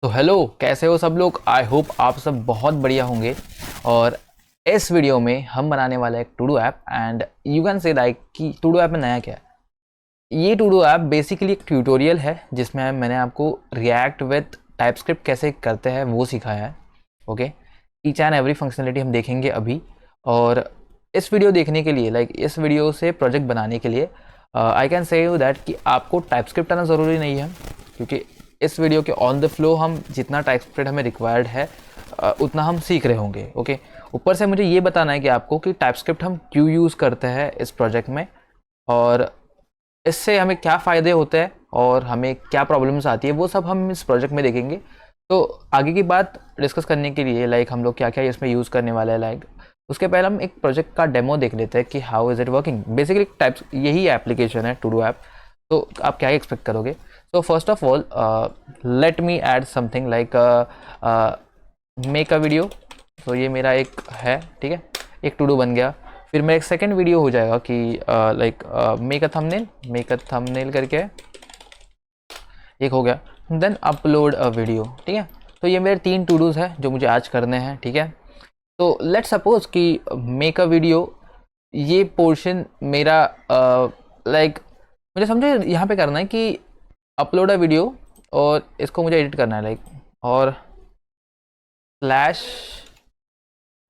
तो हेलो, कैसे हो सब लोग। आई होप आप सब बहुत बढ़िया होंगे। और इस वीडियो में हम बनाने वाले हैं एक to do app and you can say like कि टू डू ऐप में नया क्या है। ये टू डू ऐप बेसिकली एक ट्यूटोरियल है जिसमें मैंने आपको रिएक्ट विथ टाइपस्क्रिप्ट कैसे करते हैं वो सिखाया है। Okay, each and every functionality हम देखेंगे अभी। और इस वीडियो देखने के लिए इस वीडियो से प्रोजेक्ट बनाने के लिए I can say you that कि आपको टाइपस्क्रिप्ट आना ज़रूरी नहीं है, क्योंकि इस वीडियो के ऑन द फ्लो हम जितना टाइपस्क्रिप्ट हमें रिक्वायर्ड है उतना हम सीख रहे होंगे। ओके, ऊपर से मुझे ये बताना है कि आपको कि टाइपस्क्रिप्ट हम क्यों यूज़ करते हैं इस प्रोजेक्ट में, और इससे हमें क्या फ़ायदे होते हैं और हमें क्या प्रॉब्लम्स आती है, वो सब हम इस प्रोजेक्ट में देखेंगे। तो आगे की बात डिस्कस करने के लिए हम लोग क्या क्या इसमें यूज़ करने वाले हैं, उसके पहले हम एक प्रोजेक्ट का डेमो देख लेते हैं कि how is it working. Basically types यही एप्लीकेशन है टू डू ऐप, तो आप क्या एक्सपेक्ट करोगे। So first of all, let me add something like make a video। तो ये मेरा एक है, ठीक है, एक टू डू बन गया। फिर मेरा एक सेकंड वीडियो हो जाएगा कि मेक अ थंबनेल करके एक हो गया। देन अपलोड अ वीडियो, ठीक है। तो ये मेरे 3 टू डूज है जो मुझे आज करने हैं, ठीक है। तो लेट सपोज कि मेक अ वीडियो ये पोर्शन मेरा मुझे समझो यहाँ पे करना है कि अपलोड अ वीडियो और इसको मुझे एडिट करना है और स्लैश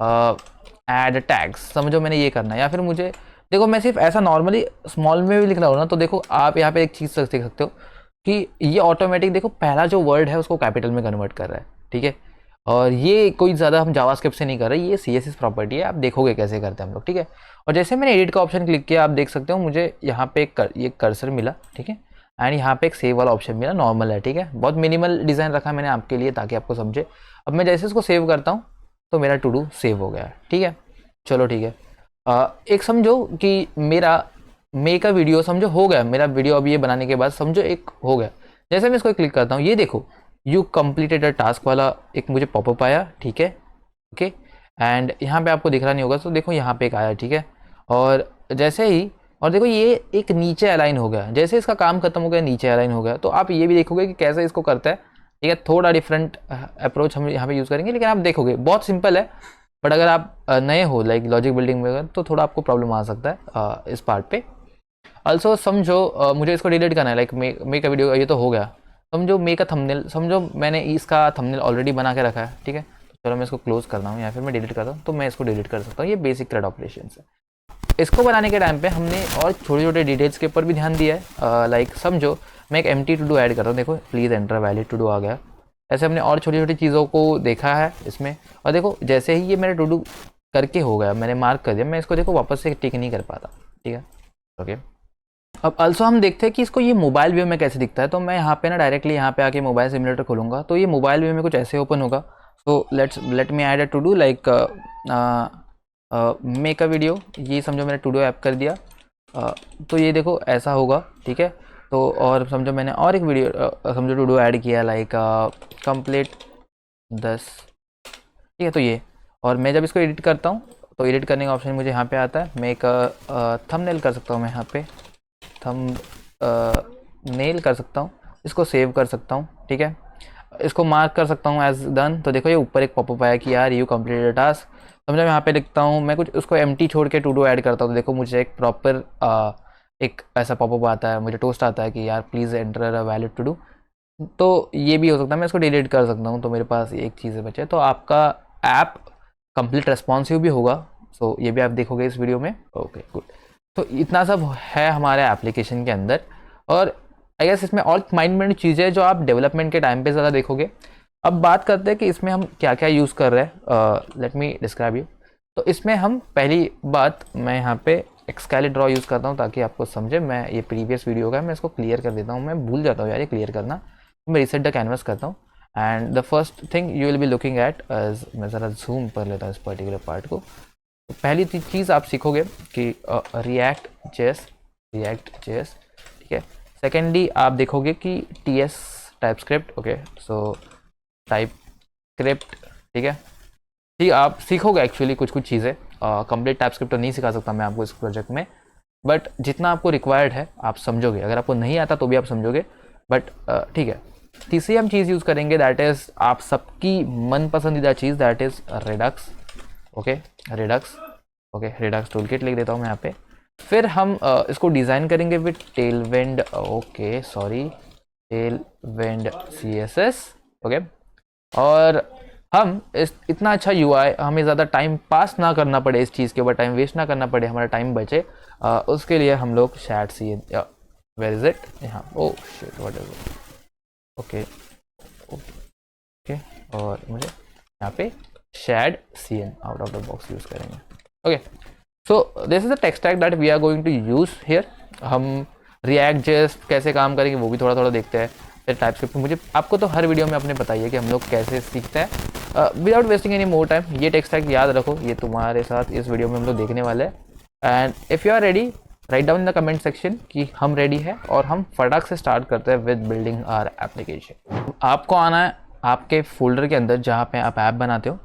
ऐड टैग्स, समझो मैंने ये करना है। या फिर मुझे देखो, मैं सिर्फ ऐसा नॉर्मली स्मॉल में भी लिख रहा हूँ ना, तो देखो आप यहाँ पे एक चीज़ देख सकते हो कि ये ऑटोमेटिक देखो पहला जो वर्ड है उसको कैपिटल में कन्वर्ट कर रहा है, ठीक है। और ये कोई ज़्यादा हम जावास्क्रिप्ट से नहीं कर रहे, ये CSS प्रॉपर्टी है, आप देखोगे कैसे करते हैं हम लोग, ठीक है। और जैसे मैंने एडिट का ऑप्शन क्लिक किया, आप देख सकते हो मुझे यहाँ पे ये कर्सर मिला, ठीक है। एंड यहाँ पे एक सेव वाला ऑप्शन मिला, नॉर्मल है, ठीक है। बहुत मिनिमल डिज़ाइन रखा मैंने आपके लिए ताकि आपको समझे। अब मैं जैसे इसको सेव करता हूँ तो मेरा टू डू सेव हो गया है, ठीक है। चलो ठीक है। एक समझो कि मेरा मेक अ वीडियो समझो हो गया, मेरा वीडियो अभी ये बनाने के बाद समझो एक हो गया। जैसे मैं इसको क्लिक करता हूँ, ये देखो यू कंप्लीटेड अ टास्क वाला एक मुझे पॉपअप आया, ठीक है। ओके, एंड यहाँ पे आपको दिख रहा नहीं होगा, तो देखो यहाँ पे एक आया, ठीक है। और जैसे ही और देखो ये एक नीचे अलाइन हो गया, जैसे इसका काम खत्म हो गया नीचे अलाइन हो गया। तो आप ये भी देखोगे कि कैसे इसको करता है, ठीक है। थोड़ा डिफरेंट अप्रोच हम यहाँ पे यूज़ करेंगे, लेकिन आप देखोगे बहुत सिंपल है। बट अगर आप नए हो लॉजिक बिल्डिंग में तो थोड़ा आपको प्रॉब्लम आ सकता है इस पार्ट पे। ऑल्सो समझो मुझे इसको डिलीट करना है, मेक अ वीडियो, ये तो हो गया। समझो मेक अ थंबनेल, समझो मैंने इसका थंबनेल ऑलरेडी बना के रखा है, ठीक है। चलो मैं इसको क्लोज करता हूँ या फिर मैं डिलीट करता हूँ, तो मैं इसको डिलीट कर सकता हूँ। ये बेसिक थ्रेड ऑपरेशन है। इसको बनाने के टाइम पे हमने और छोटे छोटे डिटेल्स के ऊपर भी ध्यान दिया है। समझो मैं एक एम्प्टी टू डू ऐड करता हूँ, देखो please enter valid to do आ गया। ऐसे हमने और छोटी छोटी चीज़ों को देखा है इसमें। और देखो जैसे ही ये मेरा टू डू करके हो गया, मैंने मार्क कर दिया, मैं इसको देखो वापस से टिक नहीं कर पाता, ठीक है। ओके, अब ऑल्सो हम देखते हैं कि इसको ये मोबाइल व्यू में कैसे दिखता है। तो मैं यहाँ पे ना डायरेक्टली यहाँ पे आके मोबाइल सिमुलेटर खोलूँगा, तो ये मोबाइल व्यू में कुछ ऐसे ओपन होगा। So let me add a to do make a video, ये समझो मैंने टू डू ऐप कर दिया। तो ये देखो ऐसा होगा, ठीक है। तो और समझो मैंने और एक वीडियो समझो टू डू ऐड किया कंप्लीट 10, ठीक है। तो ये और मैं जब इसको एडिट करता हूँ तो एडिट करने का ऑप्शन मुझे यहाँ पे आता है। मेक थंबनेल कर सकता हूँ मैं यहाँ पे, थम नेल कर सकता हूँ, इसको सेव कर सकता हूँ, ठीक है। इसको मार्क कर सकता हूँ एज डन। तो देखो ये ऊपर एक पॉपअप आया कि यार यू कंप्लीटेड टास्क। समझो मैं यहाँ पे लिखता हूँ, मैं कुछ उसको एम्प्टी छोड़ के टू डू ऐड करता हूँ, तो देखो मुझे एक प्रॉपर एक ऐसा पॉपअप आता है, मुझे टोस्ट आता है कि यार please enter a valid to do. तो ये भी हो सकता है, मैं इसको डिलीट कर सकता हूँ। तो मेरे पास एक चीज़ बचे, तो आपका ऐप कंप्लीट रेस्पॉन्सिव भी होगा। सो ये भी आप देखोगे इस वीडियो में। Okay good. तो इतना सब है हमारे एप्लीकेशन के अंदर। और आई गेस इसमें और माइंड ब्लोइंग चीज़ें जो आप डेवलपमेंट के टाइम पे ज़्यादा देखोगे। अब बात करते हैं कि इसमें हम क्या क्या यूज़ कर रहे हैं। Let me describe you. तो इसमें हम पहली बात, मैं यहाँ पे एक्सकैली ड्रॉ यूज़ करता हूँ ताकि आपको समझे। मैं ये प्रीवियस वीडियो का मैं इसको क्लियर कर देता हूँ, मैं भूल जाता हूँ यार ये क्लियर करना। तो मैं रिसेट द कैनवस करता हूँ and the first thing you will be looking at, मैं ज़रा जूम कर लेता हूँ इस पर्टिकुलर पार्ट को। तो पहली चीज़ आप सीखोगे कि रिएक्ट जेएस, ठीक है। सेकेंडली आप देखोगे कि TS टाइपस्क्रिप्ट, ओके। सो टाइपस्क्रिप्ट, ठीक है। ठीक, आप सीखोगे एक्चुअली कुछ चीज़ें। कंप्लीट टाइपस्क्रिप्ट तो नहीं सिखा सकता मैं आपको इस प्रोजेक्ट में, बट जितना आपको रिक्वायर्ड है आप समझोगे। अगर आपको नहीं आता तो भी आप समझोगे, बट ठीक है। तीसरी हम चीज़ यूज़ करेंगे, दैट इज़ आप सबकी मन पसंदीदा चीज़, that is Redux. Okay, Redux. Okay, Redux toolkit लिख देता हूँ मैं यहाँ पे। फिर हम इसको डिज़ाइन करेंगे with Tailwind, okay sorry, Tailwind CSS। Okay, और हम इस इतना अच्छा UI, हमें ज़्यादा टाइम पास ना करना पड़े, इस चीज़ के ऊपर टाइम वेस्ट ना करना पड़े, हमारा टाइम बचे, उसके लिए हम लोग shad CN, where is it, यहाँ, oh shit what is it, okay okay, और मुझे यहाँ पे shad CN out of the box use करेंगे। Okay, so this is the tech stack that we are going to use here. हम React JS कैसे काम करेंगे वो भी थोड़ा थोड़ा देखते हैं। फिर टाइपस्क्रिप्ट, मुझे आपको तो हर वीडियो में आपने बताइए कि हम लोग कैसे सीखते हैं। Without wasting any more time, ये टेक स्टैक याद रखो, ये तुम्हारे साथ इस वीडियो में हम लोग देखने वाले हैं। And if you are ready, write down in the comment section कि हम रेडी है, और हम फटाक से स्टार्ट करते हैं विद बिल्डिंग आवर एप्लीकेशन। आपको आना है आपके फोल्डर के अंदर जहाँ पे आप ऐप बनाते हो,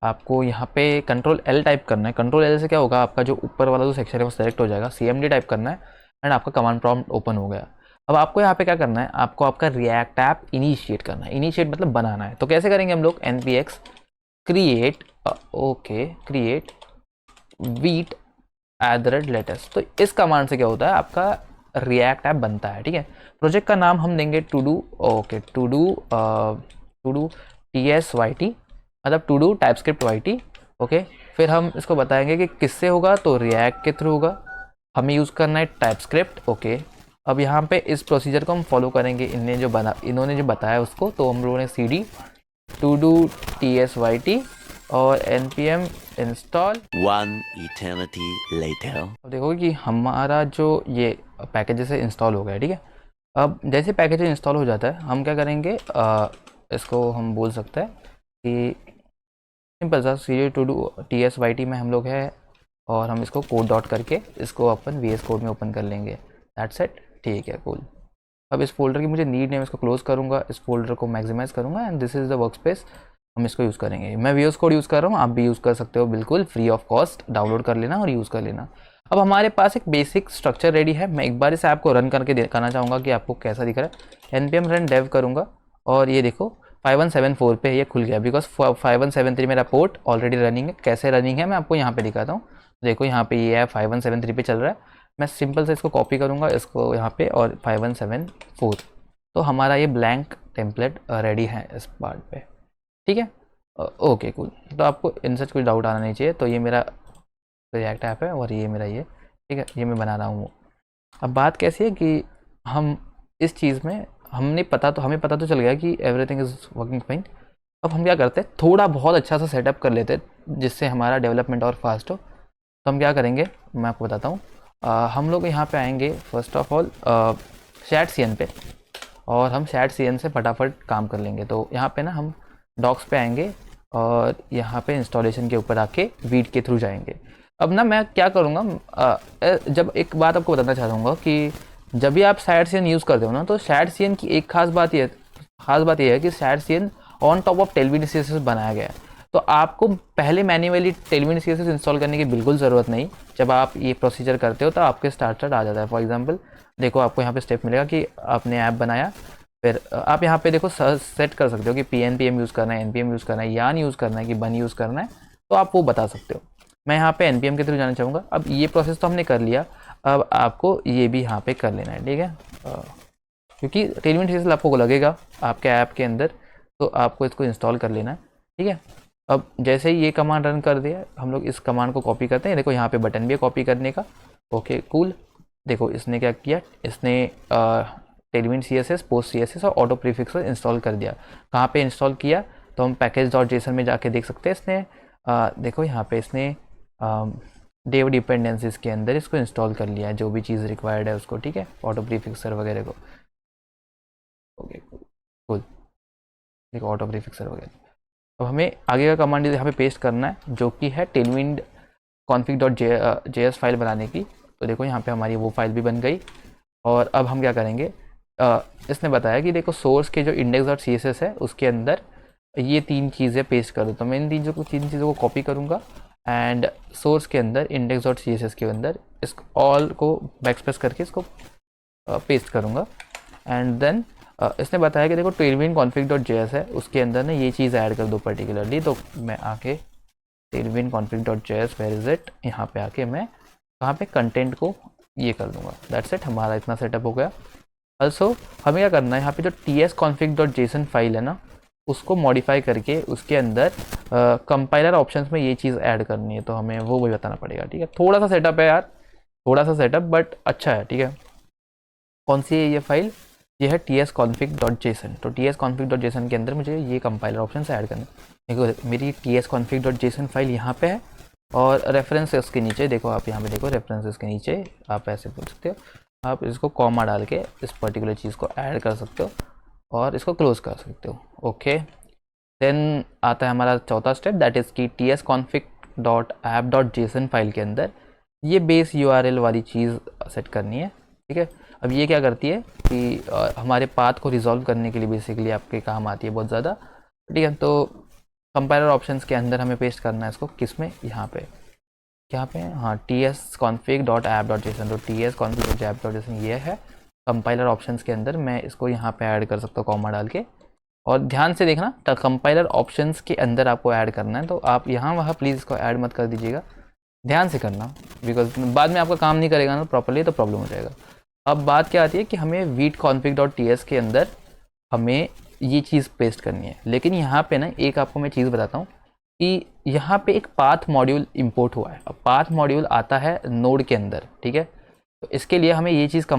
आपको यहाँ पे Ctrl+L टाइप करना है। Ctrl+L से क्या होगा, आपका जो ऊपर वाला जो सेक्शन है वो सेलेक्ट हो जाएगा, CMD टाइप करना है, एंड आपका कमांड प्रॉम्प्ट ओपन हो गया। अब आपको यहाँ पे क्या करना है, आपको आपका रिएक्ट ऐप इनिशिएट करना है। इनिशिएट मतलब बनाना है। तो कैसे करेंगे हम लोग, npx create, okay, create wheat @latest। तो इस कमांड से क्या होता है, आपका रिएक्ट ऐप बनता है। ठीक है, प्रोजेक्ट का नाम हम देंगे to do, okay, to do TSYT, मतलब to do TypeScript YT। Okay, फिर हम इसको बताएंगे कि किससे होगा, तो रिएक्ट के थ्रू होगा, हमें यूज़ करना है टाइपस्क्रिप्ट। ओके, अब यहाँ पे इस प्रोसीजर को हम फॉलो करेंगे, इन्होंने जो बताया उसको, तो हम लोगों ने CD टू डू TSYT और npm install. One eternity later. अब देखो कि हमारा जो ये पैकेजेस है इंस्टॉल हो गया। ठीक है, अब जैसे पैकेज इंस्टॉल हो जाता है, हम क्या करेंगे, इसको हम बोल सकते हैं कि सिंपल सा CD टू डू TSYT में हम लोग है, और हम इसको कोड डॉट करके इसको अपन VS कोड में ओपन कर लेंगे। That's it. ठीक है, कूल। अब इस फोल्डर की मुझे नीड नहीं है, इसको क्लोज करूँगा, इस फोल्डर को मैक्सिमाइज करूँगा, and this is the work space, हम इसको यूज़ करेंगे। मैं VS कोड यूज़ कर रहा हूँ, आप भी यूज़ कर सकते हो, बिल्कुल फ्री ऑफ कॉस्ट, डाउनलोड कर लेना और यूज़ कर लेना। अब हमारे पास एक बेसिक स्ट्रक्चर रेडी है। मैं एक बार इस ऐप को रन करके दिखाना चाहूँगा कि आपको कैसा दिख रहा है। npm run dev करूँगा, और ये देखो 5174 पे ये खुल गया, बिकॉज 5173 मेरा पोर्ट ऑलरेडी रनिंग है। कैसे रनिंग है मैं आपको यहाँ पे दिखाता हूँ। देखो यहाँ पे ये है 5173 पे चल रहा है। मैं सिंपल से इसको कॉपी करूँगा, इसको यहाँ पे, और 5174, तो हमारा ये ब्लैंक टेम्पलेट रेडी है इस पार्ट पे। ठीक है, ओके कूल। तो आपको इन सच कुछ डाउट आना नहीं चाहिए। तो ये मेरा रिएक्ट ऐप है, और ये मेरा ये, ठीक है, ये मैं बना रहा हूँ। अब बात कैसी है कि हम इस चीज़ में हमें पता तो चल गया कि एवरीथिंग इज़ वर्किंग फाइन। अब हम क्या करते हैं, थोड़ा बहुत अच्छा सा सेटअप कर लेते हैं जिससे हमारा डेवलपमेंट और फास्ट हो। तो हम क्या करेंगे, मैं आपको बताता हूँ। हम लोग यहाँ पे आएंगे first of all shad CN पे, और हम शैड CN से फटाफट काम कर लेंगे। तो यहाँ पे ना हम डॉक्स पे आएंगे, और यहाँ पे इंस्टॉलेशन के ऊपर आके वीट के थ्रू जाएंगे। अब ना मैं क्या करूँगा, जब एक बात आपको बताना चाहूँगा कि जब भी आप शैड CN यूज़ करते हो ना, तो शैड CN की एक खास बात ये है कि shad CN on top of Tailwind CSS बनाया गया है। तो आपको पहले मैन्युअली टेलविंड CSS इंस्टॉल करने की बिल्कुल ज़रूरत नहीं। जब आप ये प्रोसीजर करते हो तो आपके स्टार्ट आ जाता है। फॉर एग्जांपल देखो, आपको यहाँ पे स्टेप मिलेगा कि आपने ऐप बनाया, फिर आप यहाँ पे देखो सेट कर सकते हो कि PNPM यूज़ करना है, NPM यूज़ करना है, यान यूज़ करना है कि बन यूज़ करना है, तो आप वो बता सकते हो। मैं यहाँ पे NPM के थ्रू जाना चाहूँगा। अब ये प्रोसेस तो हमने कर लिया, अब आपको ये भी यहाँ पे कर लेना है। ठीक है, क्योंकि टेलविंड CSS आपको लगेगा आपके ऐप के अंदर, तो आपको इसको इंस्टॉल कर लेना है। ठीक है, अब जैसे ही ये कमांड रन कर दिया, हम लोग इस कमांड को कॉपी करते हैं। देखो यहाँ पे बटन भी है कॉपी करने का। ओके कूल, देखो इसने क्या किया, इसने टेलविंड CSS, पोस्ट CSS और ऑटो प्रीफिक्स इंस्टॉल कर दिया। कहाँ पे इंस्टॉल किया, तो हम पैकेज.json में जाके देख सकते हैं। इसने देखो यहाँ पे इसने डेव डिपेंडेंसीज के अंदर इसको इंस्टॉल कर लिया है, जो भी चीज़ रिक्वायर्ड है उसको। ठीक है, ऑटो प्रीफिक्सर वगैरह को। ओके कूल, देखो ऑटो प्रीफिक्सर वगैरह। अब हमें आगे का कमांड यहाँ पे पेस्ट करना है, जो कि है टेलविंड config.js फाइल बनाने की। तो देखो यहाँ पे हमारी वो फाइल भी बन गई। और अब हम क्या करेंगे, इसने बताया कि देखो सोर्स के जो index.css है उसके अंदर ये तीन चीज़ें पेस्ट कर दो। तो मैं इन तीन चीज़ों को कॉपी करूँगा, एंड सोर्स के अंदर index.css के अंदर इस ऑल को बैकस्पेस करके इसको पेस्ट करूँगा। एंड देन इसने बताया कि देखो tailwind config.js है, उसके अंदर ना ये चीज़ ऐड कर दो पर्टिकुलरली। तो मैं आके tailwind config.js where is it, यहाँ पे आके मैं वहाँ पे कंटेंट को ये कर दूंगा। दैट्स इट, हमारा इतना सेटअप हो गया। ऑल्सो हमें क्या करना है, यहाँ पे जो tsconfig.json फाइल है ना, उसको मॉडिफाई करके उसके अंदर कंपाइलर ऑप्शंस में ये चीज़ ऐड करनी है, तो हमें वो भी बताना पड़ेगा। ठीक है, थोड़ा सा सेटअप है यार, थोड़ा सा सेटअप, बट अच्छा है। ठीक है, कौन सी है ये फाइल? ये है tsconfig.json। तो tsconfig.json के अंदर मुझे ये कंपाइलर ऑप्शन ऐड करना है। देखो मेरी tsconfig.json फाइल यहाँ पे है, और रेफरेंसेस के नीचे देखो, आप यहाँ पे देखो रेफरेंसेस के नीचे आप ऐसे बोल सकते हो, आप इसको कॉमा डाल के इस पर्टिकुलर चीज़ को ऐड कर सकते हो और इसको क्लोज कर सकते हो। ओके, देन आता है हमारा चौथा स्टेप, दैट इज़ कि tsconfig.app.json फाइल के अंदर ये बेस URL वाली चीज़ सेट करनी है। ठीक है, अब ये क्या करती है कि हमारे पाथ को रिजॉल्व करने के लिए बेसिकली आपके काम आती है बहुत ज़्यादा। ठीक है, तो कंपाइलर ऑप्शंस के अंदर हमें पेस्ट करना है इसको, किस में? यहाँ पे, क्या पे? हाँ, tsconfig.app.json। तो tsconfig.app.json ये है कंपाइलर ऑप्शंस के अंदर। मैं इसको यहाँ पे ऐड कर सकता हूँ कॉमा डाल के, और ध्यान से देखना, कंपाइलर ऑप्शंस के अंदर आपको ऐड करना है, तो आप यहाँ वहाँ प्लीज़ इसको ऐड मत कर दीजिएगा, ध्यान से करना, बिकॉज बाद में आपका काम नहीं करेगा ना प्रॉपर्ली, तो प्रॉब्लम हो जाएगा। अब बात क्या आती है कि हमें weedconfig.ts के अंदर हमें ये चीज़ पेस्ट करनी है, लेकिन यहाँ पे ना एक आपको मैं चीज़ बताता हूँ कि यहाँ पे एक पाथ मॉड्यूल इंपोर्ट हुआ है। अब पाथ मॉड्यूल आता है नोड के अंदर। ठीक है, तो इसके लिए हमें ये चीज़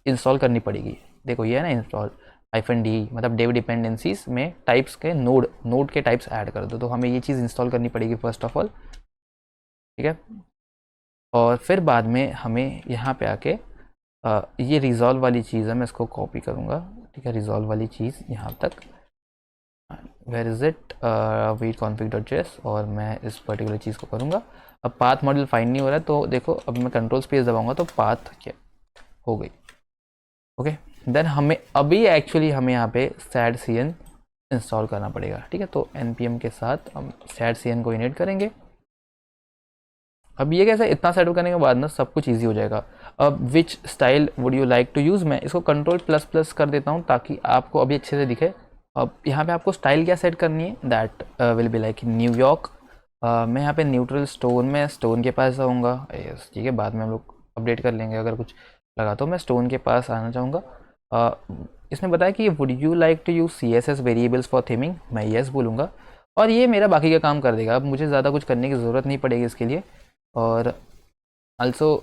इंस्टॉल करनी पड़ेगी। देखो ये है ना इंस्टॉल -d, मतलब डेव डिपेंडेंसीज में टाइप्स के नोड के टाइप्स ऐड कर दो, तो हमें ये चीज़ इंस्टॉल करनी पड़ेगी फर्स्ट ऑफ ऑल। ठीक है, और फिर बाद में हमें यहाँ पे आके ये रिजॉल्व वाली चीज़ है, मैं इसको कॉपी करूँगा। ठीक है, रिजॉल्व वाली चीज़ यहाँ तक, वेयर इज़ इट, weedconfig.js, और मैं इस पर्टिकुलर चीज़ को करूँगा। अब पाथ मॉड्यूल फाइंड नहीं हो रहा है, तो देखो अब मैं कंट्रोल स्पेस दबाऊंगा तो पाथ क्या हो गई। ओके, देन हमें अभी एक्चुअली हमें यहाँ पे sadcn इंस्टॉल करना पड़ेगा। ठीक है, तो npm के साथ हम sadcn को इनिट करेंगे। अब ये कैसे, इतना सेटअप करने के बाद ना सब कुछ ईजी हो जाएगा। अब which style would you like to use, मैं इसको कंट्रोल++ कर देता हूँ ताकि आपको अभी अच्छे से दिखे। अब यहाँ पे आपको स्टाइल क्या सेट करनी है, that will be like New York. मैं यहाँ पे न्यूट्रल स्टोन में स्टोन के पास जाऊँगा। यस, ठीक है, बाद में हम लोग अपडेट कर लेंगे अगर कुछ लगा तो। मैं स्टोन के पास आना चाहूँगा। इसने बताया कि would you like to use CSS variables for theming, मैं येस बोलूँगा, और ये मेरा बाकी का काम कर देगा। अब मुझे ज़्यादा कुछ करने की ज़रूरत नहीं पड़ेगी इसके लिए। और अल्सो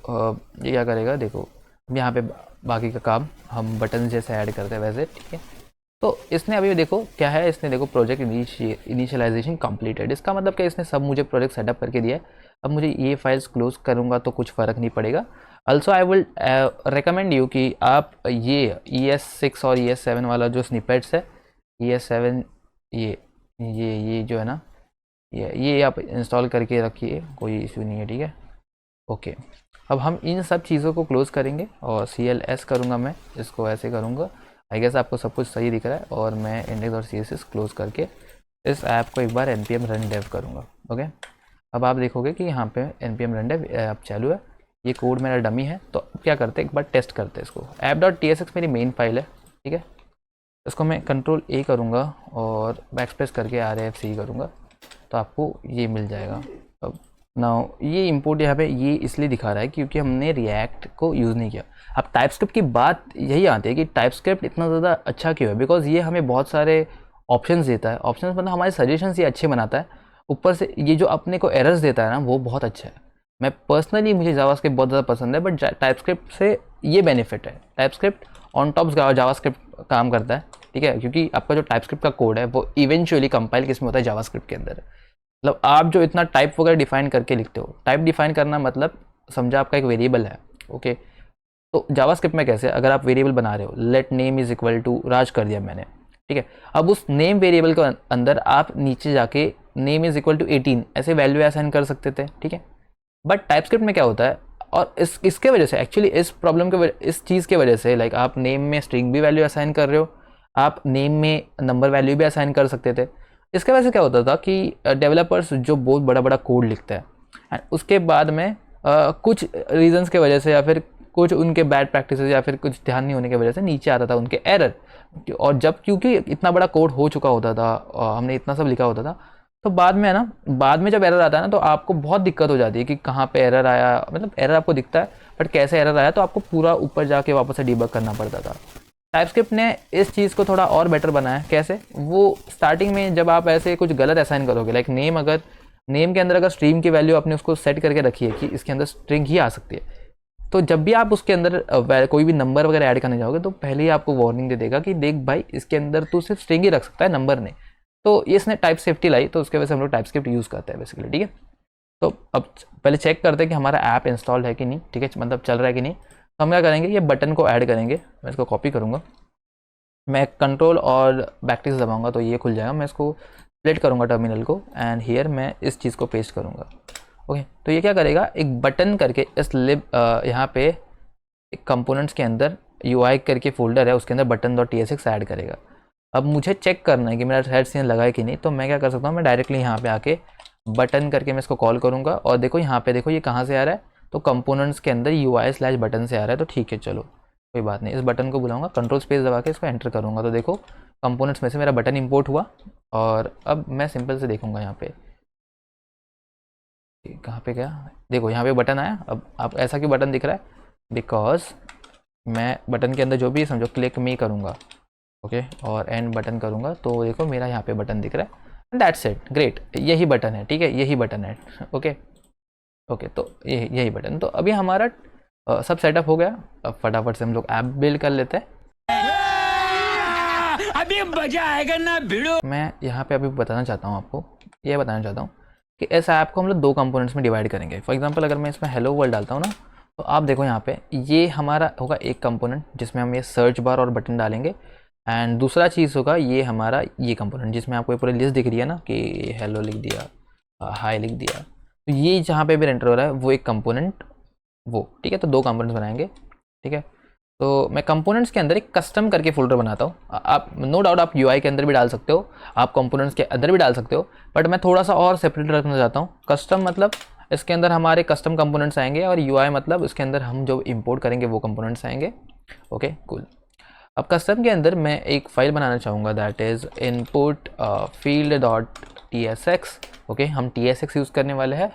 ये क्या करेगा, देखो यहाँ पे बाकी का काम हम बटन जैसे ऐड करते हैं वैसे। ठीक है, तो इसने अभी देखो क्या है, इसने देखो प्रोजेक्ट इनिशियलाइजेशन कंप्लीटेड, इसका मतलब कि इसने सब मुझे प्रोजेक्ट सेटअप करके दिया है। अब मुझे ये फाइल्स क्लोज करूँगा तो कुछ फ़र्क नहीं पड़ेगा। Also I will recommend you कि आप ये ES6 और ES7 वाला जो स्निपेट्स है, ES7 ये जो है ना, ये आप इंस्टॉल करके रखिए, कोई इशू नहीं है। ठीक है, ओके, अब हम इन सब चीज़ों को क्लोज़ करेंगे और CLS करूँगा, मैं इसको ऐसे करूँगा। आई गेस आपको सब कुछ सही दिख रहा है, और मैं index.css क्लोज़ करके इस ऐप को एक बार npm run dev करूँगा। ओके, अब आप देखोगे कि यहाँ पे npm run dev ऐप चालू है। ये कोड मेरा डमी है, तो अब क्या करते हैं, एक बार टेस्ट करते हैं इसको। app.tsx मेरी मेन फाइल है। ठीक है, इसको मैं Ctrl+A करूँगा और बैकस्पेस करके RFC करूँगा, तो आपको ये मिल जाएगा। अब नाउ ये इंपोर्ट यहाँ पे ये इसलिए दिखा रहा है क्योंकि हमने रिएक्ट को यूज़ नहीं किया। अब टाइपस्क्रिप्ट की बात यही आती है कि टाइपस्क्रिप्ट इतना ज़्यादा अच्छा क्यों है, बिकॉज ये हमें बहुत सारे ऑप्शंस देता है। ऑप्शंस मतलब हमारे सजेशंस ये अच्छे बनाता है, ऊपर से ये जो अपने को एरर्स देता है ना, वो बहुत अच्छा है। मैं पर्सनली, मुझे जावास्क्रिप्ट बहुत ज़्यादा पसंद है, बट टाइपस्क्रिप्ट से ये बेनिफिट है, टाइपस्क्रिप्ट ऑन टॉप जावास्क्रिप्ट काम करता है। ठीक है, क्योंकि आपका जो टाइपस्क्रिप्ट का कोड है वो इवेंचुअली कंपाइल किस में होता है, जावास्क्रिप्ट के अंदर। मतलब आप जो इतना टाइप वगैरह डिफाइन करके लिखते हो, टाइप डिफाइन करना मतलब समझा आपका एक वेरिएबल है। ओके, तो जावास्क्रिप्ट में कैसे, अगर आप वेरिएबल बना रहे हो, let name is equal to Raj कर दिया मैंने। ठीक है, अब उस नेम वेरिएबल के अंदर आप नीचे जाके नेम इज इक्वल टू 18 ऐसे वैल्यू असाइन कर सकते थे। ठीक है, बट टाइपस्क्रिप्ट में क्या होता है, और इसके वजह से एक्चुअली इस प्रॉब्लम के इस चीज़ के वजह से, लाइक आप नेम में स्ट्रिंग भी वैल्यू असाइन कर रहे हो, आप नेम में नंबर वैल्यू भी असाइन कर सकते थे। इसके वजह से क्या होता था कि डेवलपर्स जो बहुत बड़ा बड़ा कोड लिखते हैं, एंड उसके बाद में कुछ रीजंस के वजह से या फिर कुछ उनके बैड प्रैक्टिसेस या फिर कुछ ध्यान नहीं होने की वजह से नीचे आता था उनके एरर। और जब क्योंकि इतना बड़ा कोड हो चुका होता था और हमने इतना सब लिखा होता था, तो बाद में है ना, बाद में जब एरर आता है ना तो आपको बहुत दिक्कत हो जाती है कि कहाँ पे एरर आया, मतलब एरर आपको दिखता है बट कैसे एरर आया, तो आपको पूरा ऊपर जाके वापस से डीबग करना पड़ता था। टाइपस्क्रिप्ट ने इस चीज़ को थोड़ा और बेटर बनाया। कैसे? वो स्टार्टिंग में जब आप ऐसे कुछ गलत असाइन करोगे, लाइक नेम, अगर नेम के अंदर अगर स्ट्रीम की वैल्यू आपने उसको सेट करके रखी है कि इसके अंदर स्ट्रिंग ही आ सकती है, तो जब भी आप उसके अंदर कोई भी नंबर वगैरह ऐड करने जाओगे तो पहले ही आपको वार्निंग दे देगा कि देख भाई इसके अंदर तू सिर्फ स्ट्रिंग ही रख सकता है, नंबर नहीं। तो इसने टाइप सेफ्टी लाई, तो उसके वजह से हम लोग टाइपस्क्रिप्ट यूज़ करते हैं बेसिकली। ठीक है, तो अब पहले चेक करते हैं कि हमारा ऐप इंस्टॉल है कि नहीं, ठीक है, मतलब चल रहा है कि नहीं। तो हम क्या करेंगे, ये बटन को ऐड करेंगे। मैं इसको कॉपी करूँगा, मैं कंट्रोल और बैकटिक दबाऊंगा तो ये खुल जाएगा। मैं इसको स्प्लिट करूँगा टर्मिनल को, एंड हियर मैं इस चीज़ को पेस्ट करूँगा। ओके, तो ये क्या करेगा, एक बटन करके इस लिब यहाँ पे एक कंपोनेंट्स के अंदर UI करके फोल्डर है, उसके अंदर button.tsx ऐड करेगा। अब मुझे चेक करना है कि मेरा हेड सीन लगा है कि नहीं, तो मैं क्या कर सकता हूँ, मैं डायरेक्टली यहाँ पे आके बटन करके मैं इसको कॉल करूँगा, और देखो यहाँ पे देखो ये कहाँ से आ रहा है, तो कंपोनेंट्स के अंदर UI/बटन से आ रहा है। तो ठीक है, चलो कोई बात नहीं, इस बटन को बुलाऊंगा, कंट्रोल स्पेस दबा के इसको एंटर करूँगा, तो देखो कंपोनेंट्स में से मेरा बटन इंपोर्ट हुआ। और अब मैं सिंपल से देखूँगा यहाँ पे कहाँ पे गया, देखो यहाँ पे बटन आया। अब आप ऐसा क्यों बटन दिख रहा है, बिकॉज मैं बटन के अंदर जो भी समझो क्लिक मी करूँगा, ओके, और एंड बटन करूँगा, तो देखो मेरा यहाँ पे बटन दिख रहा है। दैट्स इट, ग्रेट, यही बटन है, ठीक है, यही बटन है। ओके ओके, तो यही बटन। तो अभी हमारा सब सेटअप हो गया। अब फटाफट से हम लोग ऐप बिल्ड कर लेते हैं। अभी मजा आएगा ना भिड़ो। मैं यहाँ पे अभी बताना चाहता हूँ आपको, ये बताना चाहता हूँ कि इस ऐप को हम लोग 2 कंपोनेंट्स में डिवाइड करेंगे। फॉर एग्जांपल अगर मैं इसमें हेलो वर्ल्ड डालता हूँ ना, तो आप देखो यहाँ पे ये हमारा होगा एक कंपोनेंट जिसमें हम ये सर्च बार और बटन डालेंगे, एंड दूसरा चीज़ होगा ये हमारा ये कंपोनेंट जिसमें आपको पूरी लिस्ट दिख रही है ना कि हेलो लिख दिया, हाय लिख दिया। तो ये जहाँ पे भी एंटर हो रहा है वो एक कंपोनेंट, वो ठीक है। तो 2 कंपोनेंट्स बनाएंगे, ठीक है। तो मैं कंपोनेंट्स के अंदर एक कस्टम करके फोल्डर बनाता हूँ। आप नो डाउट आप UI के अंदर भी डाल सकते हो, आप कंपोनेंट्स के अंदर भी डाल सकते हो, बट मैं थोड़ा सा और सेपरेट रखना चाहता हूँ। कस्टम मतलब इसके अंदर हमारे कस्टम कंपोनेंट्स आएंगे, और UI मतलब इसके अंदर हम जो इंपोर्ट करेंगे वो कंपोनेंट्स आएंगे। Okay cool. अब कस्टम के अंदर मैं एक फाइल बनाना चाहूँगा, that is input field.tsx। Okay, हम TSX यूज़ करने वाले हैं।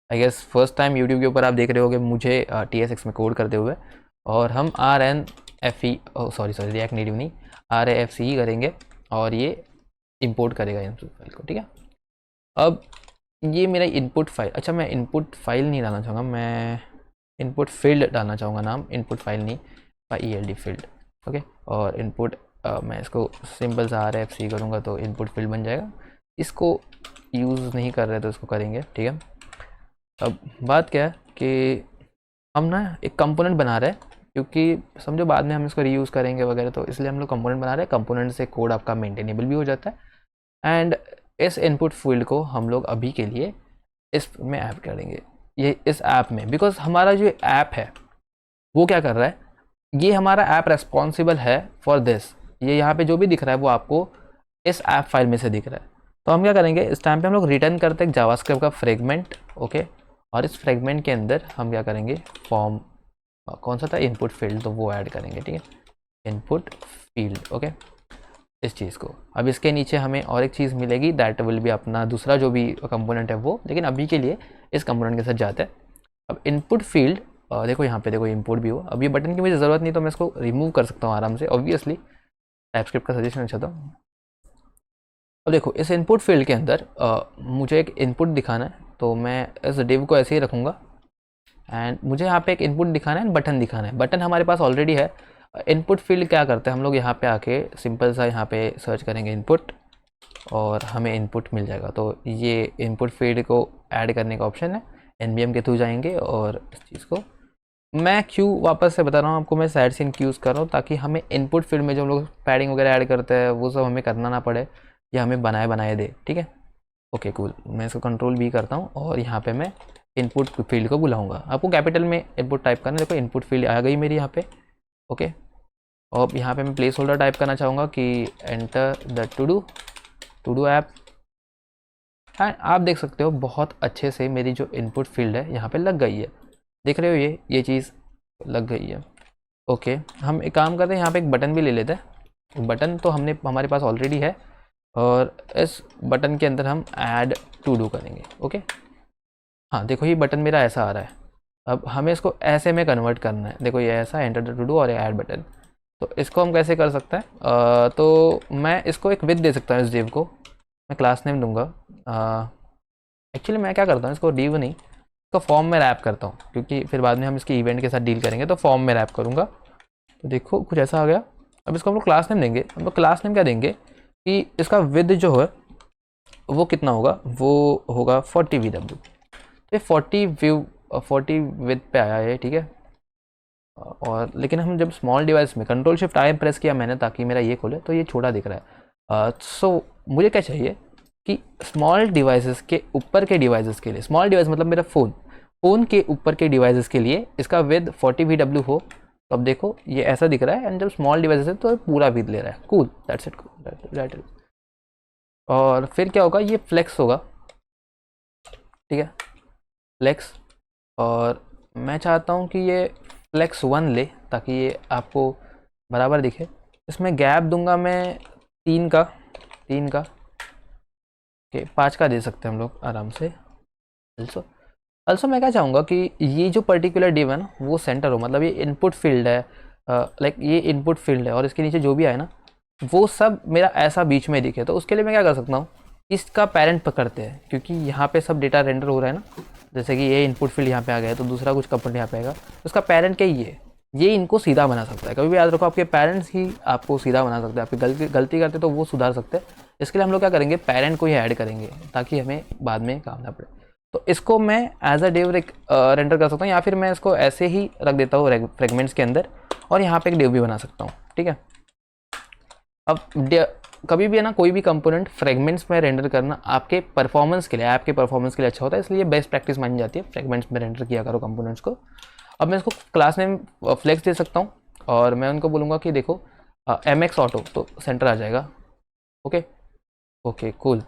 I guess first time YouTube के ऊपर आप देख रहे होगे मुझे TSX में कोड करते हुए, और हम रिएक्ट नेटिव नहीं, RAFC ही करेंगे, और ये इंपोर्ट करेगा इनपुट फाइल को, ठीक है। अब ये मेरा इनपुट फाइल, अच्छा मैं इनपुट फाइल नहीं डालना चाहूँगा, मैं इनपुट फील्ड डालना चाहूँगा, नाम इनपुट फाइल नहीं, ELD फील्ड। ओके, और इनपुट मैं इसको सिंपल सा RAFC करूँगा तो इनपुट फील्ड बन जाएगा। इसको यूज़ नहीं कर रहे तो इसको करेंगे, ठीक है। अब बात क्या है कि हम ना एक कंपोनेंट बना रहे हैं, क्योंकि समझो बाद में हम इसको रीयूज़ करेंगे वगैरह, तो इसलिए हम लोग कंपोनेंट बना रहे हैं। कंपोनेंट से कोड आपका मेंटेनेबल भी हो जाता है, एंड इस इनपुट फील्ड को हम लोग अभी के लिए इसमें ऐड करेंगे, ये इस ऐप में, बिकॉज हमारा जो ऐप है वो क्या कर रहा है, ये हमारा ऐप रेस्पॉन्सिबल है फॉर दिस। ये यहाँ पे जो भी दिख रहा है वो आपको इस ऐप फाइल में से दिख रहा है। तो हम क्या करेंगे, इस टाइम पे हम लोग रिटर्न करते हैं जावास्क्रिप्ट का फ्रेगमेंट, ओके, और इस फ्रेगमेंट के अंदर हम क्या करेंगे, फॉर्म कौन सा था, इनपुट फील्ड, तो वो ऐड करेंगे, ठीक है, इनपुट फील्ड। ओके, इस चीज़ को अब इसके नीचे हमें और एक चीज़ मिलेगी, दैट विल भी अपना दूसरा जो भी कंपोनेंट है वो, लेकिन अभी के लिए इस कंपोनेंट के साथ जाते हैं। अब इनपुट फील्ड देखो यहाँ पे देखो इंपोर्ट भी हो। अब ये बटन की मुझे ज़रूरत नहीं, तो मैं इसको रिमूव कर सकता हूँ आराम से, ऑब्वियसली टाइपस्क्रिप्ट का सजेशन अच्छा था। अब देखो इस इनपुट फील्ड के अंदर मुझे एक इनपुट दिखाना है, तो मैं इस डिव को ऐसे ही रखूँगा, एंड मुझे यहाँ पे एक इनपुट दिखाना है, बटन दिखाना है। बटन हमारे पास ऑलरेडी है। इनपुट फील्ड क्या करते हैं हम लोग, यहाँ पे आके सिंपल सा यहाँ पे सर्च करेंगे इनपुट, और हमें इनपुट मिल जाएगा। तो ये इनपुट फील्ड को ऐड करने का ऑप्शन है, NVM के थ्रू जाएंगे, और इस चीज़ को मैं क्यों वापस से बता रहा हूँ आपको, मैं साइड सीन क्यू यूज़ कर रहा हूँ ताकि हमें इनपुट फील्ड में जो हम लोग पैडिंग वगैरह ऐड करते हैं वो सब हमें करना ना पड़े, या हमें बनाए दे, ठीक है। ओके कूल, मैं इसको कंट्रोल भी करता हूँ, और यहाँ पे मैं इनपुट फील्ड को बुलाऊंगा। आपको कैपिटल में इनपुट टाइप करना है, देखो इनपुट फील्ड आ गई मेरी यहाँ पे, ओके। और यहाँ पे मैं प्लेस होल्डर टाइप करना चाहूँगा कि enter the two do app, and आप देख सकते हो बहुत अच्छे से मेरी जो इनपुट फील्ड है यहाँ पे लग गई है, देख रहे हो ये चीज़ लग गई है। ओके, हम एक काम करते हैं, यहाँ पे एक बटन भी ले लेते हैं, बटन तो हमारे पास ऑलरेडी है, और इस बटन के अंदर हम ऐड टू डू करेंगे। ओके, हाँ देखो ये बटन मेरा ऐसा आ रहा है। अब हमें इसको ऐसे में कन्वर्ट करना है। देखो ये ऐसा एंटर द टू डू और ऐड बटन। तो इसको हम कैसे कर सकते हैं? तो मैं इसको एक विद दे सकता हूँ इस div को। मैं क्लास नेम दूंगा। एक्चुअली मैं क्या करता हूँ, इसको div नहीं, इसको फॉर्म में रैप करता हूँ, क्योंकि फिर बाद में हम इसके इवेंट के साथ डील करेंगे, तो फॉर्म में रैप करूँगा। तो देखो कुछ ऐसा आ गया। अब इसको हम लोग क्लास नेम देंगे। हम लोग क्लास नेम क्या देंगे कि इसका विद जो है वो कितना होगा, वो होगा 40 VW। तो ये 40 विद पे आया है, ठीक है। और लेकिन हम जब स्मॉल डिवाइस में कंट्रोल शिफ्ट आई प्रेस किया मैंने ताकि मेरा ये खोले, तो ये छोटा दिख रहा है। सो मुझे क्या चाहिए कि स्मॉल डिवाइसेस के ऊपर के डिवाइसेस के लिए, स्मॉल डिवाइस मतलब मेरा फ़ोन के ऊपर के डिवाइसेस के लिए इसका विद 40 VW हो। तो अब देखो ये ऐसा दिख रहा है, एंड जब स्मॉल डिवाइसेस है तो पूरा विद ले रहा है। Cool, that's it, that it. और फिर क्या होगा, ये फ्लेक्स होगा, ठीक है, फ्लेक्स। और मैं चाहता हूँ कि ये फ्लेक्स 1 ले ताकि ये आपको बराबर दिखे। इसमें गैप दूंगा मैं 3 का, ओके 5 का दे सकते हैं हम लोग आराम से। अल्सो मैं क्या चाहूँगा कि ये जो पर्टिकुलर div है ना वो सेंटर हो, मतलब ये इनपुट फील्ड है, लाइक ये इनपुट फील्ड है, और इसके नीचे जो भी आए ना वो सब मेरा ऐसा बीच में दिखे। तो उसके लिए मैं क्या कर सकता हूँ, इसका पेरेंट पकड़ते हैं, क्योंकि यहाँ पे सब डेटा रेंडर हो रहा है ना। जैसे कि ये इनपुट फील्ड यहाँ पे आ गया है, तो दूसरा कुछ कंपोनेंट यहाँ पे आएगा, तो उसका पेरेंट क्या ये इनको सीधा बना सकता है। कभी भी याद रखो, आपके पेरेंट्स ही आपको सीधा बना सकते हैं। आपकी गलती करते तो वो सुधार सकते हैं। इसके लिए हम लोग क्या करेंगे, पेरेंट को ही ऐड करेंगे ताकि हमें बाद में काम ना पड़े। तो इसको मैं एज अ div रेंडर कर सकता हूँ, या फिर मैं इसको ऐसे ही रख देता हूँ फ्रेगमेंट्स के अंदर, और यहाँ पे एक div भी बना सकता हूँ, ठीक है। अब कभी भी है ना, कोई भी कंपोनेंट फ्रेगमेंट्स में रेंडर करना आपके परफॉर्मेंस के लिए, ऐप के परफॉर्मेंस के लिए अच्छा होता है, इसलिए बेस्ट प्रैक्टिस मानी जाती है, फ्रेगमेंट्स में रेंडर किया करो कंपोनेंट्स को। अब मैं इसको क्लास नेम फ्लेक्स दे सकता हूँ, और मैं उनको बोलूँगा कि देखो MX ऑटो, तो सेंटर आ जाएगा। ओके ओके कूल,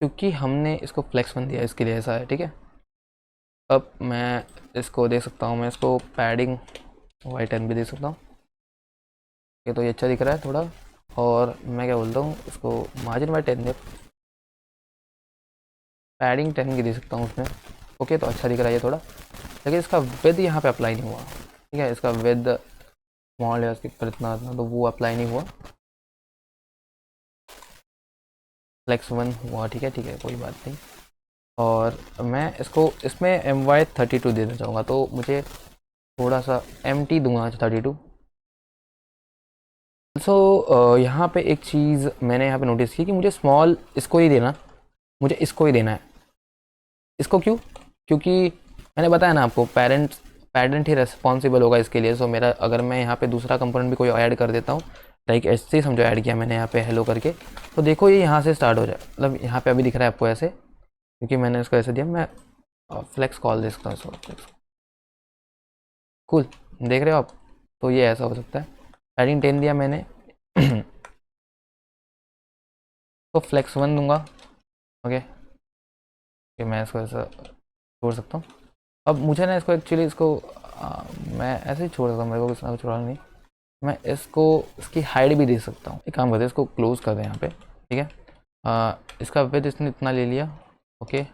क्योंकि हमने इसको फ्लेक्स 1 दिया इसके लिए ऐसा है, ठीक है। अब मैं इसको दे सकता हूँ, मैं इसको पैडिंग Y10 भी दे सकता हूँ। ये तो ये अच्छा दिख रहा है थोड़ा। और मैं क्या बोलता हूँ, इसको मार्जिन Y10 दे, पैडिंग 10 की दे सकता हूँ उसमें। ओके, तो अच्छा दिख रहा है ये थोड़ा, लेकिन इसका विद यहाँ पे अप्लाई नहीं हुआ, ठीक है। इसका विद स्मॉल है उसके ऊपर इतना, तो वो अप्लाई नहीं हुआ। फ्लेक्स 1 हुआ, ठीक है कोई बात नहीं। और मैं इसको इसमें MY32 देना चाहूँगा, तो मुझे थोड़ा सा MT दूंगा 32। सो यहाँ पे एक चीज़ मैंने यहाँ पे नोटिस की कि मुझे स्मॉल इसको ही देना, मुझे इसको ही देना है। इसको क्यों? क्योंकि मैंने बताया ना आपको, पेरेंट ही रिस्पॉन्सिबल होगा इसके लिए। सो मेरा अगर मैं यहाँ पे दूसरा कंपोनेंट भी कोई ऐड कर देता हूँ, लाइक ऐसे समझो ऐड किया मैंने यहाँ पे हेलो करके, तो देखो ये यहाँ से स्टार्ट हो जाए, मतलब यहाँ पे अभी दिख रहा है आपको ऐसे, क्योंकि मैंने इसको ऐसे दिया। मैं फ्लेक्स कॉल दे सकता हूँ इसको, फ्लेक्स कूल, देख रहे हो आप? तो ये ऐसा हो सकता है। पैडिंग 10 दिया मैंने तो फ्लेक्स 1 दूंगा, ओके। कि मैं इसको ऐसा छोड़ सकता हूँ। अब मुझे ना इसको एक्चुअली इसको मैं ऐसे ही छोड़ सकता हूँ, मेरे को इसको छोड़ना नहीं। मैं इसको इसकी हाइट भी दे सकता हूँ। एक काम करते हैं, इसको क्लोज कर दें यहाँ पे, ठीक है। इसका विड्थ इसने इतना ले लिया, ओके।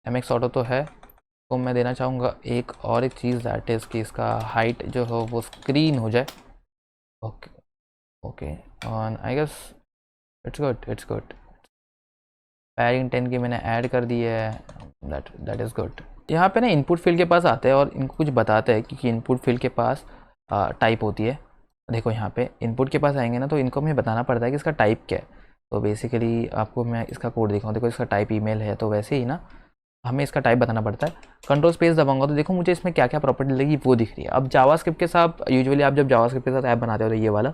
MX ऑटो तो है, तो मैं देना चाहूँगा एक और एक चीज़, दैट इज़ कि इसका हाइट जो हो वो स्क्रीन हो जाए, ओके ओके। और I guess it's good. Padding 10 की मैंने ऐड कर दी है, दैट इज़ गुड। यहाँ पे ना इनपुट फील्ड के पास आते हैं और इनको कुछ बताते हैं कि इनपुट फील्ड के पास टाइप होती है। देखो यहाँ पे इनपुट के पास आएंगे ना, तो इनको हमें बताना पड़ता है कि इसका टाइप क्या है। तो बेसिकली आपको मैं इसका कोड दिखाऊँ, देखो इसका टाइप ईमेल है, तो वैसे ही ना हमें इसका टाइप बताना पड़ता है। कंट्रोल स्पेस दबाऊंगा तो देखो मुझे इसमें क्या क्या प्रॉपर्टी लगी वो दिख रही है। अब जावास्क्रिप्ट के साथ यूजुअली आप जब जावास्क्रिप्ट के साथ ऐप बनाते हो, तो ये वाला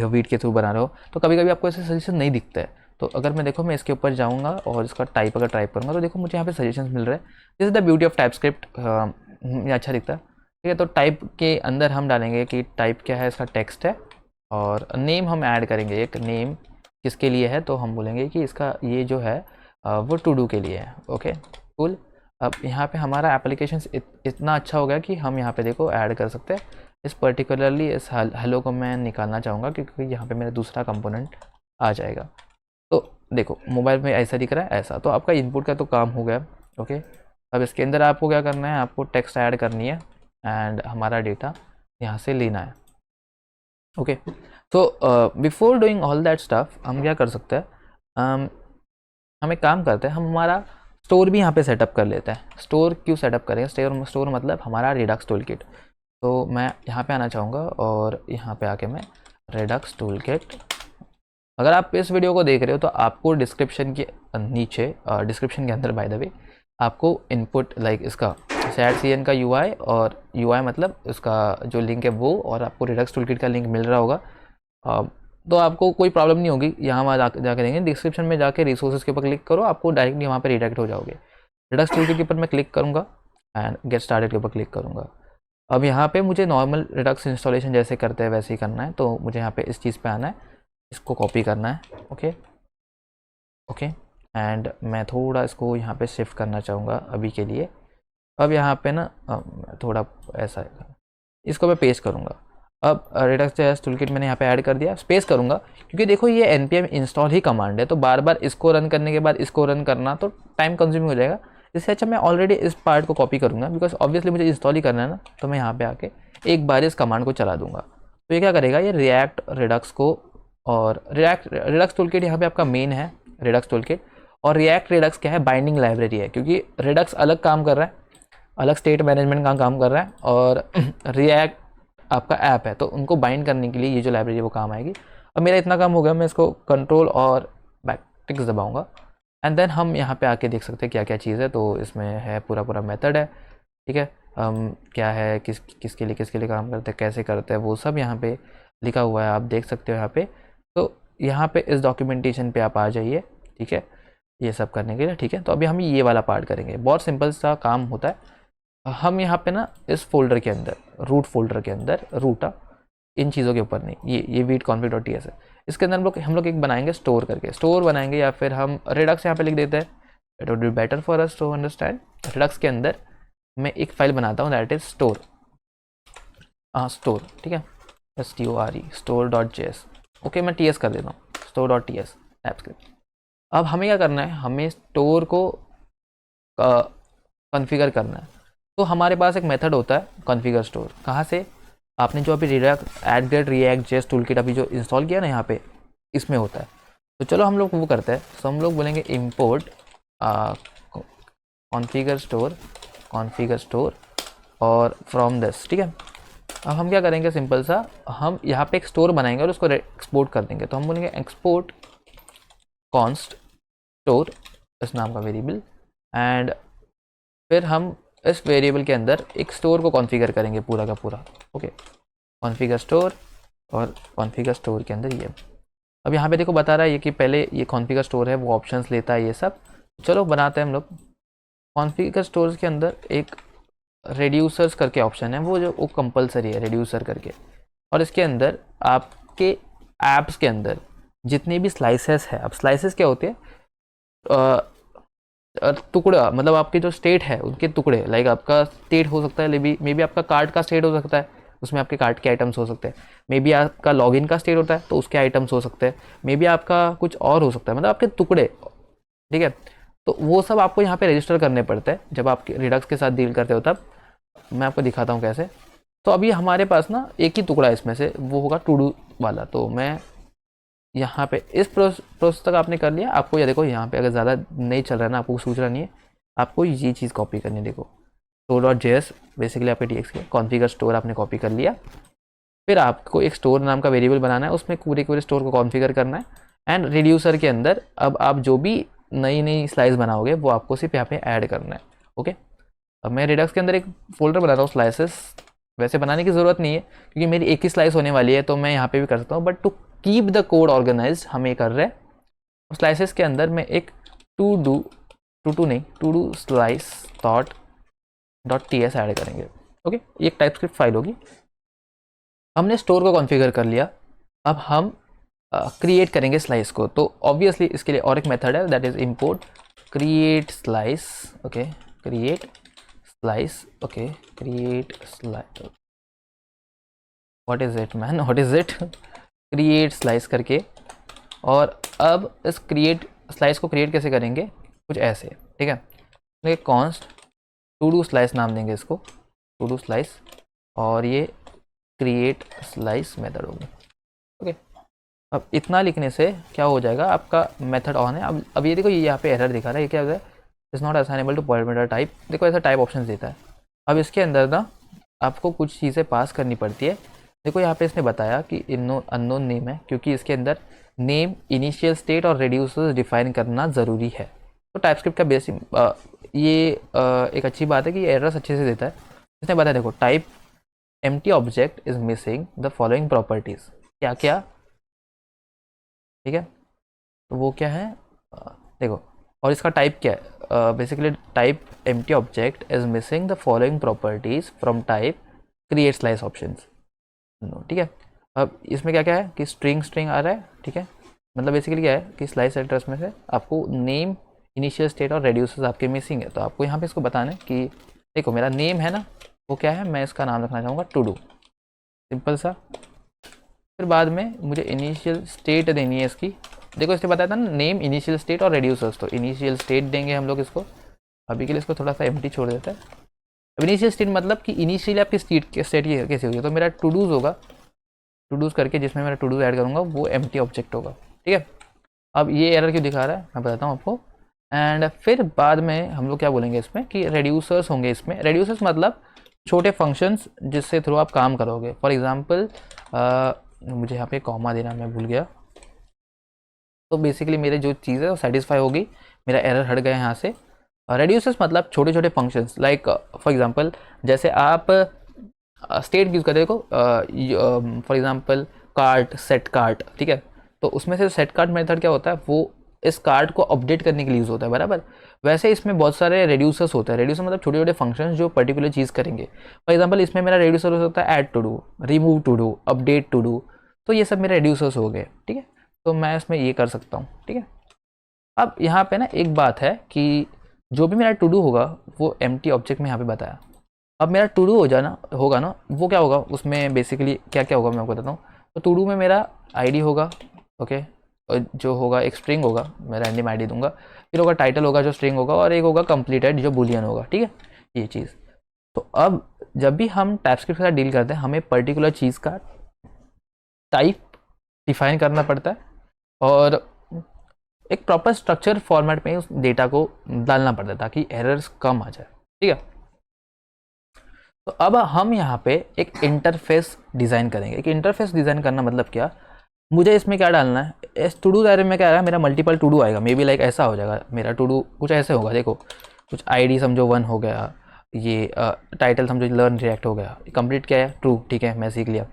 वीट के थ्रू बना रहे हो, तो कभी कभी आपको ऐसे सजेशन नहीं दिखता है। तो अगर मैं देखो मैं इसके ऊपर जाऊँगा और इसका टाइप अगर टाइप करूँगा, तो देखो मुझे यहाँ पे सजेशंस मिल रहे हैं। This is the beauty of TypeScript, ये अच्छा दिखता है, ठीक है। तो टाइप के अंदर हम डालेंगे कि टाइप क्या है, इसका टेक्स्ट है, और नेम हम ऐड करेंगे, एक नेम किसके लिए है, तो हम बोलेंगे कि इसका ये जो है वो टू डू के लिए है, ओके कूल। अब यहाँ पे हमारा एप्लीकेशन इतना अच्छा हो गया कि हम यहाँ पे देखो ऐड कर सकते हैं इस पर्टिकुलरली इस हेलो को मैं निकालना चाहूँगा क्योंकि यहाँ पे मेरा दूसरा कंपोनेंट आ जाएगा। तो देखो मोबाइल में ऐसा दिख रहा है, ऐसा। तो आपका इनपुट का तो काम हो गया। ओके, अब इसके अंदर आपको क्या करना है, आपको टेक्स्ट ऐड करनी है एंड हमारा डेटा यहाँ से लेना है। ओके, तो before doing all that stuff हम क्या कर सकते हैं, हम एक काम करते हैं, हम हमारा स्टोर भी यहाँ पे सेटअप कर लेते हैं। स्टोर क्यों सेटअप करेंगे, स्टोर मतलब हमारा रिडक्स टूलकिट। तो मैं यहाँ पे आना चाहूँगा और यहाँ पे आके मैं रिडक्स टूलकिट, अगर आप इस वीडियो को देख रहे हो तो आपको डिस्क्रिप्शन के नीचे, डिस्क्रिप्शन के अंदर बाय द वे, आपको इनपुट लाइक इसका SAT-CN का UI और UI मतलब इसका जो लिंक है वो, और आपको रिडक्स टूलकिट का लिंक मिल रहा होगा। तो आपको कोई प्रॉब्लम नहीं होगी, यहाँ वहाँ जाके देंगे, डिस्क्रिप्शन में जाके रिसोर्सेज के ऊपर क्लिक करो, आपको डायरेक्टली वहाँ पे रिडायरेक्ट हो जाओगे। रिडक्स टूलकिट के ऊपर मैं क्लिक करूँगा एंड गेट स्टार्टेड के ऊपर क्लिक करूँगा। अब यहाँ पे मुझे नॉर्मल रिडक्स इंस्टॉलेशन जैसे करते हैं वैसे ही करना है। तो मुझे यहाँ पे इस चीज़ पे आना है, इसको कॉपी करना है। ओके ओके, एंड मैं थोड़ा इसको यहाँ पे शिफ्ट करना चाहूँगा अभी के लिए। अब यहाँ पे ना थोड़ा ऐसा इसको मैं पेस्ट करूँगा। अब रिडक्स जेएस टूलकिट मैंने यहाँ पे ऐड कर दिया, स्पेस करूँगा क्योंकि देखो ये npm इंस्टॉल ही कमांड है, तो बार बार इसको रन करने के बाद इसको रन करना तो टाइम कंज्यूमिंग हो जाएगा। इससे अच्छा मैं ऑलरेडी इस पार्ट को कॉपी करूँगा, बिकॉज ऑब्वियसली मुझे इंस्टॉल ही करना है ना। तो मैं यहाँ पे आके एक बार इस कमांड को चला दूंगा। तो ये क्या करेगा, ये रिएक्ट रिडक्स को, और रिडक्स टूलकिट यहाँ पे आपका मेन है रिडक्स टूलकिट, और रिएक्ट रिडक्स क्या है, बाइंडिंग लाइब्रेरी है। क्योंकि रिडक्स अलग काम कर रहा है, अलग स्टेट मैनेजमेंट का काम कर रहा है, और रिएक्ट आपका ऐप है, तो उनको बाइंड करने के लिए ये जो लाइब्रेरी है वो काम आएगी। अब मेरा इतना काम हो गया, मैं इसको कंट्रोल और बैकटिक्स दबाऊंगा एंड देन हम यहाँ पे आके देख सकते हैं क्या क्या चीज़ है। तो इसमें है पूरा मेथड है, ठीक है। क्या है, किसके लिए काम करते हैं, कैसे करते हैं, वो सब यहाँ पे लिखा हुआ है, आप देख सकते हो यहाँ पे। तो यहाँ पे इस डॉक्यूमेंटेशन पे आप आ जाइए, ठीक है, ये सब करने के लिए, ठीक है। तो अभी हम ये वाला पार्ट करेंगे, बहुत सिंपल सा काम होता है। हम यहाँ पे ना इस फोल्डर के अंदर, रूट फोल्डर के अंदर, रूट इन चीज़ों के ऊपर नहीं, ये वीट config.ts है, इसके अंदर हम लोग एक बनाएंगे स्टोर करके, स्टोर बनाएंगे, या फिर हम रिडक्स यहाँ पे लिख देते हैं। It would be better for us to understand. Redux के अंदर मैं एक फाइल बनाता हूँ, दैट इज स्टोर, स्टोर, ठीक है, STORE, store.js। ओके, मैं TS कर देता हूँ, store.ts टाइपस्क्रिप्ट। अब हमें क्या करना है, हमें स्टोर को कॉन्फ़िगर करना है। तो हमारे पास एक मेथड होता है कॉन्फ़िगर स्टोर। कहाँ से, आपने जो अभी रिएक्ट जेएस टूलकिट अभी जो इंस्टॉल किया ना, यहाँ पे इसमें होता है। तो चलो हम लोग वो करते हैं। तो हम लोग बोलेंगे इम्पोर्ट कॉन्फ़िगर स्टोर और फ्रॉम दिस, ठीक है। अब हम क्या करेंगे, सिंपल सा हम यहाँ पे एक स्टोर बनाएंगे और उसको एक्सपोर्ट कर देंगे। तो हम बोलेंगे एक्सपोर्ट कॉन्स्ट स्टोर, इस नाम का वेरिएबल, एंड फिर हम इस वेरिएबल के अंदर एक स्टोर को कॉन्फ़िगर करेंगे पूरा का पूरा। ओके, कॉन्फ़िगर स्टोर, और कॉन्फ़िगर स्टोर के अंदर ये, अब यहाँ पे देखो बता रहा है ये कि पहले ये कॉन्फ़िगर स्टोर है, वो ऑप्शंस लेता है ये सब। चलो बनाते हैं हम लोग। कॉन्फ़िगर स्टोर्स के अंदर एक रेड्यूसर्स करके ऑप्शन है, वो कंपलसरी है, रेड्यूसर करके। और इसके अंदर आपके ऐप्स के अंदर जितने भी स्लाइसेस है, अब स्लाइसेस क्या होते हैं, टुकड़ा, मतलब आपके जो स्टेट है उनके टुकड़े, लाइक आपका स्टेट हो सकता है, मे बी आपका कार्ड का स्टेट हो सकता है, उसमें आपके कार्ड के आइटम्स हो सकते हैं। मे बी आपका लॉगिन का स्टेट होता है तो उसके आइटम्स हो सकते हैं। मे बी आपका कुछ और हो सकता है, मतलब आपके टुकड़े, ठीक है। तो वो सब आपको यहाँ पे रजिस्टर करने पड़ते हैं जब आप रिडक्स के साथ डील करते हो। तब मैं आपको दिखाता हूँ कैसे। तो अभी हमारे पास ना एक ही टुकड़ा इसमें से, वो होगा टू डू वाला। तो मैं यहाँ पे इस प्रोसेस तक आपने कर लिया। आपको ये देखो यहाँ पे अगर ज़्यादा नहीं चल रहा है ना, आपको सोचना नहीं है, आपको ये चीज़ कॉपी करनी है। देखो store.js बेसिकली आपके TX के कॉन्फ़िगर स्टोर आपने कॉपी कर लिया। फिर आपको एक स्टोर नाम का वेरिएबल बनाना है, उसमें पूरे स्टोर को कॉन्फ़िगर करना है। एंड रिड्यूसर के अंदर अब आप जो भी नई स्लाइस बनाओगे वो आपको सिर्फ यहाँ पे ऐड करना है। ओके, अब मैं रिडक्स के अंदर एक फोल्डर बना रहा हूँ स्लाइसेस। वैसे बनाने की ज़रूरत नहीं है क्योंकि मेरी एक ही स्लाइस होने वाली है, तो मैं यहाँ पे भी कर सकता हूँ, but to keep the code organize हम ये कर रहे हैं। स्लाइसेस के अंदर मैं एक to do slice .ts add करेंगे। ओके, ये एक टाइपस्क्रिप्ट फाइल होगी। हमने स्टोर को कॉन्फ़िगर कर लिया। अब हम क्रिएट करेंगे स्लाइस को। तो ऑब्वियसली इसके लिए और एक मेथड है, that is import create slice. Okay, create slice, okay, create slice, what is it man, what is it, create slice करके। और अब इस क्रिएट स्लाइस को क्रिएट कैसे करेंगे, कुछ ऐसे, ठीक है। तो कॉन्स्ट टू डू स्लाइस नाम देंगे इसको, टू डू स्लाइस, और ये क्रिएट स्लाइस मेथड होगी। ओके, अब इतना लिखने से क्या हो जाएगा, आपका मेथड ऑन है। अब ये देखो, ये यहाँ पे एरर दिखा रहा है, ये क्या है, is not assignable to parameter type. देखो ऐसा टाइप ऑप्शन देता है। अब इसके अंदर ना आपको कुछ चीज़ें पास करनी पड़ती है। देखो यहाँ पे इसने बताया कि अननोन नेम है, क्योंकि इसके अंदर नेम, इनिशियल स्टेट और रेड्यूसर्स डिफाइन करना ज़रूरी है। तो टाइपस्क्रिप्ट का बेसिक एक अच्छी बात है कि ये एरर्स अच्छे से देता है। इसने बताया देखो, type empty object is missing the following properties, क्या क्या, ठीक है। तो वो क्या है, देखो, और इसका टाइप क्या है, basically type empty object is missing the following properties from type create slice options, ठीक है। अब इसमें क्या क्या है कि स्ट्रिंग आ रहा है, ठीक है। मतलब बेसिकली क्या है कि स्लाइस एड्रेस में से आपको नेम, इनिशियल स्टेट और रेड्यूसर्स आपके मिसिंग है। तो आपको यहाँ पे इसको बताना है कि देखो मेरा नेम है ना, वो क्या है, मैं इसका नाम रखना चाहूँगा टू डू, सिंपल सा। फिर बाद में मुझे इनिशियल स्टेट देनी है इसकी। देखो इससे बताया था ना, नेम, इनिशियल स्टेट और रेड्यूसर्स, तो इनिशियल स्टेट देंगे हम लोग इसको। अभी के लिए इसको थोड़ा सा एम्प्टी छोड़ देता है। अब इनिशियल स्टेट मतलब कि इनिशियली आपकी स्टेट कैसे होगी, तो मेरा टू डूज होगा, टू डूज करके जिसमें मेरा टू डू ऐड करूँगा वो एम्प्टी ऑब्जेक्ट होगा, ठीक है। अब ये एरर क्यों दिखा रहा है मैं बताता हूँ आपको। एंड फिर बाद में हम लोग क्या बोलेंगे इसमें कि रेड्यूसर्स होंगे। इसमें रेड्यूसर्स मतलब छोटे फंक्शंस जिससे थ्रू आप काम करोगे। फॉर एग्जांपल मुझे यहाँ पे कॉमा देना मैं भूल गया, तो बेसिकली मेरे जो चीज़ है वो सेटिस्फाई होगी, मेरा एरर हट गया यहाँ से। रेड्यूसर्स मतलब छोटे छोटे फंक्शंस, लाइक फॉर एग्जांपल जैसे आप स्टेट यूज़ करते देखो, for example cart, set cart, ठीक है। तो उसमें से सेट कार्ट मेथड क्या होता है, वो इस कार्ड को अपडेट करने के लिए यूज़ होता है, बराबर। वैसे इसमें बहुत सारे रेड्यूसर्स होते हैं। रेड्यूसर मतलब छोटे छोटे फंक्शंस जो पर्टिकुलर चीज़ करेंगे। फॉर एग्जांपल इसमें मेरा रेड्यूसर हो सकता है add to do, remove to do, update to do, तो ये सब मेरे रेड्यूसर्स हो गए, ठीक है। तो मैं इसमें ये कर सकता हूँ, ठीक है। अब यहाँ पे ना एक बात है कि जो भी मेरा टू डू होगा वो एम्प्टी ऑब्जेक्ट में यहाँ पे बताया। अब मेरा टू डू होगा ना, वो क्या होगा, उसमें बेसिकली क्या क्या होगा मैं आपको बताता हूँ। तो टू डू में मेरा आईडी होगा, ओके, और जो होगा एक स्ट्रिंग होगा, मैं रैंडम आईडी दूंगा। फिर होगा टाइटल होगा जो स्ट्रिंग होगा, और एक होगा कंप्लीटेड जो बुलियन होगा, ठीक है, ये चीज़। तो अब जब भी हम टाइपस्क्रिप्ट के साथ डील करते हैं, हमें पर्टिकुलर चीज़ का टाइप डिफाइन करना पड़ता है, और एक प्रॉपर स्ट्रक्चर फॉर्मेट में उस डेटा को डालना पड़ता है ताकि एरर्स कम आ जाए, ठीक है। तो अब हम यहाँ पे एक इंटरफेस डिज़ाइन करेंगे। एक इंटरफेस डिज़ाइन करना मतलब क्या, मुझे इसमें क्या डालना है, इस टू डू एरे में क्या आ रहा है, मेरा मल्टीपल टू डू आएगा, मे बी लाइक ऐसा हो जाएगा मेरा टू डू, कुछ ऐसे होगा। देखो कुछ आईडी समझो 1 हो गया, ये टाइटल समझो लर्न रिएक्ट हो गया, कंप्लीट क्या है ट्रू, ठीक है मैं सीख लिया।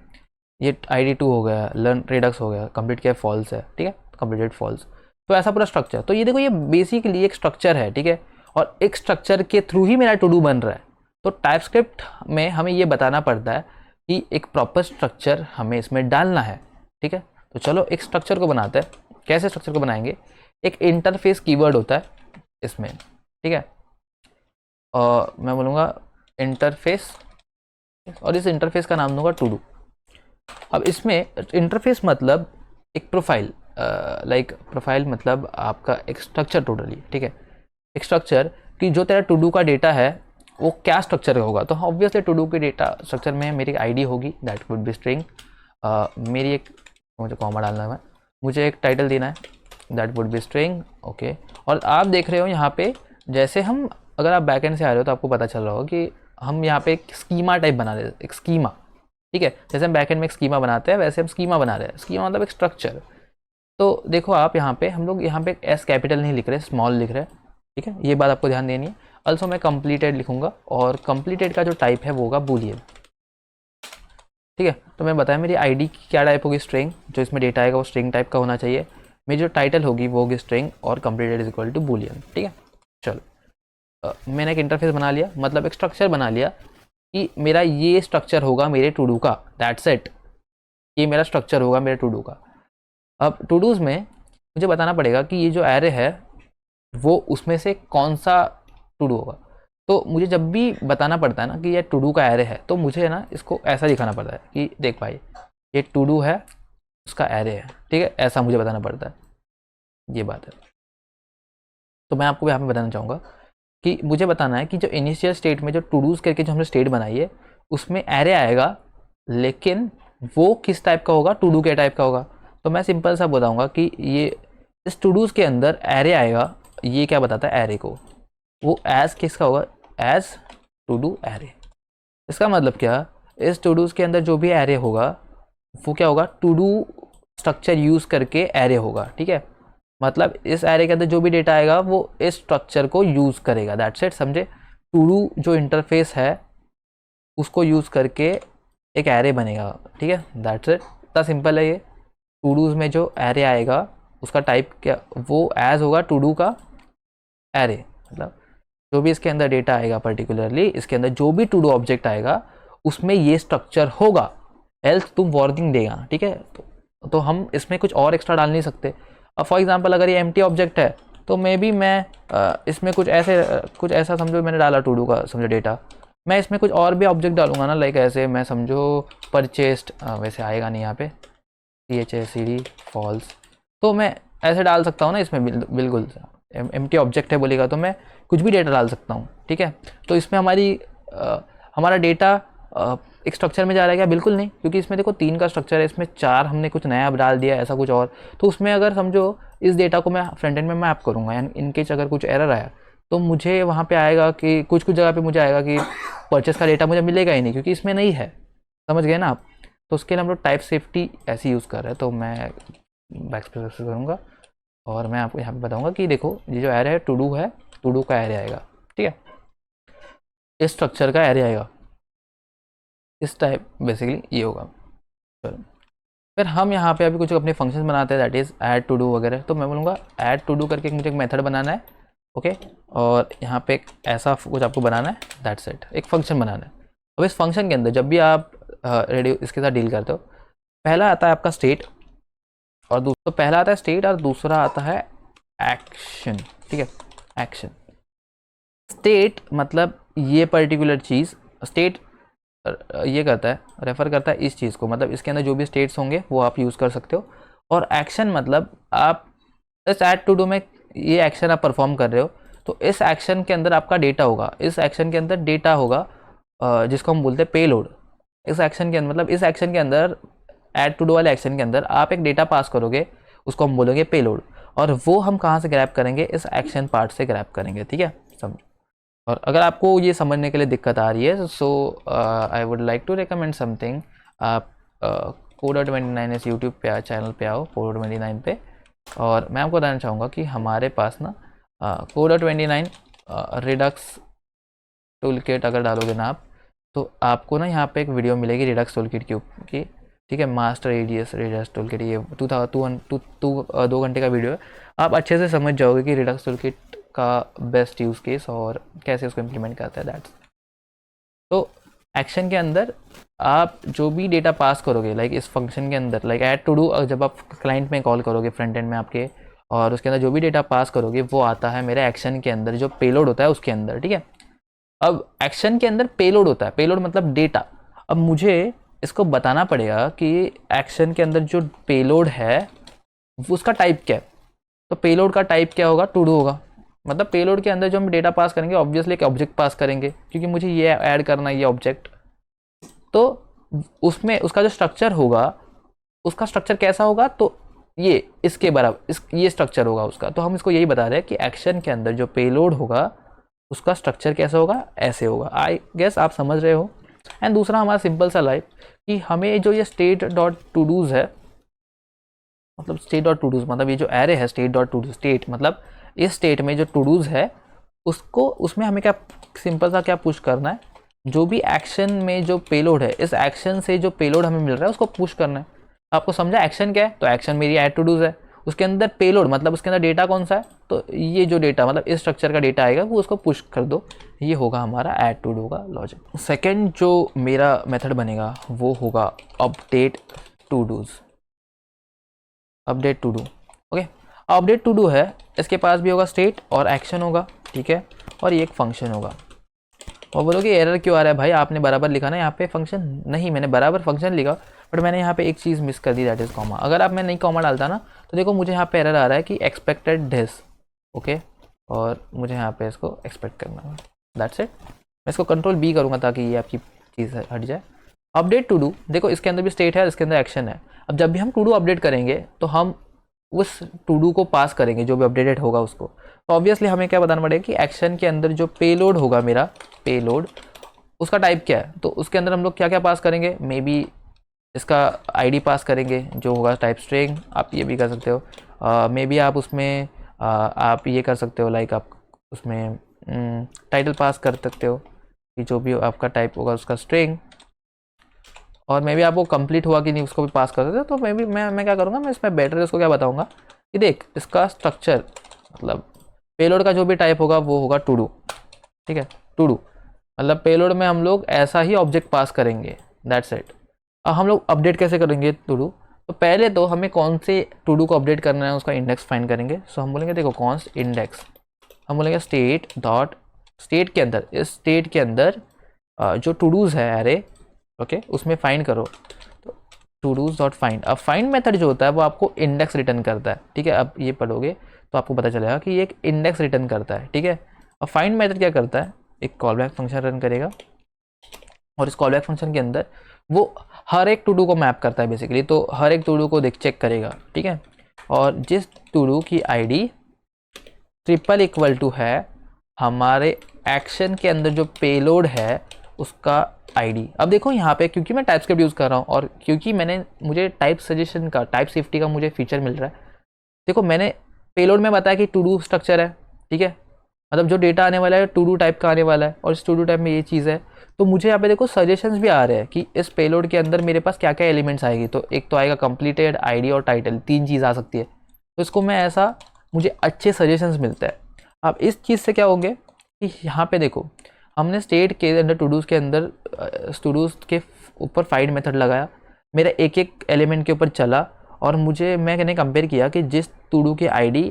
ये आईडी 2 हो गया, लर्न रिडक्स हो गया, कंप्लीट क्या है फॉल्स है, ठीक है, कंप्लीटेड फॉल्स। तो ऐसा पूरा स्ट्रक्चर। तो ये देखो ये बेसिकली एक स्ट्रक्चर है, ठीक है, और एक स्ट्रक्चर के थ्रू ही मेरा टू डू बन रहा है। तो टाइपस्क्रिप्ट में हमें ये बताना पड़ता है कि एक प्रॉपर स्ट्रक्चर हमें इसमें डालना है, ठीक है। तो चलो एक स्ट्रक्चर को बनाते हैं। कैसे स्ट्रक्चर को बनाएंगे, एक इंटरफेस कीवर्ड होता है इसमें, ठीक है, और मैं बोलूँगा इंटरफेस, और इस इंटरफेस का नाम दूंगा टू डू। अब इसमें इंटरफेस मतलब एक प्रोफाइल, लाइक प्रोफाइल मतलब आपका एक स्ट्रक्चर टोटली, ठीक है, एक स्ट्रक्चर कि जो तेरा टू डू का डेटा है वो क्या स्ट्रक्चर होगा। तो ऑब्वियसली टू डू के डेटा स्ट्रक्चर में मेरी आईडी होगी, दैट वुड बी स्ट्रिंग, मेरी एक, मुझे कॉमा डालना है, मुझे एक टाइटल देना है, that would be string, okay. और आप देख रहे हो यहाँ पे, जैसे हम, अगर आप बैकएंड से आ रहे हो तो आपको पता चल रहा होगा कि हम यहाँ पे एक स्कीमा टाइप बना रहे हैं, एक स्कीमा, ठीक है। जैसे हम बैकएंड में एक स्कीमा बनाते हैं वैसे हम स्कीमा बना रहे हैं। स्कीमा मतलब एक स्ट्रक्चर। तो देखो आप यहाँ पे, हम लोग यहाँ पे एस कैपिटल नहीं लिख रहे, स्मॉल लिख रहे हैं, ठीक है, ये बात आपको ध्यान देनी है। अल्सो मैं कंप्लीटेड लिखूंगा, और कंप्लीटेड का जो टाइप है वो होगा बूलियन, ठीक है। तो मैं बताया मेरी आईडी की क्या टाइप होगी, स्ट्रिंग, जो इसमें डेटा आएगा वो स्ट्रिंग टाइप का होना चाहिए। मेरी जो टाइटल होगी वो होगी स्ट्रिंग, और completed is equal to boolean, ठीक है। चलो मैंने एक इंटरफेस बना लिया, मतलब एक स्ट्रक्चर बना लिया कि मेरा ये स्ट्रक्चर होगा मेरे टू डू का, दैट्स इट, ये मेरा स्ट्रक्चर होगा मेरे टू डू का। अब टू डूज में मुझे बताना पड़ेगा कि ये जो एरे है वो उसमें से कौन सा टू डू होगा। तो मुझे जब भी बताना पड़ता है ना कि ये टू डू का एरे है, तो मुझे ना इसको ऐसा दिखाना पड़ता है कि देख भाई ये टू डू है, उसका एरे है, ठीक है, ऐसा मुझे बताना पड़ता है, ये बात है। तो मैं आपको यहाँ पे बताना चाहूँगा कि मुझे बताना है कि जो इनिशियल स्टेट में जो टू डूज करके जो हमने स्टेट बनाई है उसमें एरे आएगा, लेकिन वो किस टाइप का होगा, टू डू के टाइप का होगा। तो मैं सिंपल सा बताऊंगा कि ये इस टू डूज के अंदर एरे आएगा, ये क्या बताता है एरे को, वो एज किसका होगा, एज टू डू एरे। इसका मतलब क्या, इस टू डूज के अंदर जो भी एरे होगा वो क्या होगा, टू डू स्ट्रक्चर यूज करके एरे होगा, ठीक है। मतलब इस एरे के अंदर जो भी डेटा आएगा वो इस स्ट्रक्चर को यूज करेगा, दैट्स इट, समझे। टू डू जो इंटरफेस है उसको यूज करके एक एरे बनेगा, ठीक है, दैट्स इट, इतना सिंपल है ये। टू डूज में जो एरे आएगा उसका टाइप क्या, वो एज होगा टू डू का एरे, मतलब जो भी इसके अंदर डेटा आएगा, पर्टिकुलरली इसके अंदर जो भी टू डू ऑब्जेक्ट आएगा उसमें ये स्ट्रक्चर होगा, एल्स तुम वार्निंग देगा, ठीक है। तो हम इसमें कुछ और एक्स्ट्रा डाल नहीं सकते। अब फॉर एग्जांपल अगर ये एम्प्टी ऑब्जेक्ट है तो मे बी मैं इसमें कुछ ऐसा समझो मैंने डाला टू डू का, समझो डेटा, मैं इसमें कुछ और भी ऑब्जेक्ट डालूंगा ना, लाइक ऐसे मैं समझो परचेस्ड, वैसे आएगा नहीं यहाँ पे, CHACD फॉल्स, तो मैं ऐसे डाल सकता हूँ ना इसमें, बिल्कुल एम्प्टी ऑब्जेक्ट है बोलेगा तो मैं कुछ भी डेटा डाल सकता हूँ, ठीक है। तो इसमें हमारा डेटा एक स्ट्रक्चर में जा रहा है क्या, बिल्कुल नहीं, क्योंकि इसमें देखो 3 का स्ट्रक्चर है, इसमें 4 हमने कुछ नया डाल दिया, ऐसा कुछ और। तो उसमें अगर समझो इस डेटा को मैं फ्रंट एंड में मैप करूँगा, यानी इनकेस अगर कुछ एरर आया तो मुझे वहाँ पे आएगा कि कुछ जगह पे मुझे आएगा कि परचेस का डेटा मुझे मिलेगा ही नहीं, क्योंकि इसमें नहीं है, समझ गए ना आप। तो उसके लिए हम लोग टाइप सेफ्टी ऐसे यूज़ कर रहे हैं। तो मैं बैकस्पेस करूँगा और मैं आपको यहाँ पे बताऊँगा कि देखो ये जो एरे है टू डू है, टू डू का एरे आएगा, ठीक है, इस स्ट्रक्चर का एरे आएगा, इस टाइप बेसिकली ये होगा। फिर हम यहाँ पे अभी कुछ अपने फंक्शन बनाते हैं, that is add to do वगैरह। तो मैं बोलूँगा ऐड टू डू करके मुझे एक मेथड बनाना है, ओके, और यहाँ पे एक ऐसा कुछ आपको बनाना है, दैट्स इट, एक फंक्शन बनाना है। अब इस फंक्शन के अंदर जब भी आप रेडी इसके साथ डील करते हो, पहला आता है आपका स्टेट और दूसरा, पहला आता है स्टेट और दूसरा आता है एक्शन, ठीक है, एक्शन। स्टेट मतलब ये पर्टिकुलर चीज़, स्टेट ये करता है, रेफर करता है इस चीज़ को, मतलब इसके अंदर जो भी स्टेट्स होंगे वो आप यूज़ कर सकते हो। और एक्शन मतलब आप इस ऐड टू डू में ये एक्शन आप परफॉर्म कर रहे हो, तो इस एक्शन के अंदर आपका डेटा होगा, इस एक्शन के अंदर डेटा होगा जिसको हम बोलते हैं पेलोड। इस एक्शन के अंदर मतलब इस एक्शन के अंदर, ऐड टू डू वाले एक्शन के अंदर आप एक डेटा पास करोगे, उसको हम बोलेंगे पेलोड, और वो हम कहाँ से ग्रैब करेंगे, इस एक्शन पार्ट से ग्रैब करेंगे, ठीक है, समझो। और अगर आपको ये समझने के लिए दिक्कत आ रही है, so I would like to recommend something, आप Coder29 इस यूट्यूब पे चैनल पे आओ, Coder29 पे, और मैं आपको बताना चाहूँगा कि हमारे पास ना Coder29 रिडक्स टूल किट अगर डालोगे ना आप, तो आपको ना यहाँ पे एक वीडियो मिलेगी रिडक्स टूल किट की, ठीक है, master ADS Redux tool kit, ये 2 घंटे का वीडियो है। आप अच्छे से समझ जाओगे कि रिडक्स टूल किट का बेस्ट यूज़ केस और कैसे उसको इम्प्लीमेंट करता है, दैट्स। तो एक्शन के अंदर आप जो भी डेटा पास करोगे, लाइक इस फंक्शन के अंदर, लाइक ऐड टू डू, जब आप क्लाइंट में कॉल करोगे फ्रंट एंड में आपके, और उसके अंदर जो भी डेटा पास करोगे वो आता है मेरे एक्शन के अंदर, जो पेलोड होता है उसके अंदर, ठीक है। अब एक्शन के अंदर पेलोड होता है, पेलोड मतलब डेटा। अब मुझे इसको बताना पड़ेगा कि एक्शन के अंदर जो पेलोड है उसका टाइप क्या है। तो पेलोड का टाइप क्या होगा, टू डू होगा। मतलब पेलोड के अंदर जो हम डेटा पास करेंगे ऑब्वियसली एक ऑब्जेक्ट पास करेंगे, क्योंकि मुझे ये ऐड करना है ये ऑब्जेक्ट। तो उसमें उसका जो स्ट्रक्चर होगा, उसका स्ट्रक्चर कैसा होगा, तो ये इसके बराबर ये स्ट्रक्चर होगा उसका। तो हम इसको यही बता रहे हैं कि एक्शन के अंदर जो पेलोड होगा उसका स्ट्रक्चर कैसा होगा, ऐसे होगा। आई गेस आप समझ रहे हो। एंड दूसरा हमारा सिंपल सा लाइफ कि हमें जो ये स्टेट डॉट टू डूज है, मतलब स्टेट डॉट टू डूज मतलब ये जो एरे है state dot to do, state मतलब इस स्टेट में जो टू डूज है उसको, उसमें हमें क्या सिंपल सा क्या पुश करना है, जो भी एक्शन में जो पेलोड है, इस एक्शन से जो पेलोड हमें मिल रहा है उसको पुश करना है। आपको समझा एक्शन क्या है, तो एक्शन मेरी ऐड टू डूज है, उसके अंदर पेलोड मतलब उसके अंदर डेटा कौन सा है, तो ये जो डेटा मतलब इस स्ट्रक्चर का डेटा आएगा वो उसको पुश कर दो, ये होगा हमारा ऐड टू डू का लॉजिक। सेकेंड जो मेरा मेथड बनेगा वो होगा update to dos, update to do, okay. Update to do है, इसके पास भी होगा स्टेट और एक्शन होगा, ठीक है, और ये एक फंक्शन होगा। और बोलोगे एरर क्यों आ रहा है भाई, आपने बराबर लिखा ना यहाँ पे फंक्शन, नहीं मैंने बराबर फंक्शन लिखा बट मैंने यहाँ पे एक चीज़ मिस कर दी, दैट इज़ कॉमा। अगर आप मैं नहीं कॉमा डालता ना तो देखो मुझे यहाँ पे एरर आ रहा है कि एक्सपेक्टेड दिस, ओके, और मुझे यहाँ पे इसको एक्सपेक्ट करना है, दैट्स इट। मैं इसको कंट्रोल बी करूँगा ताकि ये आपकी चीज़ हट जाए। अपडेट टू डू, देखो इसके अंदर भी स्टेट है, इसके अंदर एक्शन है। अब जब भी हम टू डू अपडेट करेंगे तो हम उस टू डू को पास करेंगे जो भी अपडेटेड होगा उसको। तो ऑब्वियसली हमें क्या बताना पड़ेगा कि एक्शन के अंदर जो पेलोड होगा मेरा, पेलोड उसका टाइप क्या है, तो उसके अंदर हम लोग क्या क्या पास करेंगे, मे बी इसका आईडी पास करेंगे जो होगा टाइप स्ट्रिंग, आप ये भी कर सकते हो। मे बी आप उसमें आप ये कर सकते हो, लाइक आप उसमें टाइटल पास कर सकते हो कि जो भी आपका टाइप होगा उसका स्ट्रिंग, और मे बी आपको कंप्लीट हुआ कि नहीं उसको भी पास कर सकते हो। तो मे बी मैं क्या करूँगा, मैं इसमें बेटर इसको क्या बताऊँगा कि देख इसका स्ट्रक्चर, मतलब पेलोड का जो भी टाइप होगा वो होगा टू डू, ठीक है, टू डू मतलब पेलोड में हम लोग ऐसा ही ऑब्जेक्ट पास करेंगे, दैट्स इट। अब हम लोग अपडेट कैसे करेंगे टू डू, तो पहले तो हमें कौन से टू डू को अपडेट करना है उसका इंडेक्स फाइंड करेंगे। सो हम बोलेंगे देखो कॉन्स्ट इंडेक्स, हम बोलेंगे स्टेट डॉट, स्टेट के अंदर, इस स्टेट के अंदर जो टू डूज है एरे, ओके, उसमें फाइंड करो, तो टू डूज डॉट फाइंड। अब फाइंड मेथड जो होता है वो आपको इंडेक्स रिटर्न करता है, ठीक है। अब ये पढ़ोगे तो आपको पता चलेगा कि ये एक इंडेक्स रिटर्न करता है, ठीक है। अब फाइंड मेथड क्या करता है, एक कॉलबैक फंक्शन रन करेगा, और इस कॉलबैक फंक्शन के अंदर वो हर एक टू डू को मैप करता है बेसिकली, तो हर एक टू डू को चेक करेगा, ठीक है। और जिस टू डू की आईडी ट्रिपल इक्वल टू है हमारे एक्शन के अंदर जो पेलोड है उसका आईडी। अब देखो यहाँ पे क्योंकि मैं टाइपस्क्रिप्ट यूज़ कर रहा हूँ और क्योंकि मुझे टाइप सजेशन का, टाइप सेफ्टी का मुझे फीचर मिल रहा है। देखो मैंने पेलोड में बताया कि टू डू स्ट्रक्चर है, ठीक है, मतलब जो डेटा आने वाला है टू डू टाइप का आने वाला है, और इस टू डू टाइप में ये चीज़ है। तो मुझे यहाँ पे देखो सजेशंस भी आ रहे हैं कि इस पेलोड के अंदर मेरे पास क्या क्या एलिमेंट्स आएगी। तो एक तो आएगा कंप्लीटेड, आईडी और टाइटल, तीन चीज़ आ सकती है। तो इसको मैं ऐसा, मुझे अच्छे सजेशंस मिलते हैं। अब इस चीज़ से क्या होंगे कि यहाँ पे देखो हमने स्टेट के अंदर टू डूज़ के अंदर टू डूज़ के ऊपर फाइंड मेथड लगाया, मेरा एक एक एलिमेंट के ऊपर चला, और मैंने कंपेयर किया कि जिस टू डू की आईडी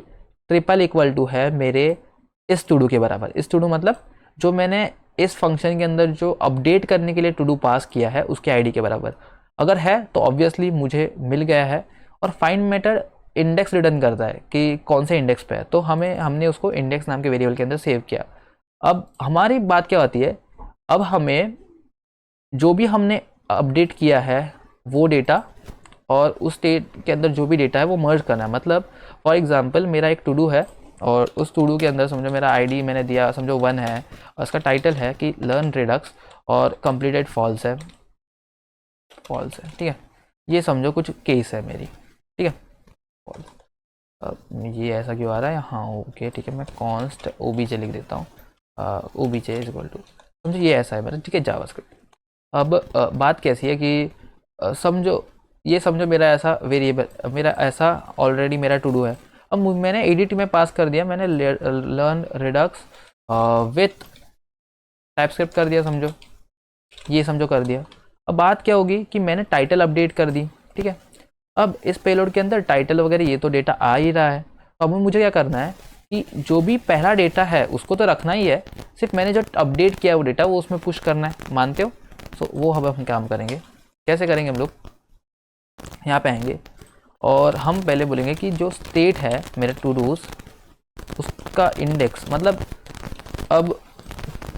ट्रिपल इक्वल टू है मेरे इस टू डू के बराबर, इस टू डू मतलब जो मैंने इस फंक्शन के अंदर जो अपडेट करने के लिए टू डू पास किया है उसके आईडी के बराबर अगर है तो ऑब्वियसली मुझे मिल गया है। और फाइंड मेथड इंडेक्स रिटर्न करता है कि कौन से इंडेक्स पे है, तो हमने उसको इंडेक्स नाम के वेरिएबल के अंदर सेव किया। अब हमारी बात क्या होती है, अब हमें जो भी हमने अपडेट किया है वो डेटा और उस स्टेट के अंदर जो भी डेटा है वो मर्ज करना है। मतलब फॉर एग्जांपल मेरा एक टू डू है और उस टू डू के अंदर समझो मेरा आईडी मैंने दिया, समझो 1 है, और उसका टाइटल है कि लर्न रिडक्स और कंप्लीटेड फॉल्स है, ठीक है। ये समझो कुछ केस है मेरी, ठीक है। अब ये ऐसा क्यों आ रहा है, हाँ ओके ठीक है, मैं कॉन्स्ट ओबीजे लिख देता हूँ, ओबीजे इज इक्वल टू, समझो ये ऐसा है मेरा, ठीक है, जावास्क्रिप्ट। अब बात कैसी है कि समझो ये समझो मेरा ऐसा वेरिएबल, मेरा ऐसा ऑलरेडी मेरा टू डू है। अब मैंने एडिट में पास कर दिया, मैंने लर्न रिडक्स विथ टाइपस्क्रिप्ट कर दिया, समझो ये समझो कर दिया। अब बात क्या होगी कि मैंने टाइटल अपडेट कर दी, ठीक है। अब इस पेलोड के अंदर टाइटल वगैरह ये तो डेटा आ ही रहा है, तो अब मुझे क्या करना है कि जो भी पहला डेटा है उसको तो रखना ही है, सिर्फ मैंने जो अपडेट किया वो डेटा वो उसमें पुश करना है, मानते हो। तो वो हम काम करेंगे, कैसे करेंगे हम लोग, यहाँ पे आएंगे और हम पहले बोलेंगे कि जो स्टेट है मेरे टू डूज उसका इंडेक्स, मतलब अब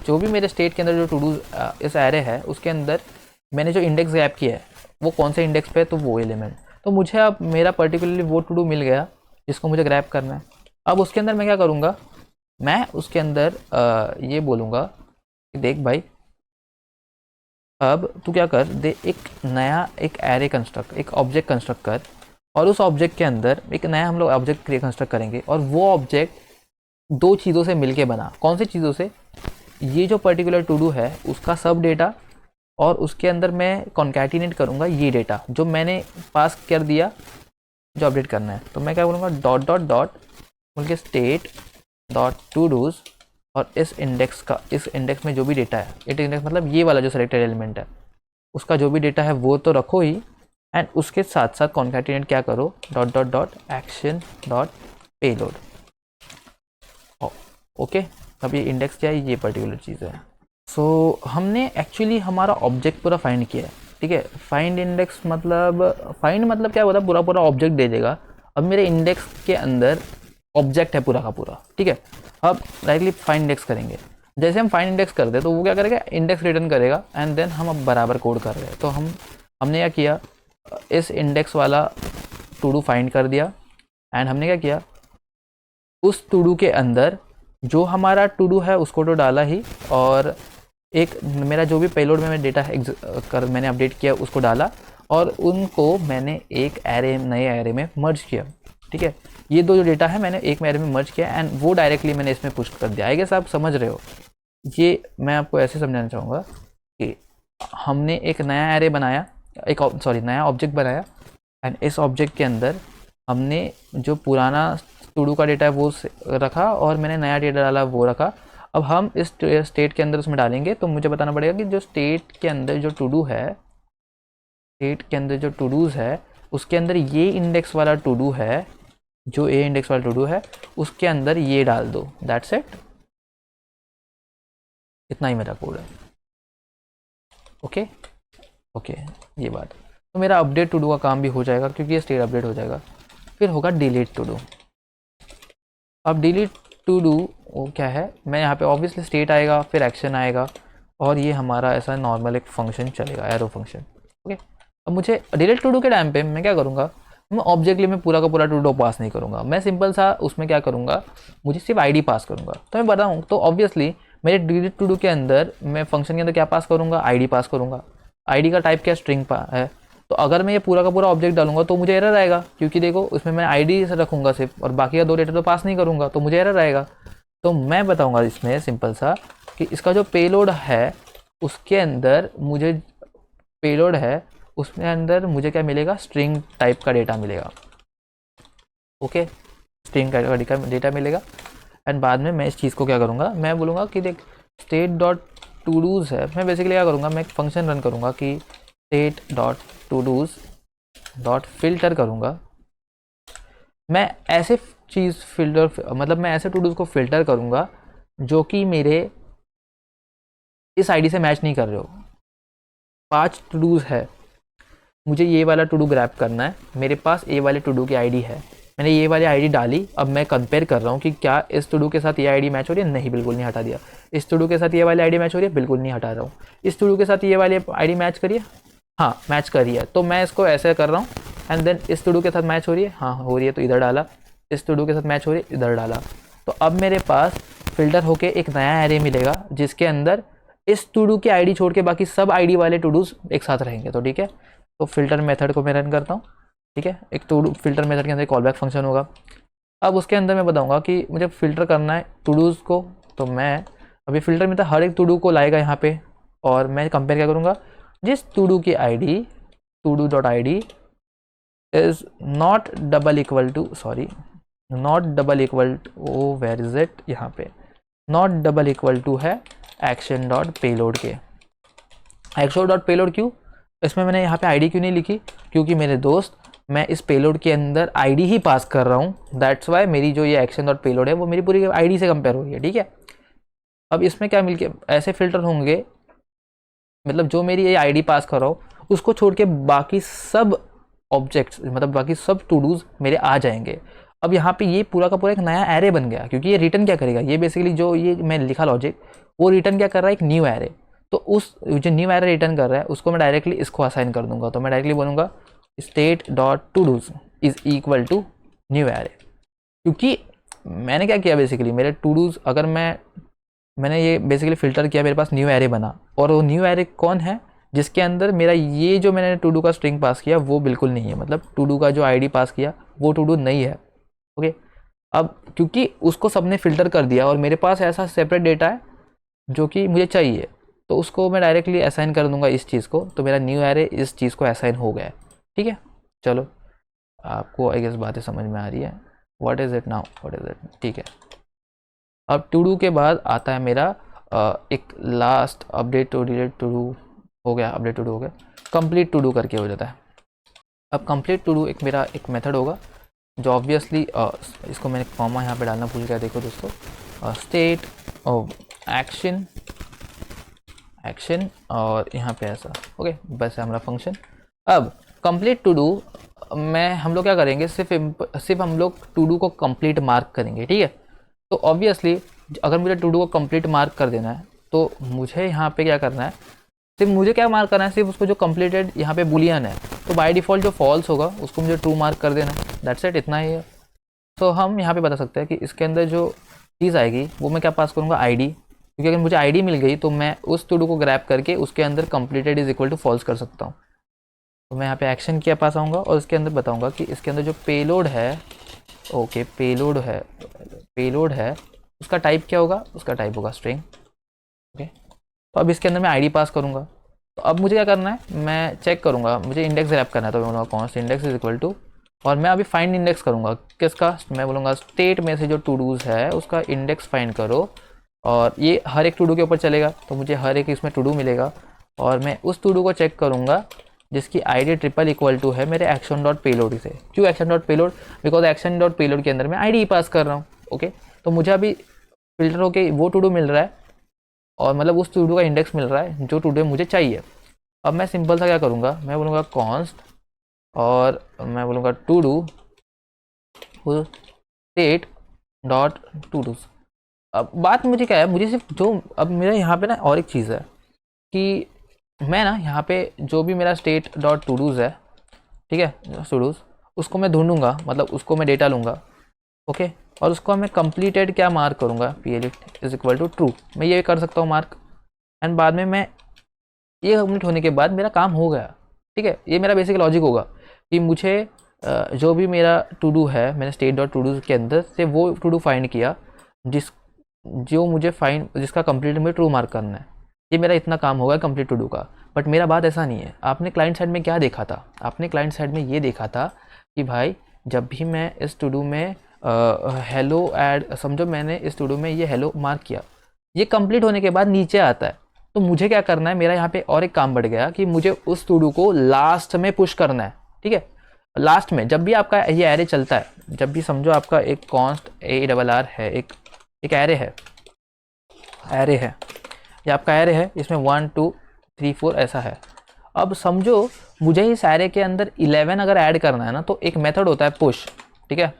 जो भी मेरे स्टेट के अंदर जो टू डूज इस एरे है उसके अंदर मैंने जो इंडेक्स ग्रैब किया है वो कौन से इंडेक्स पे है, तो वो एलिमेंट। तो मुझे अब मेरा पर्टिकुलरली वो टू डू मिल गया जिसको मुझे ग्रैब करना है। अब उसके अंदर मैं क्या करूँगा, मैं उसके अंदर ये बोलूँगा कि देख भाई अब तू क्या कर दे, एक नया एक एरे कंस्ट्रक्ट, एक ऑब्जेक्ट कंस्ट्रक्ट कर, और उस ऑब्जेक्ट के अंदर एक नया हम लोग ऑब्जेक्ट कंस्ट्रक्ट करेंगे, और वो ऑब्जेक्ट दो चीज़ों से मिलके बना। कौन सी चीज़ों से, ये जो पर्टिकुलर टू डू है उसका सब डेटा, और उसके अंदर मैं कॉन्कैटिनेट करूँगा ये डेटा जो मैंने पास कर दिया जो अपडेट करना है। तो मैं क्या बोलूँगा, डॉट डॉट डॉट बोल के स्टेट डॉट टू डूज, और इस इंडेक्स में जो भी डेटा है, इट इंडेक्स मतलब ये वाला जो सेलेक्टेड एलिमेंट है उसका जो भी डेटा है वो तो रखो ही, एंड उसके साथ साथ कॉन्कैटिनेट क्या करो, dot dot dot action dot payload. Okay, अब ये इंडेक्स क्या है, ये पर्टिकुलर चीज़ है। सो हमने एक्चुअली हमारा ऑब्जेक्ट पूरा फाइंड किया है, ठीक है। फाइंड इंडेक्स मतलब क्या होता है, पूरा पूरा ऑब्जेक्ट दे देगा। अब मेरे इंडेक्स के अंदर ऑब्जेक्ट है पूरा का पूरा, ठीक है। अब डायरेक्टली फाइंड इंडेक्स करेंगे। जैसे हम फाइंड इंडेक्स करते हैं तो वो क्या करेगा, इंडेक्स रिटर्न करेगा एंड देन हम अब बराबर कोड कर रहे हैं। तो हमने क्या किया, इस इंडेक्स वाला टू डू फाइंड कर दिया एंड हमने क्या किया, उस टू डू के अंदर जो हमारा टू डू है उसको तो डाला ही, और एक मेरा जो भी पेलोड में मैं डेटा मैंने अपडेट किया उसको डाला, और उनको मैंने एक एरे नए एरे में मर्ज किया, ठीक है। ये दो जो डेटा है मैंने एक एरे में मर्ज किया एंड वो डायरेक्टली मैंने इसमें पुश कर दिया। आई गेस आप समझ रहे हो। ये मैं आपको ऐसे समझाना चाहूँगा कि हमने एक नया एरे बनाया, नया ऑब्जेक्ट बनाया एंड इस ऑब्जेक्ट के अंदर हमने जो पुराना टू डू का डेटा है वो रखा और मैंने नया डेटा डाला वो रखा। अब हम इस स्टेट के अंदर उसमें डालेंगे तो मुझे बताना पड़ेगा कि जो स्टेट के अंदर जो टू डू है, स्टेट के अंदर जो टू डूज है उसके अंदर ये इंडेक्स वाला टू डू है, जो ए इंडेक्स वाला टू डू है उसके अंदर ये डाल दो, दैट्स इट। इतना ही मेरा कोड है। ओके ओके, ये बात। तो मेरा अपडेट टू डू का काम भी हो जाएगा क्योंकि ये स्टेट अपडेट हो जाएगा। फिर होगा डिलीट टू डू। अब डिलीट टू डू वो क्या है, मैं यहाँ पे ऑब्वियसली स्टेट आएगा, फिर एक्शन आएगा, और ये हमारा ऐसा नॉर्मल एक फंक्शन चलेगा, एरो फंक्शन। ओके, अब मुझे डिलीट टू डू के टाइम पे मैं क्या करूँगा, मैं ऑब्जेक्टली में पूरा का पूरा टू डू पास नहीं करूँगा। मैं सिंपल सा उसमें क्या करूँगा, मुझे सिर्फ आईडी पास करूँगा। तो मैं बताऊँ तो ऑब्वियसली मेरे डिलीट टू डू के अंदर मैं फंक्शन के अंदर क्या पास करूँगा, आईडी पास करूँगा। आईडी का टाइप क्या, स्ट्रिंग है। तो अगर मैं ये पूरा का पूरा ऑब्जेक्ट डालूंगा तो मुझे एरर आएगा, क्योंकि देखो उसमें मैं आईडी से रखूँगा सिर्फ और बाकी का दो डेटा तो पास नहीं करूँगा, तो मुझे एरर आएगा। तो मैं बताऊँगा इसमें सिंपल सा कि इसका जो पेलोड है उसके अंदर मुझे पेलोड है उसमें अंदर मुझे क्या मिलेगा, स्ट्रिंग टाइप का डेटा मिलेगा। ओके, स्ट्रिंग टाइप का डेटा मिलेगा एंड बाद में मैं इस चीज़ को क्या करूँगा, मैं बोलूँगा कि देख स्टेट डॉट टू डूज है। मैं बेसिकली क्या करूँगा, मैं एक फंक्शन रन करूँगा कि state dot to dos dot filter करूँगा। मैं ऐसे चीज़ फिल्टर मतलब मैं ऐसे टू डूज को फिल्टर करूँगा जो कि मेरे इस आईडी से मैच नहीं कर रहे हो। 5 टू डूज है, मुझे ये वाला टू डू ग्रैब करना है, मेरे पास ये वाले टू डू की आईडी है, मैंने ये वाली आईडी डाली। अब मैं कंपेयर कर रहा हूँ कि क्या इस टू डू के साथ ये आईडी मैच हो रही है, नहीं बिल्कुल नहीं, हटा दिया। इस टू डू के साथ ये वाली आईडी मैच हो रही है, बिल्कुल नहीं, हटा रहा हूँ। इस टू डू के साथ ये वाली आईडी मैच करिए, हाँ मैच करी है, तो मैं इसको ऐसे कर रहा हूँ एंड देन इस टू डू के साथ मैच हो रही है, हाँ हो रही है, तो इधर डाला। इस टू डू के साथ मैच हो रही है, इधर डाला। तो अब मेरे पास फिल्टर होके एक नया एरे मिलेगा जिसके अंदर इस टू डू की आईडी छोड़ के बाकी सब आईडी वाले टू डूज एक साथ रहेंगे। तो ठीक है, तो फिल्टर मेथड को मैं रन करता हूँ, ठीक है। एक टू डू फिल्टर मेथड के अंदर कॉल बैक फंक्शन होगा। अब उसके अंदर मैं बताऊँगा कि मुझे फिल्टर करना है टू डूज को, तो मैं अभी फिल्टर में तो हर एक टू डू को लाएगा यहाँ पे, और मैं कंपेयर क्या करूँगा, जिस टू डू की ID to do dot I D is not double equal to oh where is it, यहाँ पे नॉट डबल इक्वल टू है एक्शन डॉट पेलोड के। एक्शन डॉट पेलोड क्यों, इसमें मैंने यहाँ पे आईडी क्यों नहीं लिखी, क्योंकि मेरे दोस्त मैं इस पेलोड के अंदर आईडी ही पास कर रहा हूँ, दैट्स वाई मेरी जो ये एक्शन डॉट पेलोड है वो मेरी पूरी आईडी से कंपेयर हो रही है, ठीक है। अब इसमें क्या मिलके ऐसे फिल्टर होंगे, मतलब जो मेरी ये आईडी पास कर रहा हूँ उसको छोड़ के बाकी सब ऑब्जेक्ट्स मतलब बाकी सब टू डूज मेरे आ जाएंगे। अब यहाँ पे ये पूरा का पूरा एक नया एरे बन गया, क्योंकि ये रिटर्न क्या करेगा, ये बेसिकली जो ये मैं लिखा लॉजिक वो रिटर्न क्या कर रहा है, एक न्यू एरे। तो उस जो न्यू एरे रिटर्न कर रहा है उसको मैं डायरेक्टली इसको असाइन कर दूंगा। तो मैं डायरेक्टली बोलूँगा state dot to dos is equal to new array, क्योंकि मैंने क्या किया बेसिकली मेरे टू डूज अगर मैंने ये बेसिकली फ़िल्टर किया, मेरे पास न्यू एरे बना, और वो न्यू एरे कौन है, जिसके अंदर मेरा ये जो मैंने टू डू का स्ट्रिंग पास किया वो बिल्कुल नहीं है, मतलब टू डू का जो आईडी पास किया वो टू डू नहीं है। ओके, अब क्योंकि उसको सबने फ़िल्टर कर दिया और मेरे पास ऐसा सेपरेट डेटा है जो कि मुझे चाहिए, तो उसको मैं डायरेक्टली असाइन कर दूंगा इस चीज़ को, तो मेरा न्यू एरे इस चीज़ को असाइन हो गया है, ठीक है। चलो आपको आई गेस बातें समझ में आ रही है, what is it now, what is it, ठीक है। अब टू डू के बाद आता है मेरा एक last update to delete to do हो गया, अपडेट टू डू हो गया, कंप्लीट टू डू करके हो जाता है। अब कंप्लीट टू डू एक मेरा एक मेथड होगा जो ऑब्वियसली इसको मैंने कॉमा यहाँ पे डालना भूल गया, देखो दोस्तों, स्टेट एक्शन एक्शन और यहाँ पे ऐसा, ओके, बस है हमारा फंक्शन। अब कंप्लीट टू डू में हम लोग क्या करेंगे, सिर्फ हम लोग टू डू को कंप्लीट मार्क करेंगे, ठीक है। तो ऑब्वियसली अगर मुझे टू डू को कंप्लीट मार्क कर देना है तो मुझे यहाँ पे क्या करना है, सिर्फ मुझे क्या मार्क करना है, सिर्फ उसको जो कंप्लीटेड यहाँ पे बुलियन है, तो बाय डिफ़ॉल्ट जो फॉल्स होगा उसको मुझे ट्रू मार्क कर देना है, दैट्स इट, इतना ही है। तो हम यहाँ पे बता सकते हैं कि इसके अंदर जो चीज़ आएगी वो मैं क्या पास करूँगा, आईडी, क्योंकि अगर मुझे आईडी मिल गई तो मैं उस टू डू को ग्रैब करके उसके अंदर completed is equal to false कर सकता हूँ। तो मैं यहाँ पे एक्शन किया पास आऊँगा और इसके अंदर बताऊँगा कि इसके अंदर जो पेलोड है, ओके पेलोड है उसका टाइप क्या होगा, उसका टाइप होगा स्ट्रिंग, ओके। तो अब इसके अंदर मैं आईडी पास करूँगा। तो अब मुझे क्या करना है, मैं चेक करूँगा, मुझे इंडेक्स ग्रैब करना है, तो मैं बोलूँगा const index is equal to, और मैं अभी फाइंड इंडेक्स करूँगा किसका, मैं बोलूँगा स्टेट में से जो टू डूज़ है उसका इंडेक्स फाइंड करो, और ये हर एक टू डू के ऊपर चलेगा, तो मुझे हर एक इसमें टू डू मिलेगा, और मैं उस टू डू को चेक करूँगा जिसकी आईडी ट्रिपल इक्वल टू है मेरे एक्शन डॉट पेलोड से। क्यों action dot payload, because action dot payload के अंदर मैं आईडी पास कर रहा हूँ, ओके। तो मुझे अभी फिल्टर होके वो टू डू मिल रहा है, और मतलब उस टू डू का इंडेक्स मिल रहा है जो टू डू मुझे चाहिए। अब मैं सिंपल सा क्या करूँगा, मैं बोलूँगा कॉन्स्ट, और मैं बोलूँगा to do state dot to dos. अब बात मुझे क्या है, मुझे सिर्फ जो अब मेरा यहाँ पे ना और एक चीज़ है कि मैं ना यहाँ पे जो भी मेरा स्टेट डॉट टू डूज़ है, ठीक है, टू डूज़, उसको मैं ढूंढूंगा, मतलब उसको मैं डेटा लूँगा, ओके, और उसको मैं कंप्लीटेड क्या मार्क करूँगा, P L is equal to true, मैं ये कर सकता हूँ मार्क, एंड बाद में मैं ये कंप्लीट होने के बाद मेरा काम हो गया, ठीक है। ये मेरा बेसिक लॉजिक होगा कि मुझे जो भी मेरा टू डू है, मैंने स्टेट डॉट टू डू के अंदर से वो टू डू फाइंड किया जो मुझे फाइंड, जिसका कंप्लीट में ट्रू मार्क करना है, ये मेरा इतना काम होगा कंप्लीट टू डू का। बट मेरा बात ऐसा नहीं है, आपने क्लाइंट साइड में क्या देखा था, आपने क्लाइंट साइड में ये देखा था कि भाई जब भी मैं इस टू डू में हेलो ऐड, समझो मैंने इस टू डू में ये हेलो मार्क किया, ये कंप्लीट होने के बाद नीचे आता है, तो मुझे क्या करना है, मेरा यहाँ पे और एक काम बढ़ गया कि मुझे उस टू डू को लास्ट में पुश करना है, ठीक है। लास्ट में जब भी आपका ये एरे चलता है, जब भी समझो आपका एक कॉन्स्ट ARR है, एक एरे है, ये आपका एरे है, इसमें 1 2 3 4 ऐसा है। अब समझो मुझे इस एरे के अंदर 11 अगर ऐड करना है ना, तो एक मेथड होता है पुश, ठीक है,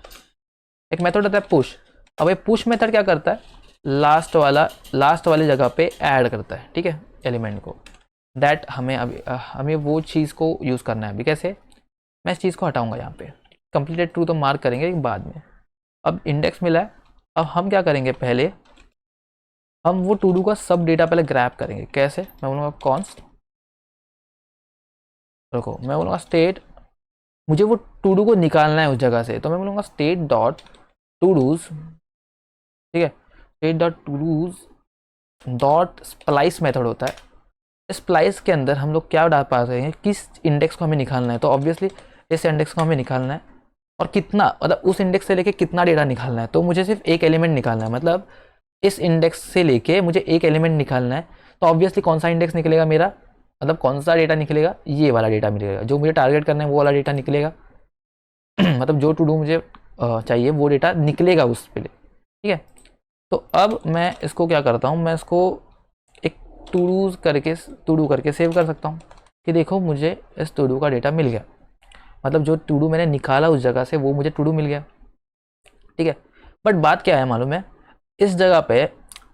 एक मेथड होता है पुश। अब ये पुश मेथड क्या करता है, लास्ट वाली जगह पे ऐड करता है, ठीक है, एलिमेंट को। दैट हमें वो चीज़ को यूज़ करना है अभी। कैसे, मैं इस चीज़ को हटाऊंगा यहाँ पे, कंप्लीटेड ट्रू तो मार्क करेंगे बाद में। अब इंडेक्स मिला है, अब हम क्या करेंगे, पहले हम वो टू डू का सब डेटा पहले ग्रैब करेंगे। कैसे, मैं बोलूँगा कॉन्स्ट, देखो मैं बोलूँगा स्टेट, मुझे वो टू डू को निकालना है उस जगह से, तो मैं बोलूँगा स्टेट डॉट टू डूज, ठीक है, state dot to dos dot splice method होता है। स्प्लाइस के अंदर हम लोग क्या डाल पा रहे हैं, किस इंडेक्स को हमें निकालना है, तो ऑब्वियसली इस इंडेक्स को हमें निकालना है, और कितना, मतलब उस इंडेक्स से लेके कितना डेटा निकालना है, तो मुझे सिर्फ एक एलिमेंट निकालना है, मतलब इस इंडेक्स से लेके मुझे एक एलिमेंट निकालना है। तो ऑब्वियसली कौन सा इंडेक्स निकलेगा मेरा, मतलब कौन सा डेटा निकलेगा, ये वाला डेटा मिलेगा, जो मुझे टारगेट करना है वो वाला डेटा निकलेगा मतलब जो टू डू मुझे चाहिए वो डेटा निकलेगा उस पे, ठीक है। तो अब मैं इसको क्या करता हूँ, मैं इसको एक टू डू करके सेव कर सकता हूँ कि देखो मुझे इस टू डू का डेटा मिल गया, मतलब जो टू डू मैंने निकाला उस जगह से वो मुझे टू डू मिल गया, ठीक है। बट बात क्या है मालूम है, इस जगह पे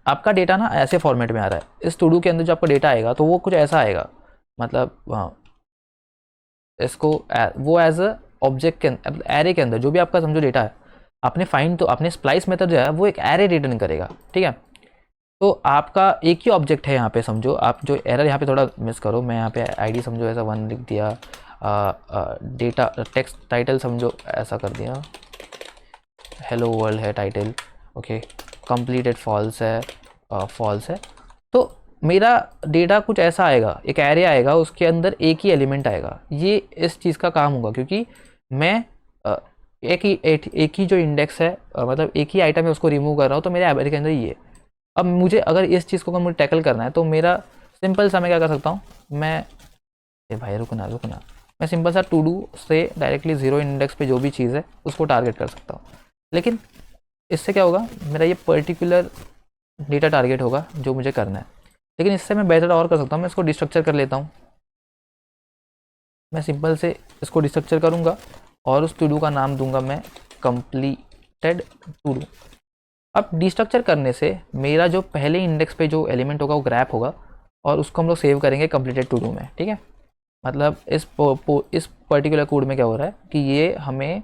आपका डेटा ना ऐसे फॉर्मेट में आ रहा है, इस टू डू के अंदर जो आपका डेटा आएगा तो वो कुछ ऐसा आएगा, मतलब इसको वो एज अ ऑब्जेक्ट के अंदर, एरे के अंदर जो भी आपका समझो डेटा है, आपने फाइंड, तो आपने स्प्लाइस मेथड जो है वो एक एरे रिटर्न करेगा, ठीक है। तो आपका एक ही ऑब्जेक्ट है यहाँ पे, समझो आप जो एरर यहाँ पे थोड़ा मिस करो, मैं यहाँ पे आईडी समझो ऐसा 1 लिख दिया, डेटा टेक्स्ट टाइटल समझो ऐसा कर दिया, हेलो वर्ल्ड है टाइटल, ओके, कंप्लीटेड फॉल्स है, तो मेरा डेटा कुछ ऐसा आएगा, एक एरे आएगा, उसके अंदर एक ही एलिमेंट आएगा, ये इस चीज़ का काम होगा, क्योंकि मैं एक ही जो इंडेक्स है, मतलब एक ही आइटम है उसको रिमूव कर रहा हूँ, तो मेरे एरे के अंदर ये। अब मुझे अगर इस चीज़ को मुझे टैकल करना है, तो मेरा सिंपल सा मैं क्या कर सकता हूँ, भाई रुकना, मैं सिंपल सा टू डू से डायरेक्टली 0 इंडेक्स पे जो भी चीज़ है उसको टारगेट कर सकता हूँ। लेकिन इससे क्या होगा, मेरा ये पर्टिकुलर डेटा टारगेट होगा जो मुझे करना है। लेकिन इससे मैं बेहतर और कर सकता हूँ, मैं इसको डिस्ट्रक्चर कर लेता हूँ। मैं सिंपल से इसको डिस्ट्रक्चर करूँगा और उस टू डू का नाम दूंगा मैं कंप्लीटेड टू डू। अब डिस्ट्रक्चर करने से मेरा जो पहले इंडेक्स पे जो एलिमेंट होगा वो ग्रैप होगा और उसको हम लोग सेव करेंगे कंप्लीटेड टू डू में, ठीक है। मतलब इस पर्टिकुलर कोड में क्या हो रहा है कि ये हमें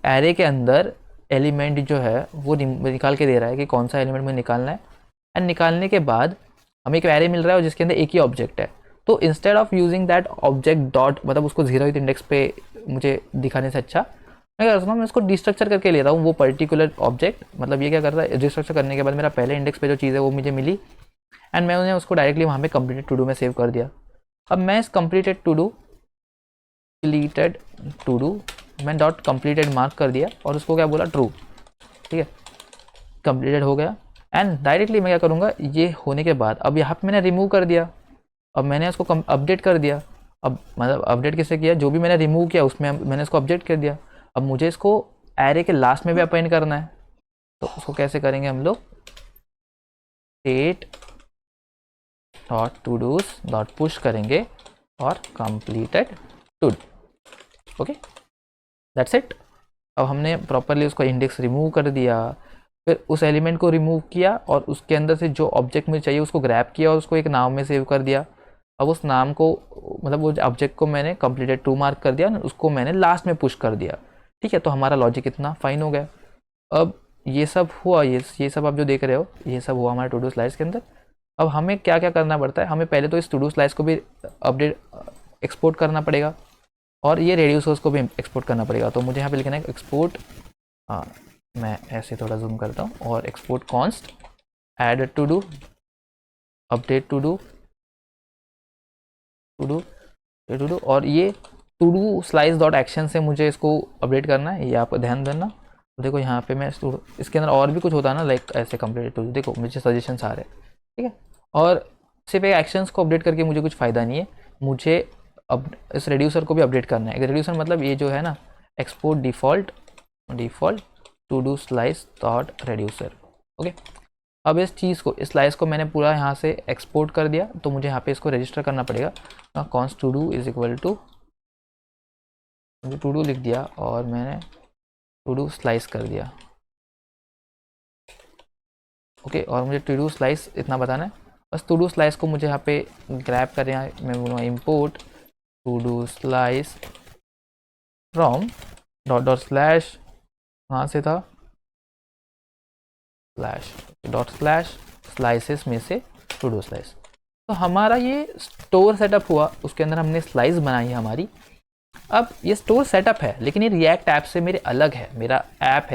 एरे के अंदर एलिमेंट जो है वो निकाल के दे रहा है कि कौन सा एलिमेंट मुझे निकालना है, एंड निकालने के बाद हमें एक एरे मिल रहा है और जिसके अंदर एक ही ऑब्जेक्ट है। तो instead of using that object dot, मतलब उसको 0th इंडेक्स पे मुझे दिखाने से अच्छा मैं क्या करता हूँ, मैं इसको डिस्ट्रक्चर करके ले रहा हूँ वो पर्टिकुलर ऑब्जेक्ट। मतलब ये क्या करता है, डिस्ट्रक्चर करने के बाद मेरा पहले इंडेक्स पे जो चीज़ है वो मुझे मिली एंड मैं उन्हें उसको डायरेक्टली वहाँ पे कंप्लीटेड टू डू में सेव कर दिया। अब मैं इस कंप्लीटेड टू डू मैं डॉट कंप्लीटेड मार्क कर दिया और उसको क्या बोला, ट्रू, ठीक है, कंप्लीटेड हो गया। एंड डायरेक्टली मैं क्या करूँगा, ये होने के बाद अब यहाँ पे मैंने रिमूव कर दिया, अब मैंने इसको अपडेट कर दिया। अब मतलब अपडेट किससे किया, जो भी मैंने रिमूव किया उसमें मैंने इसको अपडेट कर दिया। अब मुझे इसको एरे के लास्ट में भी अपेंड करना है, तो उसको कैसे करेंगे हम लोग, state dot to dos dot push करेंगे और completed to do, okay, that's it. अब हमने प्रॉपरली उसको इंडेक्स रिमूव कर दिया, फिर उस एलिमेंट को रिमूव किया और उसके अंदर से जो ऑब्जेक्ट मुझे चाहिए उसको ग्रैब किया और उसको एक नाम में सेव कर दिया। अब उस नाम को, मतलब वो ऑब्जेक्ट को मैंने कंप्लीटेड टू मार्क कर दिया, उसको मैंने लास्ट में पुश कर दिया, ठीक है। तो हमारा लॉजिक इतना फाइन हो गया। अब ये सब हुआ, ये सब आप जो देख रहे हो ये सब हुआ हमारे टू डू स्लाइस के अंदर। अब हमें क्या क्या करना पड़ता है, हमें पहले तो इस टू डू स्लाइस को भी अपडेट एक्सपोर्ट करना पड़ेगा और ये रेड्यूसर्स को भी एक्सपोर्ट करना पड़ेगा। तो मुझे यहाँ पे लिखना है एक्सपोर्ट, मैं ऐसे थोड़ा जूम करता हूँ, और export const add to do update to do और ये to do slice dot action से मुझे इसको अपडेट करना है, ये आप ध्यान देना। तो देखो यहाँ पे मैं इसके अंदर और भी कुछ होता है ना, लाइक ऐसे कंप्लीट टू डू, देखो मुझे सजेशंस आ रहे हैं, ठीक है। और सिर्फ एक एक्शंस को अपडेट करके मुझे कुछ फ़ायदा नहीं है, मुझे अब इस रेड्यूसर को भी अपडेट करना है। रेड्यूसर मतलब ये जो है ना, export default to do slice dot reducer, okay. अब इस चीज़ को, इस स्लाइस को मैंने पूरा यहाँ से एक्सपोर्ट कर दिया, तो मुझे यहाँ पे इसको रजिस्टर करना पड़ेगा। Const todo is equal to, मुझे टू डू लिख दिया और मैंने टू डू स्लाइस कर दिया, ओके। और मुझे टू डू स्लाइस इतना बताना है बस। टू डू स्लाइस को मुझे यहाँ पे ग्रैब कर, यहाँ मैं बोलूँगा import to do slice from dot dot slash, कहाँ से था, स्लैश डॉट स्लैश स्लाइसेस में से टू डू स्लाइस। तो हमारा ये स्टोर सेटअप हुआ, उसके अंदर हमने स्लाइस बनाई है हमारी। अब ये स्टोर सेटअप है, लेकिन ये रिएक्ट ऐप से मेरे अलग है, मेरा ऐप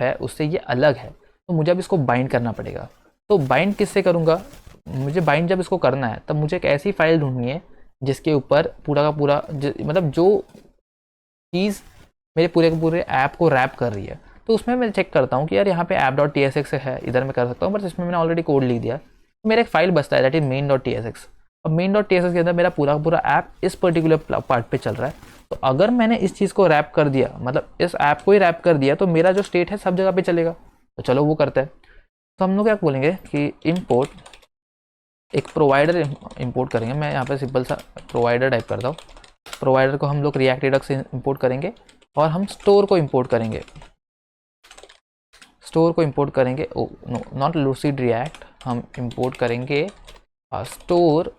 है उससे ये अलग है। तो मुझे अब इसको बाइंड करना पड़ेगा। तो बाइंड किससे करूँगा, मुझे बाइंड जब इसको करना है तब मुझे एक ऐसी फाइल ढूंढनी है जिसके ऊपर पूरा का पूरा मतलब जो चीज़ मेरे पूरे के पूरे ऐप को रैप कर रही है। तो उसमें मैं चेक करता हूँ कि यार यहाँ पे app.tsx है, इधर मैं कर सकता हूँ, बट इसमें मैंने ऑलरेडी कोड लिख दिया। तो मेरा एक फाइल बचता है दैट इज main.tsx। अब main.tsx के अंदर मेरा पूरा का पूरा ऐप इस पर्टिकुलर पार्ट पे चल रहा है। तो अगर मैंने इस चीज़ को रैप कर दिया, मतलब इस ऐप को ही रैप कर दिया, तो मेरा जो स्टेट है सब जगह पे चलेगा। तो चलो वो करते हैं। तो हम लोग क्या बोलेंगे कि इम्पोर्ट एक प्रोवाइडर इम्पोर्ट करेंगे। मैं यहाँ पे सिंपल सा प्रोवाइडर टाइप करता हूँ। प्रोवाइडर को हम लोग रिएक्ट रिडक्स से इम्पोर्ट करेंगे और हम स्टोर को इम्पोर्ट करेंगे। नॉट लूसिड रिएक्ट, हम इम्पोर्ट करेंगे store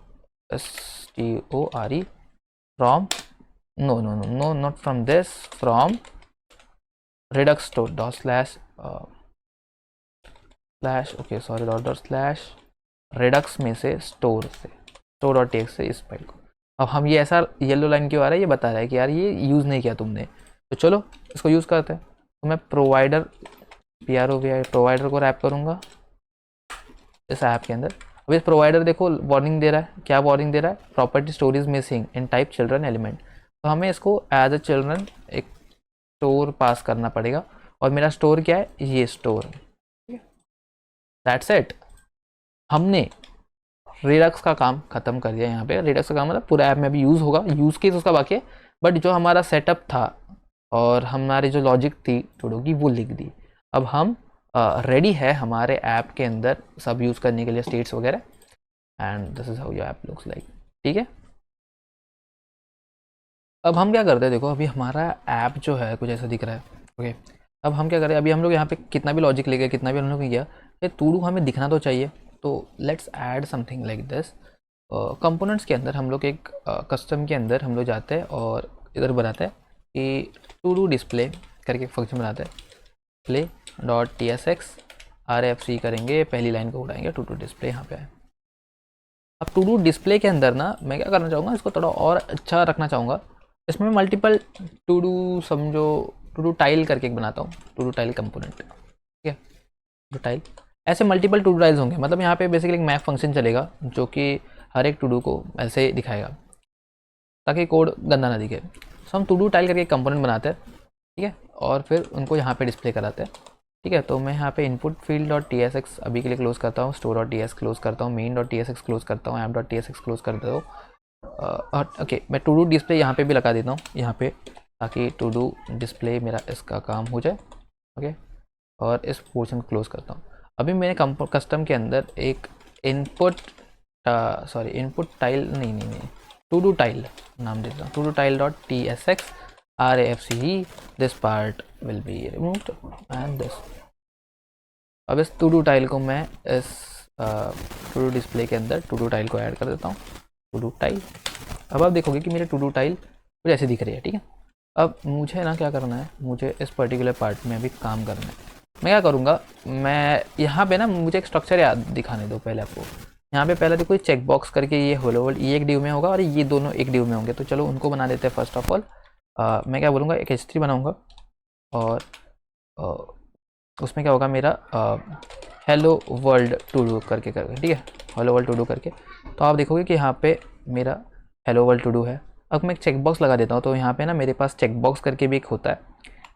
STORE from no not from this, from redux store dot slash okay sorry dot slash redux में से स्टोर डॉट टेक्स से इस फाइल को। अब हम ये ऐसा येलो लाइन क्यों आ रहा है, ये बता रहा है कि यार ये यूज़ नहीं किया तुमने, तो चलो इसको यूज़ करते हैं। तो मैं प्रोवाइडर प्रोवाइडर को रैप करूँगा इस ऐप के अंदर। अब इस प्रोवाइडर देखो वार्निंग दे रहा है, क्या वार्निंग दे रहा है, property store is missing in type children element. तो हमें इसको एज अ चिल्ड्रन एक स्टोर पास करना पड़ेगा, और मेरा स्टोर क्या है, ये स्टोर, दैट्स इट। हमने रिडक्स का काम खत्म कर दिया। यहाँ पे रिडक्स का काम मतलब पूरा ऐप में भी यूज़ होगा, यूज़ केस उसका बाकी है, बट जो हमारा सेटअप था और हमारी जो लॉजिक थी टू डू की वो लिख दी। अब हम रेडी है हमारे ऐप के अंदर सब यूज़ करने के लिए, स्टेट्स वगैरह। And this is how your app looks like. ठीक है, अब हम क्या करते हैं, देखो अभी हमारा ऐप जो है कुछ ऐसा दिख रहा है। ओके, अब हम क्या करें, अभी हम लोग यहाँ पे कितना भी लॉजिक ले गए, कितना भी हम लोग किया, ये टू हमें दिखना तो चाहिए। तो let's add something like this. Components के अंदर हम लोग एक कस्टम के अंदर हम लोग जाते हैं और इधर बनाते हैं कि टू डू डिस्प्ले करके एक फंक्शन बनाते हैं। Play dot T S X RFC करेंगे, पहली लाइन को उड़ाएंगे, टू डू डिस्प्ले यहाँ पे है। अब टू डू डिस्प्ले के अंदर ना मैं क्या करना चाहूँगा, इसको थोड़ा और अच्छा रखना चाहूँगा। इसमें मल्टीपल टू डू, समझो टू डू टाइल करके एक बनाता हूँ, टू डू टाइल कंपोनेंट। ठीक है, टू टाइल, ऐसे मल्टीपल टू डू टाइल्स होंगे। मतलब यहाँ पे बेसिकली एक मैप फंक्शन चलेगा जो कि हर एक टू डू को ऐसे दिखाएगा ताकि कोड गंदा ना दिखे। सो हम टू डू टाइल करके एक कंपोनेंट बनाते हैं। ठीक है, और फिर उनको यहाँ पे डिस्प्ले कराते हैं। ठीक है, तो मैं यहाँ पे input field dot T S x अभी के लिए क्लोज करता हूँ, store dot T S close करता हूँ, main dot T S x close करता हूँ, app dot T S x close कर देता हूँ। ओके, मैं टू डू डिस्प्ले यहाँ पे भी लगा देता हूँ यहाँ पे, ताकि टू डू डिस्प्ले मेरा इसका काम हो जाए। ओके, और इस पोर्शन को क्लोज करता हूँ। अभी मैंने कस्टम के अंदर एक इनपुट इनपुट टाइल नहीं टू डू टाइल नाम देता हूँ, todo tile dot T S X RFC, this part will be removed and this. अब इस टू डू टाइल को मैं इस टू डू डिस्प्ले के अंदर टू डू टाइल को ऐड कर देता हूँ, टू डू टाइल। अब आप देखोगे कि मेरे टू डू टाइल कुछ ऐसे दिख रही है। ठीक है, अब मुझे ना क्या करना है, मुझे इस पर्टिकुलर पार्ट में अभी काम करना है। मैं क्या करूँगा, मैं यहाँ पे ना मुझे एक स्ट्रक्चर याद दिखाने दो पहले आपको। यहाँ पे पहले देखो चेक बॉक्स करके ये होलो वर्ल्ड, ये एक डिव में होगा और ये दोनों एक डिव में होंगे। तो चलो उनको बना देते हैं। फर्स्ट ऑफ ऑल मैं क्या बोलूँगा, एक H3 बनाऊँगा और उसमें क्या होगा मेरा हेलो वर्ल्ड टू डू करके। ठीक है, हेलो वर्ल्ड टू डू करके। तो आप देखोगे कि यहाँ पे मेरा हेलो वर्ल्ड टू डू है। अब मैं एक चेक बॉक्स लगा देता हूँ, तो यहाँ पे ना मेरे पास चेक बॉक्स करके भी एक होता है।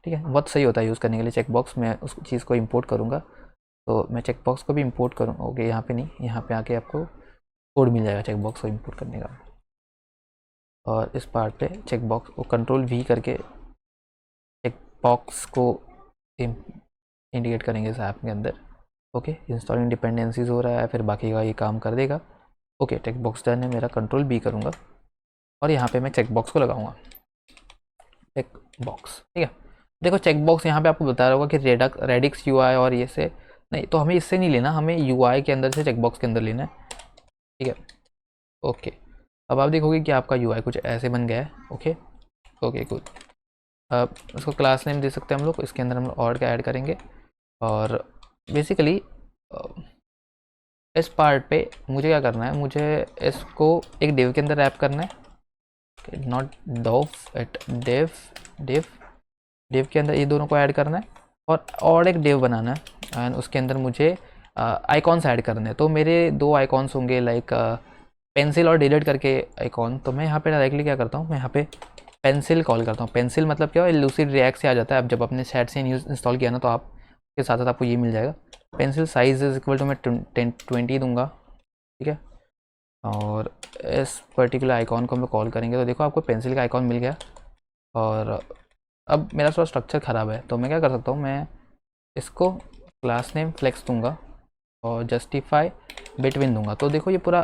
ठीक है, बहुत सही होता है यूज़ करने के लिए चेक बॉक्स। मैं उस चीज़ को इंपोर्ट करूँगा, तो मैं चेक बॉक्स को भी इंपोर्ट करूँगा। ओके, यहाँ पे नहीं, यहाँ पे आके आपको कोड मिल जाएगा चेक बॉक्स को इंपोर्ट करने का। और इस पार्ट पे चेक बॉक्स को कंट्रोल V करके चेक बॉक्स को इंडिकेट करेंगे इस ऐप के अंदर। ओके, इंस्टॉलिंग डिपेंडेंसीज हो रहा है, फिर बाकी का ये काम कर देगा। ओके, चेक बॉक्स डन है मेरा, कंट्रोल B करूँगा और यहाँ पे मैं चेक बॉक्स को लगाऊंगा, चेक बॉक्स। ठीक है, देखो चेक बॉक्स यहाँ पे आपको बता रहा होगा कि रेडिक्स UI और ये से नहीं, तो हमें इससे नहीं लेना, हमें UI के अंदर से चेक बॉक्स के अंदर लेना है। ठीक है, ओके, अब आप देखोगे कि आपका UI कुछ ऐसे बन गया है। Okay okay good. अब इसको क्लास नेम दे सकते हैं हम लोग, इसके अंदर हम लोग और क्या ऐड करेंगे। और बेसिकली इस पार्ट पे मुझे क्या करना है, मुझे इसको एक डिव के अंदर रैप करना है, not doff at div div div के अंदर ये दोनों को ऐड करना है और एक डिव बनाना है एंड उसके अंदर मुझे आइकॉन्स ऐड करने हैं। तो मेरे दो आइकॉन्स होंगे लाइक पेंसिल और डिलीट करके आइकॉन। तो मैं यहाँ पे डायरेक्टली क्या करता हूँ, मैं यहाँ पे पेंसिल कॉल करता हूँ। पेंसिल मतलब क्या है, लूसिड रिएक्ट से आ जाता है। अब जब अपने सेट से इंस्टॉल किया ना, तो आप के साथ साथ आपको ये मिल जाएगा। Pencil size is equal to मैं 20 दूंगा। ठीक है, और इस पर्टिकुलर आइकॉन को हम लोग कॉल करेंगे। तो देखो आपको पेंसिल का आइकॉन मिल गया। और अब मेरा थोड़ा स्ट्रक्चर ख़राब है, तो मैं क्या कर सकता हूँ, मैं इसको क्लास नेम फ्लेक्स दूंगा और जस्टिफाई बिटवीन दूंगा। तो देखो ये पूरा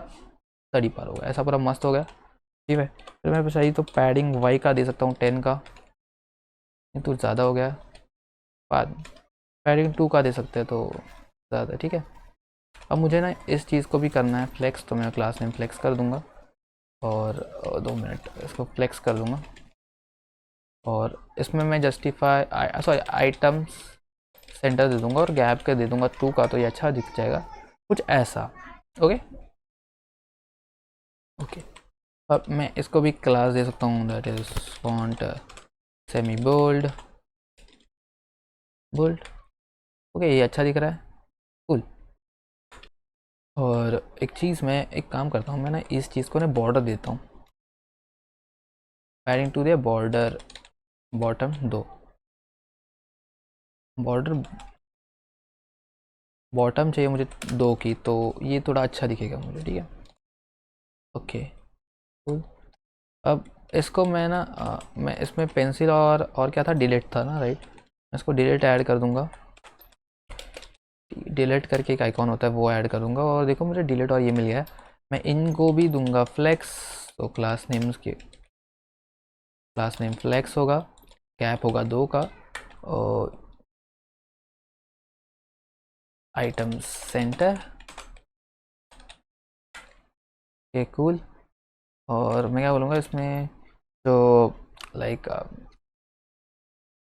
30 पार हो गया, ऐसा पूरा मस्त हो गया। ठीक है, फिर मैं चाहिए तो पैडिंग वाई का दे सकता हूँ 10 का, ये तो ज़्यादा हो गया। बाद पैडिंग 2 का दे सकते हैं तो ज़्यादा। ठीक है, अब मुझे ना इस चीज़ को भी करना है फ्लेक्स, तो मैं क्लास नेम फ्लेक्स कर दूंगा और 2 मिनट इसको फ्लेक्स कर दूंगा। और इसमें मैं जस्टिफाई सॉरी आइटम्स सेंटर दे दूंगा और गैप के दे दूंगा 2 का, तो ये अच्छा दिख जाएगा कुछ ऐसा। ओके ओके, अब मैं इसको भी क्लास दे सकता हूँ, that is font semi bold bold. Okay, ये अच्छा दिख रहा है, कूल। और एक चीज़ मैं एक काम करता हूँ, मैं ना इस चीज़ को ना बॉर्डर देता हूँ, पैडिंग टू दे बॉर्डर बॉटम 2 बॉर्डर बॉटम चाहिए मुझे 2 की, तो ये थोड़ा अच्छा दिखेगा मुझे। ठीक है, ओके कूल। अब इसको मैं ना मैं इसमें पेंसिल और क्या था, डिलीट था ना, राइट। मैं इसको डिलीट ऐड कर दूंगा डिलीट करके एक आइकॉन होता है वो ऐड करूँगा, और देखो मुझे डिलीट और ये मिल गया है। मैं इनको भी दूंगा फ्लेक्स, तो क्लास नेम फ्लेक्स होगा, कैप होगा 2 का, और आइटम सेंटर, ये कूल। और मैं क्या बोलूँगा इसमें, जो लाइक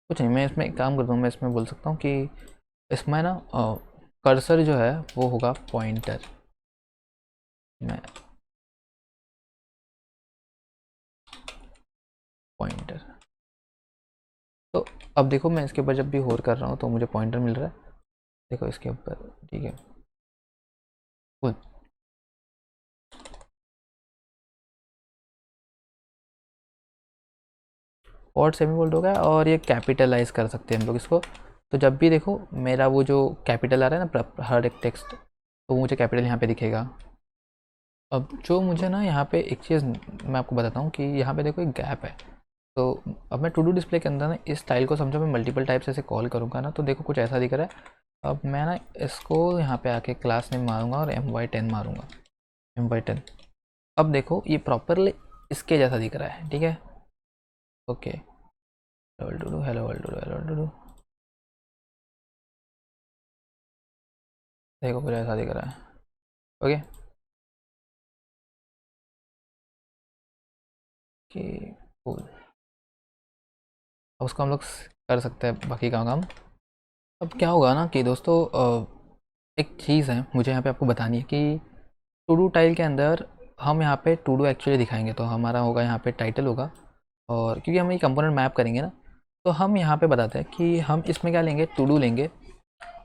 कुछ नहीं, मैं इसमें एक काम करता हूँ, मैं इसमें बोल सकता हूँ कि इसमें ना कर्सर जो है वो होगा पॉइंटर। मैं पॉइंटर, तो अब देखो मैं इसके ऊपर जब भी होर कर रहा हूँ तो मुझे पॉइंटर मिल रहा है, देखो इसके ऊपर, ठीक है। कूल। और सेमीबोल्ड हो गया, और ये कैपिटलाइज कर सकते हैं हम लोग इसको। तो जब भी देखो मेरा वो जो कैपिटल आ रहा है ना हर एक टेक्स्ट, तो मुझे कैपिटल यहाँ पे दिखेगा। अब जो मुझे ना यहाँ पे एक चीज़ मैं आपको बताता हूँ कि यहाँ पे देखो एक गैप है। तो अब मैं टू डू डिस्प्ले के अंदर ना इस स्टाइल को समझो मैं मल्टीपल टाइप से ऐसे कॉल करूँगा ना, तो देखो कुछ ऐसा दिख रहा है। अब मैं ना इसको यहाँ पे आके क्लास नेम मारूंगा और my10 मारूंगा, my10। अब देखो ये प्रॉपरली इसके जैसा दिख रहा है, ठीक है। Okay, world todo, hello world todo, hello world todo, देखो कुछ ऐसा दिख रहा है। ओके, कि cool। अब उसको हम लोग कर सकते हैं बाकी का काम। अब क्या होगा ना कि दोस्तों एक चीज़ है मुझे यहाँ पे आपको बतानी है कि टू डू टाइल के अंदर हम यहाँ पे टू डू एक्चुअली दिखाएंगे, तो हमारा होगा यहाँ पे टाइटल होगा, और क्योंकि हम ये कंपोनेंट मैप करेंगे ना, तो हम यहाँ पे बताते हैं कि हम इसमें क्या लेंगे, टू डू लेंगे,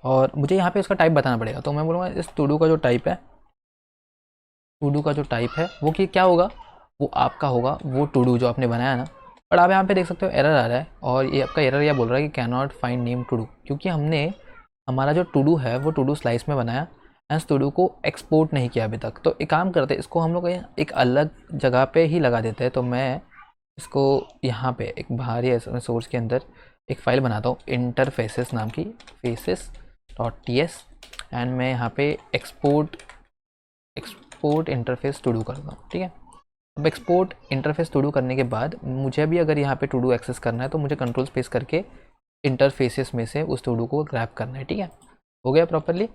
और मुझे यहाँ पे इसका टाइप बताना पड़ेगा। तो मैं बोलूँगा इस टू डू का जो टाइप है, टू डू का जो टाइप है वो कि क्या होगा, वो आपका होगा वो टू डू जो आपने बनाया ना। पर आप यहाँ पे देख सकते हो एरर आ रहा है, और ये आपका एरर यह बोल रहा है कि can not find name todo, क्योंकि हमने हमारा जो टू डू है वो टू डू स्लाइस में बनाया, एंड टू डू को एक्सपोर्ट नहीं किया अभी तक। तो एक काम करते हैं, इसको हम लोग एक अलग जगह पे ही लगा देते हैं। तो मैं इसको यहाँ पे एक बाहरी सोर्स के अंदर एक फ़ाइल बनाता हूँ इंटरफेसेस नाम की, faces.ts, एंड मैं यहाँ पे एक्सपोर्ट इंटरफेस टू डू करता हूँ, ठीक है। अब एक्सपोर्ट इंटरफेस टू डू करने के बाद मुझे भी अगर यहाँ पे टू डू एक्सेस करना है तो मुझे कंट्रोल स्पेस करके इंटरफेसेस में से उस टू डू को ग्रैब करना है, ठीक है। हो गया प्रॉपरली।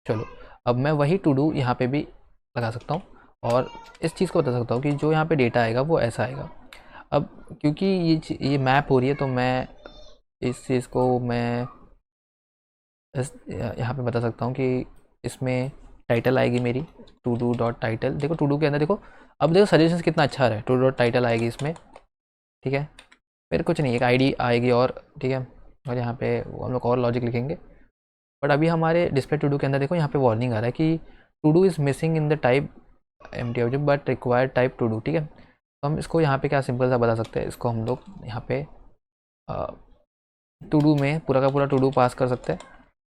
चलो अब मैं वही टू डू यहाँ पे भी लगा सकता हूँ, और इस चीज़ को बता सकता हूँ कि जो यहाँ पे डेटा आएगा वो ऐसा आएगा। अब क्योंकि ये मैप हो रही है, तो मैं इस चीज़ को मैं यहाँ पे बता सकता हूँ कि इसमें टाइटल आएगी मेरी, टू डू डॉट टाइटल। देखो टू डू के अंदर देखो, अब देखो सजेशंस कितना अच्छा आ रहा है, टू डू डॉट टाइटल आएगी इसमें, ठीक है। फिर कुछ नहीं, एक आईडी आएगी, और ठीक है, और यहाँ पे हम लोग और लॉजिक लिखेंगे। बट अभी हमारे डिस्प्ले टू डू के अंदर देखो यहाँ पे वार्निंग आ रहा है कि to do is missing in the type empty object but required type todo, ठीक है। तो हम इसको यहाँ पे क्या सिंपल सा बता सकते हैं, इसको हम लोग यहाँ पे टू डू में पूरा का पूरा टू डू पास कर सकते हैं,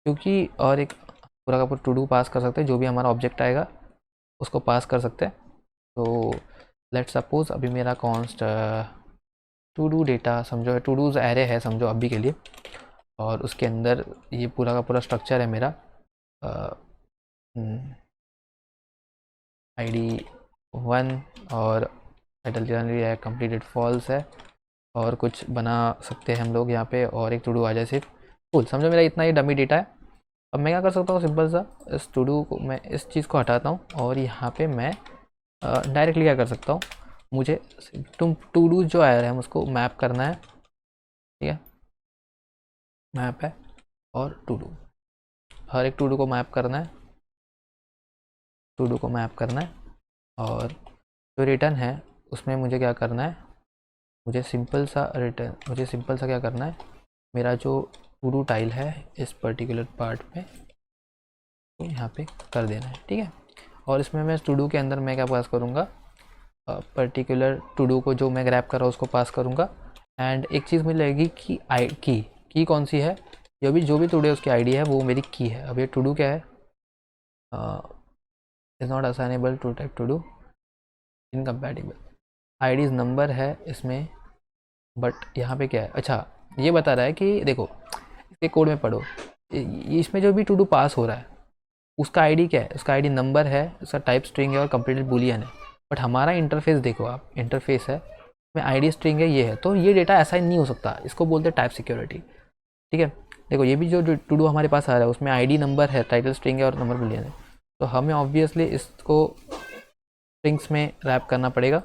क्योंकि और एक पूरा का पूरा टू डू पास कर सकते हैं, जो भी हमारा ऑब्जेक्ट आएगा उसको पास कर सकते हैं। तो लेट्स सपोज अभी मेरा कॉन्स्ट टू डू डेटा समझो, टू डूज एरे है समझो अभी के लिए, और उसके अंदर ये पूरा का पूरा स्ट्रक्चर है मेरा, ID 1 और टाइटल जनरली है, कंप्लीटेड फॉल्स है, और कुछ बना सकते हैं हम लोग यहाँ पे, और एक टू डू आ जाए सिर्फ फुल, समझो मेरा इतना ही डमी डेटा है। अब मैं क्या कर सकता हूँ, सिंपल सा इस टू डू को मैं इस चीज़ को हटाता हूँ, और यहाँ पे मैं डायरेक्टली क्या कर सकता हूँ, मुझे तुम टू डू जो आ रहे हैं उसको मैप करना है, ठीक है। मैप है और टू डू, हर एक टू डू को मैप करना है, टू डू को मैप करना है, और जो रिटर्न है उसमें मुझे क्या करना है, मुझे सिंपल सा क्या करना है, मेरा जो टू डू टाइल है इस पर्टिकुलर पार्ट में तो यहाँ पे कर देना है, ठीक है। और इसमें मैं टू डू के अंदर मैं क्या पास करूँगा, पर्टिकुलर टू डू को जो मैं ग्रैब कर रहा हूँ उसको पास करूँगा, एंड एक चीज़ मुझे लगेगी कि की कौन सी है, जो भी टू डू उसकी आईडी है वो मेरी की है। अब ये टू डू क्या है, is not assignable to type todo incompatible, IDs number है इसमें, बट यहाँ पे क्या है, अच्छा ये बता रहा है कि देखो इसके कोड में पढ़ो, इसमें जो भी टू डू पास हो रहा है उसका आईडी क्या है, उसका आईडी नंबर है, उसका टाइप स्ट्रिंग है और कंप्लीटेड बूलियन है। बट हमारा इंटरफेस देखो आप, इंटरफेस है में आईडी स्ट्रिंग है, ये है, तो ये डेटा ऐसा ही नहीं हो सकता, इसको बोलते हैं टाइप सिक्योरिटी। ठीक है, देखो ये भी जो टू डू हमारे पास आ रहा है उसमें आईडी नंबर है, टाइटल स्ट्रिंग है और नंबर बूलियन है, तो हमें ऑब्वियसली इसको स्ट्रिंग्स में रैप करना पड़ेगा,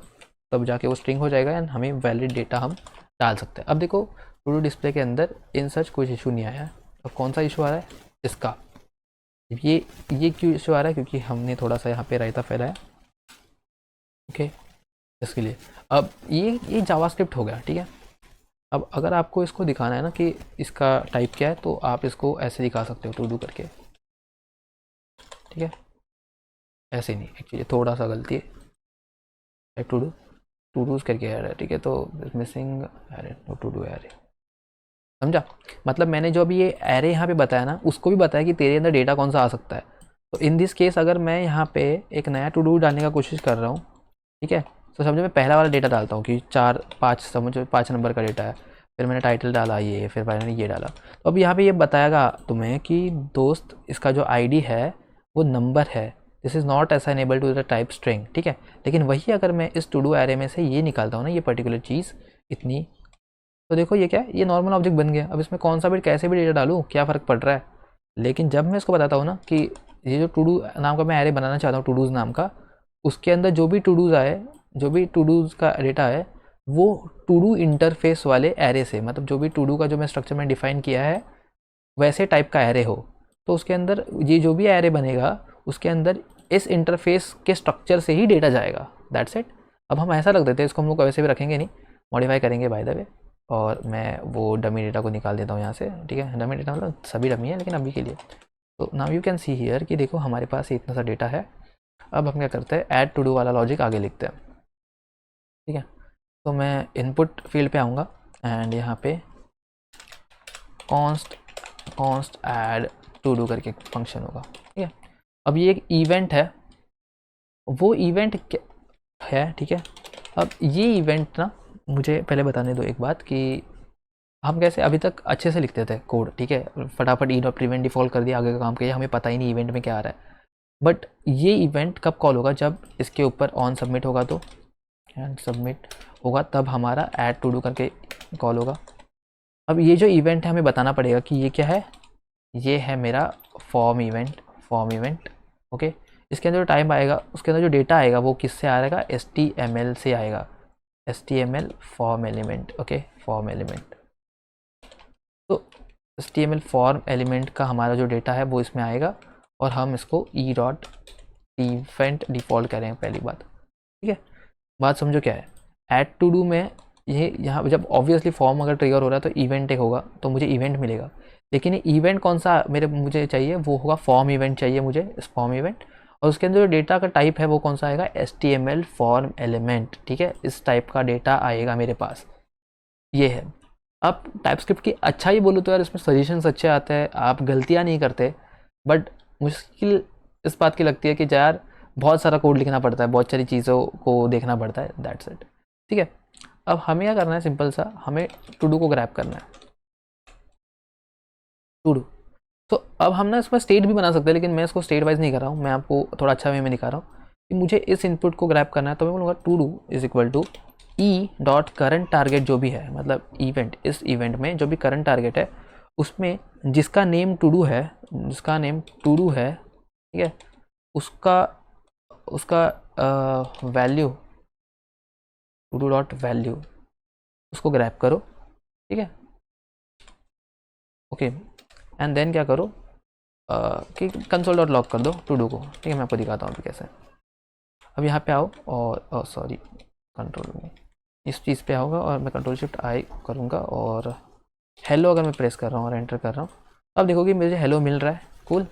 तब जाके वो स्ट्रिंग हो जाएगा एंड हमें वैलिड डेटा हम डाल सकते हैं। अब देखो टू डू डिस्प्ले के अंदर इन सच कुछ इशू नहीं आया है। अब कौन सा इशू आ रहा है, इसका, ये क्यों इशू आ रहा है, क्योंकि हमने थोड़ा सा यहाँ पे रायता फैलाया। ओके, इसके लिए अब ये जावास्क्रिप्ट हो गया। ठीक है, अब अगर आपको इसको दिखाना है ना कि इसका टाइप क्या है, तो आप इसको ऐसे दिखा सकते हो टू डू करके। ठीक है, ऐसे नहीं, एक्चुअली थोड़ा सा गलती है, टू डूज करके आ रहा है। ठीक है, तो missing array, todo array, समझा? मतलब मैंने जो अभी ये एरे यहाँ पे बताया ना, उसको भी बताया कि तेरे अंदर डेटा कौन सा आ सकता है। तो इन दिस केस अगर मैं यहाँ पे एक नया टू डू डालने का कोशिश कर रहा हूँ, ठीक है, तो समझो मैं पहला वाला डेटा डालता हूँ कि 4 5, समझो 5 नंबर का डेटा है, फिर मैंने टाइटल डाला ये, फिर मैंने ये डाला, तो अब यहाँ पे ये बताएगा तुम्हें कि दोस्त इसका जो आईडी है वो नंबर है, this is not assignable to the type string. ठीक है, लेकिन वही अगर मैं इस टू डू एरे में से ये निकालता हूँ ना, ये पर्टिकुलर चीज़ इतनी, तो देखो ये क्या है, ये नॉर्मल ऑब्जेक्ट बन गया। अब इसमें कौन सा भी कैसे भी डेटा डालूँ, क्या फ़र्क पड़ रहा है। लेकिन जब मैं इसको बताता हूँ ना कि ये जो टू डू नाम का मैं एरे बनाना चाहता हूँ, टू डूज़ नाम का, उसके अंदर जो भी टू डूज़ आए, जो भी टू डूज़ का डेटा है, वो टू डू इंटरफेस वाले एरे से, मतलब जो भी टू डू का जो मैं स्ट्रक्चर में डिफाइन किया है वैसे टाइप का एरे हो, तो उसके अंदर ये जो भी एरे बनेगा उसके अंदर इस इंटरफेस के स्ट्रक्चर से ही डेटा जाएगा। That's it. अब हम ऐसा रख देते हैं, इसको हम लोग वैसे भी रखेंगे नहीं, मॉडिफाई करेंगे बाय द वे, और मैं वो डमी डेटा को निकाल देता हूँ यहाँ से। ठीक है, डमी डेटा मतलब सभी डमी है लेकिन अभी के लिए। तो now you can see here कि देखो हमारे पास इतना सा डेटा है। अब हम क्या करते हैं, ऐड टू डू वाला लॉजिक आगे लिखते हैं। ठीक है, तो मैं इनपुट फील्ड पे आऊँगा एंड यहाँ पे कॉन्स्ट ऐड टू डू करके फंक्शन होगा। ठीक है, अब ये एक इवेंट है, वो इवेंट है। ठीक है, अब ये इवेंट ना, मुझे पहले बताने दो एक बात कि हम कैसे अभी तक अच्छे से लिखते थे कोड। ठीक है, फटाफट ई डॉट प्रिवेंट डिफॉल्ट कर दिया, आगे का काम किया, हमें पता ही नहीं इवेंट में क्या आ रहा है। बट ये इवेंट कब कॉल होगा, जब इसके ऊपर ऑन सबमिट होगा, तो एंड सबमिट होगा तब हमारा ऐड टू डू करके कॉल होगा। अब ये जो इवेंट है हमें बताना पड़ेगा कि ये क्या है, ये है मेरा फॉर्म इवेंट। ओके, इसके अंदर जो टाइप आएगा, उसके अंदर जो डेटा आएगा वो किससे आएगा, HTML से आएगा, HTML form element. Okay, form element, तो HTML फॉर्म एलिमेंट का हमारा जो डेटा है वो इसमें आएगा और हम इसको ई डॉट इवेंट डिफॉल्ट करेंगे पहली बात। ठीक है, बात समझो क्या है, ऐड टू डू में ये यहाँ जब ऑब्वियसली फॉर्म अगर ट्रिगर हो रहा है तो इवेंट एक होगा, तो मुझे इवेंट मिलेगा। लेकिन ये इवेंट कौन सा मुझे चाहिए, वो होगा फॉर्म इवेंट चाहिए मुझे, इस फॉर्म इवेंट, और उसके अंदर जो डेटा का टाइप है वो कौन सा आएगा, HTML फॉर्म एलिमेंट। ठीक है, इस टाइप का डेटा आएगा मेरे पास, ये है। अब टाइपस्क्रिप्ट की अच्छा ही बोलूँ तो यार इसमें सजेशंस अच्छे आते हैं, आप गलतियाँ नहीं करते, बट मुश्किल इस बात की लगती है कि यार बहुत सारा कोड लिखना पड़ता है, बहुत सारी चीज़ों को देखना पड़ता है। That's it. ठीक है, अब हमें क्या करना है, सिंपल सा, हमें टू डू को ग्रैब करना है, टू डू। तो अब हम ना इसमें स्टेट भी बना सकते हैं, लेकिन मैं इसको स्टेट वाइज नहीं कर रहा हूँ, मैं आपको थोड़ा अच्छा वे में दिखा रहा हूँ कि मुझे इस इनपुट को ग्रैब करना है। तो मैं बोलूँगा to do is equal to e dot current target जो भी है, मतलब इवेंट, इस इवेंट में जो भी करंट टारगेट है उसमें जिसका नेम टू डू है, ठीक है, उसका value, to do dot value, उसको ग्रैब करो। ठीक है, ओके, एंड देन क्या करो कि कंसोल डॉट लॉग कर दो टू डू को। ठीक है, मैं आपको दिखाता हूँ अभी कैसे। अब यहाँ पे आओ और सॉरी कंट्रोल में इस चीज़ पे आओगा और मैं कंट्रोल शिफ्ट आई करूँगा और हेलो अगर मैं प्रेस कर रहा हूँ और एंटर कर रहा हूँ, अब देखोगे मुझे हेलो मिल रहा है। कूल।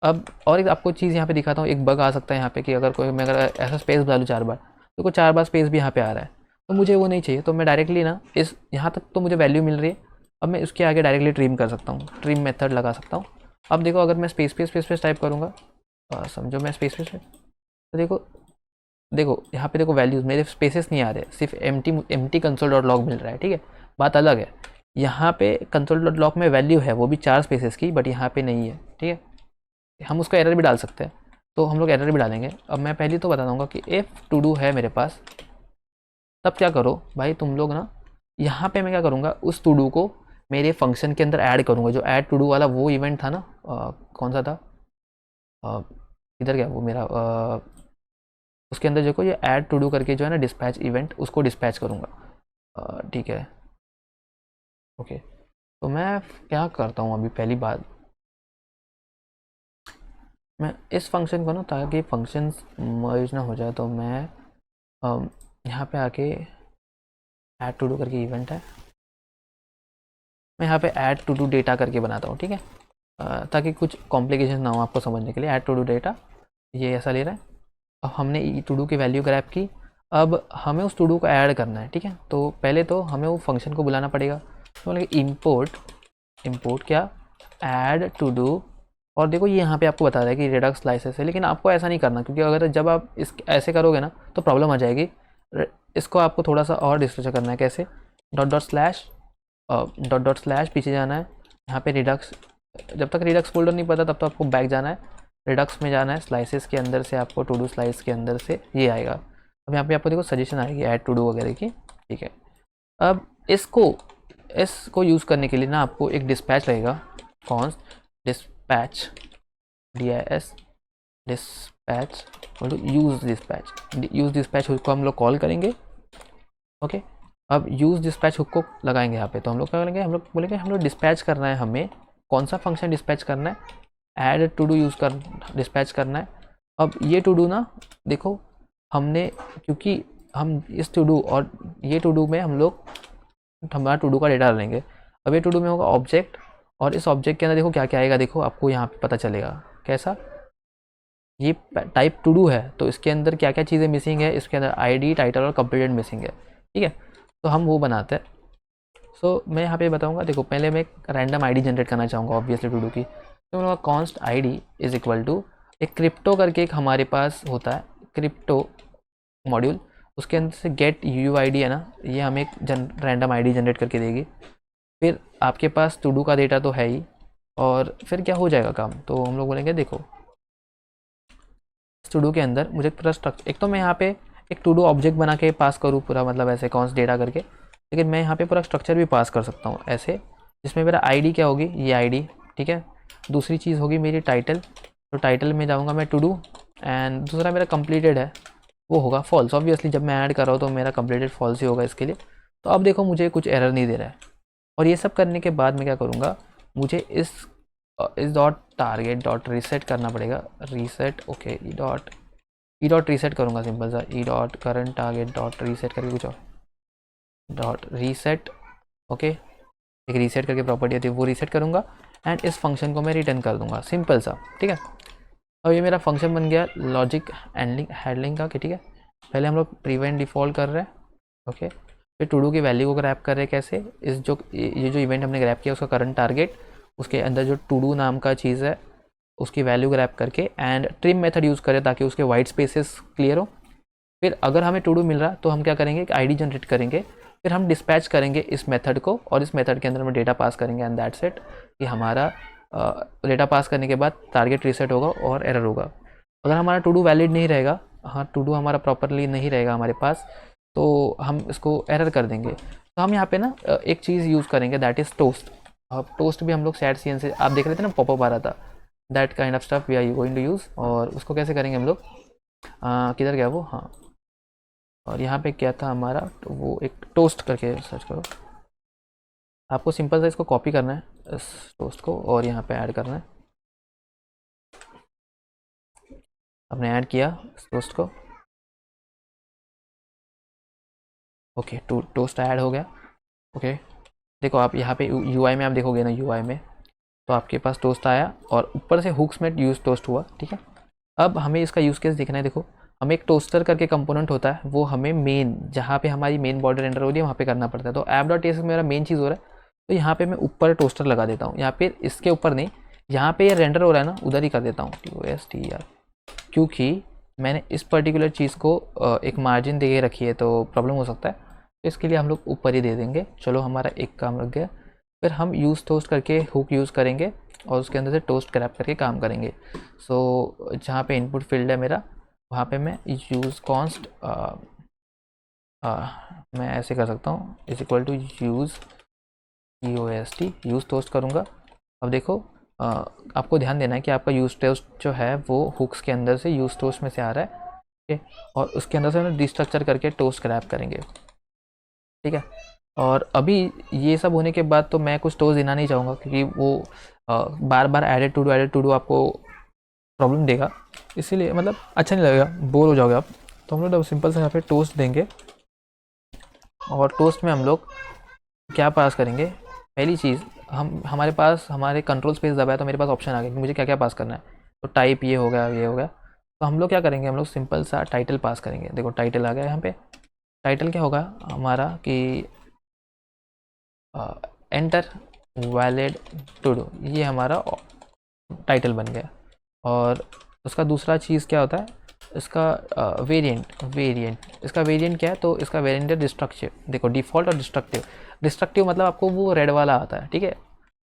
अब और एक आपको चीज़ यहाँ पे दिखाता हूँ, एक बग आ सकता है यहाँ पे कि अगर मैं ऐसा स्पेस डालूँ 4 बार, तो को 4 बार स्पेस भी यहाँ पे आ रहा है, तो मुझे वो नहीं चाहिए। तो मैं डायरेक्टली ना इस यहाँ तक तो मुझे वैल्यू मिल रही है, अब मैं इसके आगे डायरेक्टली ट्रिम कर सकता हूँ, ट्रिम मेथड लगा सकता हूँ। अब देखो अगर मैं स्पेस टाइप करूँगा, समझो मैं स्पेस तो देखो यहाँ पे देखो वैल्यूज़ मेरे स्पेसेस नहीं आ रहे, सिर्फ एम्प्टी कंसोल डॉट लॉग मिल रहा है। ठीक है, बात अलग है, यहाँ पे कंसोल डॉट लॉग में वैल्यू है वो भी 4 स्पेसेस की, बट यहाँ पे नहीं है। ठीक है, हम उसको एरर भी डाल सकते हैं, तो हम लोग एरर भी डालेंगे। अब मैं पहले तो बता दूंगा कि इफ़ टू डू है मेरे पास, तब क्या करो भाई तुम लोग ना, यहाँ पे मैं क्या करूँगा, उस टू डू को मेरे फंक्शन के अंदर ऐड करूँगा। जो ऐड टू डू वाला वो इवेंट था ना, कौन सा था, इधर क्या वो मेरा, उसके अंदर देखो ये ऐड टू डू करके जो है ना डिस्पैच इवेंट, उसको डिस्पैच करूँगा। ठीक है, ओके। तो मैं क्या करता हूँ अभी, पहली बात मैं इस फंक्शन को ना, ताकि फंक्शंस मर्ज ना हो जाए, तो मैं यहाँ पे आके ऐड टू डू करके इवेंट है, मैं यहाँ पे ऐड टू डू डेटा करके बनाता हूँ, ठीक है। ताकि कुछ कॉम्प्लिकेशन ना हो आपको समझने के लिए। ऐड टू डू डेटा ये ऐसा ले रहा है। अब हमने टू डू की वैल्यू ग्रैब की, अब हमें उस टू डू को ऐड करना है, ठीक है। तो पहले तो हमें वो फंक्शन को बुलाना पड़ेगा, तो बोलेंगे इम्पोर्ट क्या, ऐड टू डू। और देखो ये यहाँ पे आपको बता रहा है कि रेडक्स स्लाइसेस है, लेकिन आपको ऐसा नहीं करना, क्योंकि अगर जब आप इस ऐसे करोगे ना तो प्रॉब्लम आ जाएगी। इसको आपको थोड़ा सा और डिस्ट्रक्चर करना है। कैसे, डॉट डॉट स्लैश पीछे जाना है, यहाँ पे रिडक्स, जब तक रिडक्स फोल्डर नहीं पता तब तक आपको बैक जाना है, रिडक्स में जाना है, स्लाइसेस के अंदर से आपको टू डू स्लाइस के अंदर से ये आएगा। अब यहाँ पे आपको देखो सजेशन आएगी ऐड टू डू वगैरह की, ठीक है। अब इसको यूज़ करने के लिए ना आपको एक डिस्पैच रहेगा, const dispatch DIS dispatch use dispatch hook को हम लोग कॉल करेंगे, ओके। अब यूज़ डिस्पैच हुक को लगाएंगे यहाँ पे, तो हम लोग क्या करेंगे, हम लोग बोलेंगे हम लोग डिस्पैच करना है, हमें कौन सा फंक्शन डिस्पैच करना है, ऐड टू डू यूज़ कर डिस्पैच करना है। अब ये टू डू ना देखो, हमने क्योंकि हम इस टू डू और ये टू डू में हम लोग हमारा टू डू का डेटा डालेंगे। अब ये टू डू में होगा ऑब्जेक्ट, और इस ऑब्जेक्ट के अंदर देखो क्या क्या आएगा, देखो आपको यहाँ पे पता चलेगा कैसा, ये टाइप टू डू है तो इसके अंदर क्या क्या चीज़ें मिसिंग है, इसके अंदर ID टाइटल और कंप्लीटेड मिसिंग है, ठीक है। तो हम वो बनाते हैं। सो मैं यहाँ पे बताऊँगा, देखो पहले मैं एक रैंडम ID जनरेट करना चाहूँगा ऑब्वियसली टू डू की, तो मैं const ID is equal to एक क्रिप्टो करके एक हमारे पास होता है क्रिप्टो मॉड्यूल, उसके अंदर से गेट UUID है ना, ये हमें एक रैंडम ID जनरेट करके देगी। फिर आपके पास टू डू का डेटा तो है ही, और फिर क्या हो जाएगा काम, तो हम लोग बोलेंगे देखो टू डू के अंदर मुझे पूरा स्ट्रक्चर, एक तो मैं यहाँ पे एक टू डू ऑब्जेक्ट बना के पास करूँ पूरा, मतलब ऐसे कॉन्स्ट डेटा करके, लेकिन मैं यहाँ पे पूरा स्ट्रक्चर भी पास कर सकता हूँ ऐसे, जिसमें मेरा ID क्या होगी, ये ID, ठीक है। दूसरी चीज़ होगी मेरी टाइटल, तो टाइटल में जाऊँगा मैं टू डू, एंड दूसरा मेरा कंप्लीटेड है वो होगा फॉल्स। ऑब्वियसली जब मैं ऐड कर रहा हूँ तो मेरा कंप्लीटेड फॉल्स ही होगा इसके लिए। तो अब देखो मुझे कुछ एरर नहीं दे रहा है। और ये सब करने के बाद मैं क्या करूँगा, मुझे इस डॉट टारगेट डॉट रीसेट करना पड़ेगा, reset, okay. E dot reset करूँगा सिंपल सा, ई dot current target dot reset करके कुछ और डॉट रीसेट, ओके। एक रीसेट करके प्रॉपर्टी आती है वो रीसेट करूँगा, एंड इस फंक्शन को मैं रिटर्न कर दूँगा, सिंपल सा, ठीक है। अब ये मेरा फंक्शन बन गया लॉजिक हैंडलिंग का, ठीक है। पहले हम लोग प्रिवेंट डिफ़ॉल्ट कर रहे हैं, ओके। फिर टू डू की वैल्यू को ग्रैब कर रहे हैं, कैसे, इस ये जो इवेंट हमने ग्रैब किया उसका करंट टारगेट, उसके अंदर जो टू डू नाम का चीज़ है उसकी वैल्यू ग्रैब करके, एंड ट्रिम मेथड यूज़ करें ताकि उसके वाइट स्पेसेस क्लियर हो। फिर अगर हमें टू डू मिल रहा तो हम क्या करेंगे, एक ID जनरेट करेंगे, फिर हम डिस्पैच करेंगे इस मेथड को, और इस मेथड के अंदर हम डेटा पास करेंगे, एंड दैट्स इट। कि हमारा डेटा पास करने के बाद टारगेट रीसेट होगा और एरर होगा। अगर हमारा टू डू वैलिड नहीं रहेगा, हाँ टू डू हमारा प्रॉपरली नहीं रहेगा हमारे पास, तो हम इसको एरर कर देंगे। तो हम यहाँ पे ना एक चीज़ यूज़ करेंगे, दैट इज़ टोस्ट। अब टोस्ट भी हम लोग SAT से आप देख रहे थे ना, पॉपअप आ रहा था, that kind of stuff we are going to use. और उसको कैसे करेंगे हम लोग, किधर गया वो, हाँ। और यहाँ पे क्या था हमारा, तो वो एक टोस्ट करके सर्च करो, आपको सिंपल सा इसको कॉपी करना है इस टोस्ट को, और यहाँ पे ऐड करना है। आपने ऐड किया इस टोस्ट को, ओके, टोस्ट ऐड हो गया, ओके। देखो आप यहाँ पे UI में आप देखोगे ना, UI में तो आपके पास टोस्ट आया, और ऊपर से हुक्स में यूज़ टोस्ट हुआ, ठीक है। अब हमें इसका यूज़ केस देखना है। देखो हमें एक टोस्टर करके कंपोनेंट होता है, वो हमें मेन, जहाँ पे हमारी मेन बॉर्डर रेंडर हो रही है वहाँ पे करना पड़ता है। तो app.ts मेरा मेन चीज़ हो रहा है, तो यहाँ पे मैं ऊपर टोस्टर लगा देता हूँ, यहाँ पे इसके ऊपर नहीं, यहाँ पे ये रेंडर हो रहा है ना उधर ही कर देता हूँ TOSTR, क्योंकि मैंने इस पर्टिकुलर चीज़ को एक मार्जिन दे के रखी है तो प्रॉब्लम हो सकता है, तो इसके लिए हम लोग ऊपर ही दे देंगे। चलो हमारा एक काम लग गया। फिर हम यूज़ टोस्ट करके हुक यूज़ करेंगे, और उसके अंदर से टोस्ट ग्रैब करके काम करेंगे। सो जहाँ पे इनपुट फील्ड है मेरा, वहाँ पे मैं यूज़ कॉन्स्ट मैं ऐसे कर सकता हूँ, is equal to use use toast करूँगा। अब देखो आपको ध्यान देना है कि आपका यूज़ टोस्ट जो है वो हुक्स के अंदर से यूज़ टोस्ट में से आ रहा है, ठीक है, और उसके अंदर से हम डिस्ट्रक्चर करके टोस्ट ग्रैब करेंगे, ठीक है। और अभी ये सब होने के बाद तो मैं कुछ टोस्ट देना नहीं चाहूँगा, क्योंकि वो बार बार एडेड टू डू आपको प्रॉब्लम देगा, इसीलिए मतलब अच्छा नहीं लगेगा, बोर हो जाओगे आप। तो हम लोग सिंपल से यहाँ पे टोस्ट देंगे, और टोस्ट में हम लोग क्या पास करेंगे। पहली चीज़, हमारे पास हमारे कंट्रोल स्पेस दबाया तो मेरे पास ऑप्शन आ गया कि मुझे क्या क्या पास करना है। तो टाइप ये हो गया, ये हो गया। तो हम लोग क्या करेंगे, हम लोग सिंपल सा टाइटल पास करेंगे। देखो टाइटल आ गया यहाँ पे। टाइटल क्या होगा हमारा कि एंटर वैलिड टू डू, ये हमारा टाइटल बन गया। और उसका दूसरा चीज़ क्या होता है, इसका वेरिएंट इसका वेरिएंट क्या है, तो इसका वेरिएंट है डिस्ट्रक्टिव। देखो डिफ़ॉल्ट और डिस्ट्रक्टिव मतलब आपको वो रेड वाला आता है, ठीक है।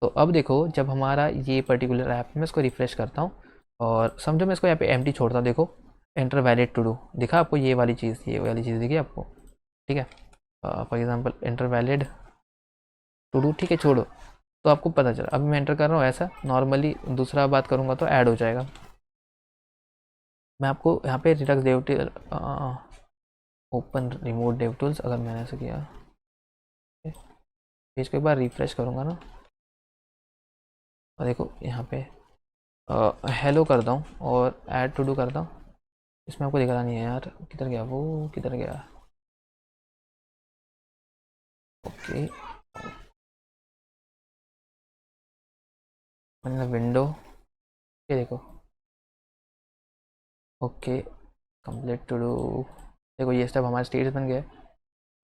तो अब देखो जब हमारा ये पर्टिकुलर ऐप, मैं इसको रिफ्रेश करता हूँ और समझो मैं इसको यहाँ पे एम्प्टी छोड़ता हूँ। देखो एंटर वैलिड टू डू दिखा आपको, ये वाली चीज़ दिखी आपको, ठीक है। For example enter valid to do, ठीक है, छोड़ो। तो आपको पता चला। अभी मैं एंटर कर रहा हूँ ऐसा, नॉर्मली दूसरा बात करूँगा तो ऐड हो जाएगा। मैं आपको यहाँ पे redux dev open remote dev tools, अगर मैंने ऐसा किया, पेज को एक बार रिफ्रेश करूँगा ना, और देखो यहाँ पे हेलो करता हूँ और ऐड टू डू करता हूँ। इसमें आपको दिख रहा नहीं है यार, किधर गया वो, किधर गया। ओके, मैंने विंडो, ये देखो, ओके कंप्लीट टू डू। देखो ये स्टेप हमारे स्टेज बन गए।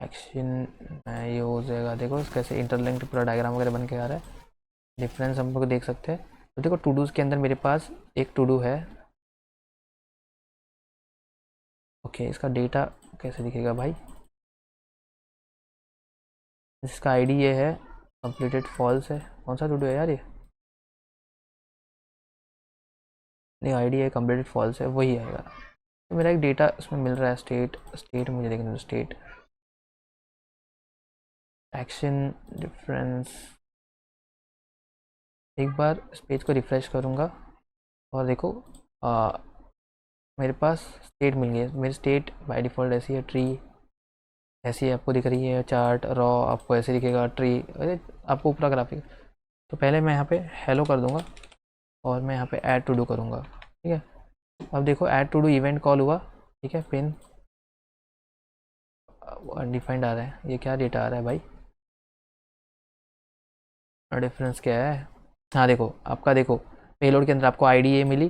एक्शन ये हो जाएगा, देखो कैसे इंटरलिंक्ड पूरा डायग्राम वगैरह बन के आ रहा है। डिफरेंस हम लोग देख सकते हैं। तो देखो टू डूज़ के अंदर मेरे पास एक टू डू है। ओके, इसका डेटा कैसे दिखेगा भाई, इसका आईडी ये है, कंप्लीटेड फॉल्स है। कौन सा टू डू है यार ये, नहीं आईडी है कंप्लीटेड फॉल्स है, वही आएगा। तो मेरा एक डेटा इसमें मिल रहा है, स्टेट मुझे देखना है, स्टेट एक्शन डिफरेंस। एक बार इस पेज को रिफ्रेश करूँगा और देखो मेरे पास स्टेट मिल गई है। मेरी स्टेट बाय डिफ़ॉल्ट ऐसी है, ट्री ऐसी आपको दिख रही है, चार्ट रॉ आपको ऐसे दिखेगा, ट्री अरे आपको ऊपरा ग्राफिक। तो पहले मैं यहाँ पे हेलो कर दूँगा और मैं यहाँ पे ऐड टू डू करूँगा, ठीक है। अब देखो add to do event call हुआ, ठीक है। पिन अनडिफाइंड आ रहा है, ये क्या डेटा आ रहा है भाई, डिफरेंस क्या है। हाँ देखो आपका, देखो पेलोड के अंदर आपको आईडी ये मिली,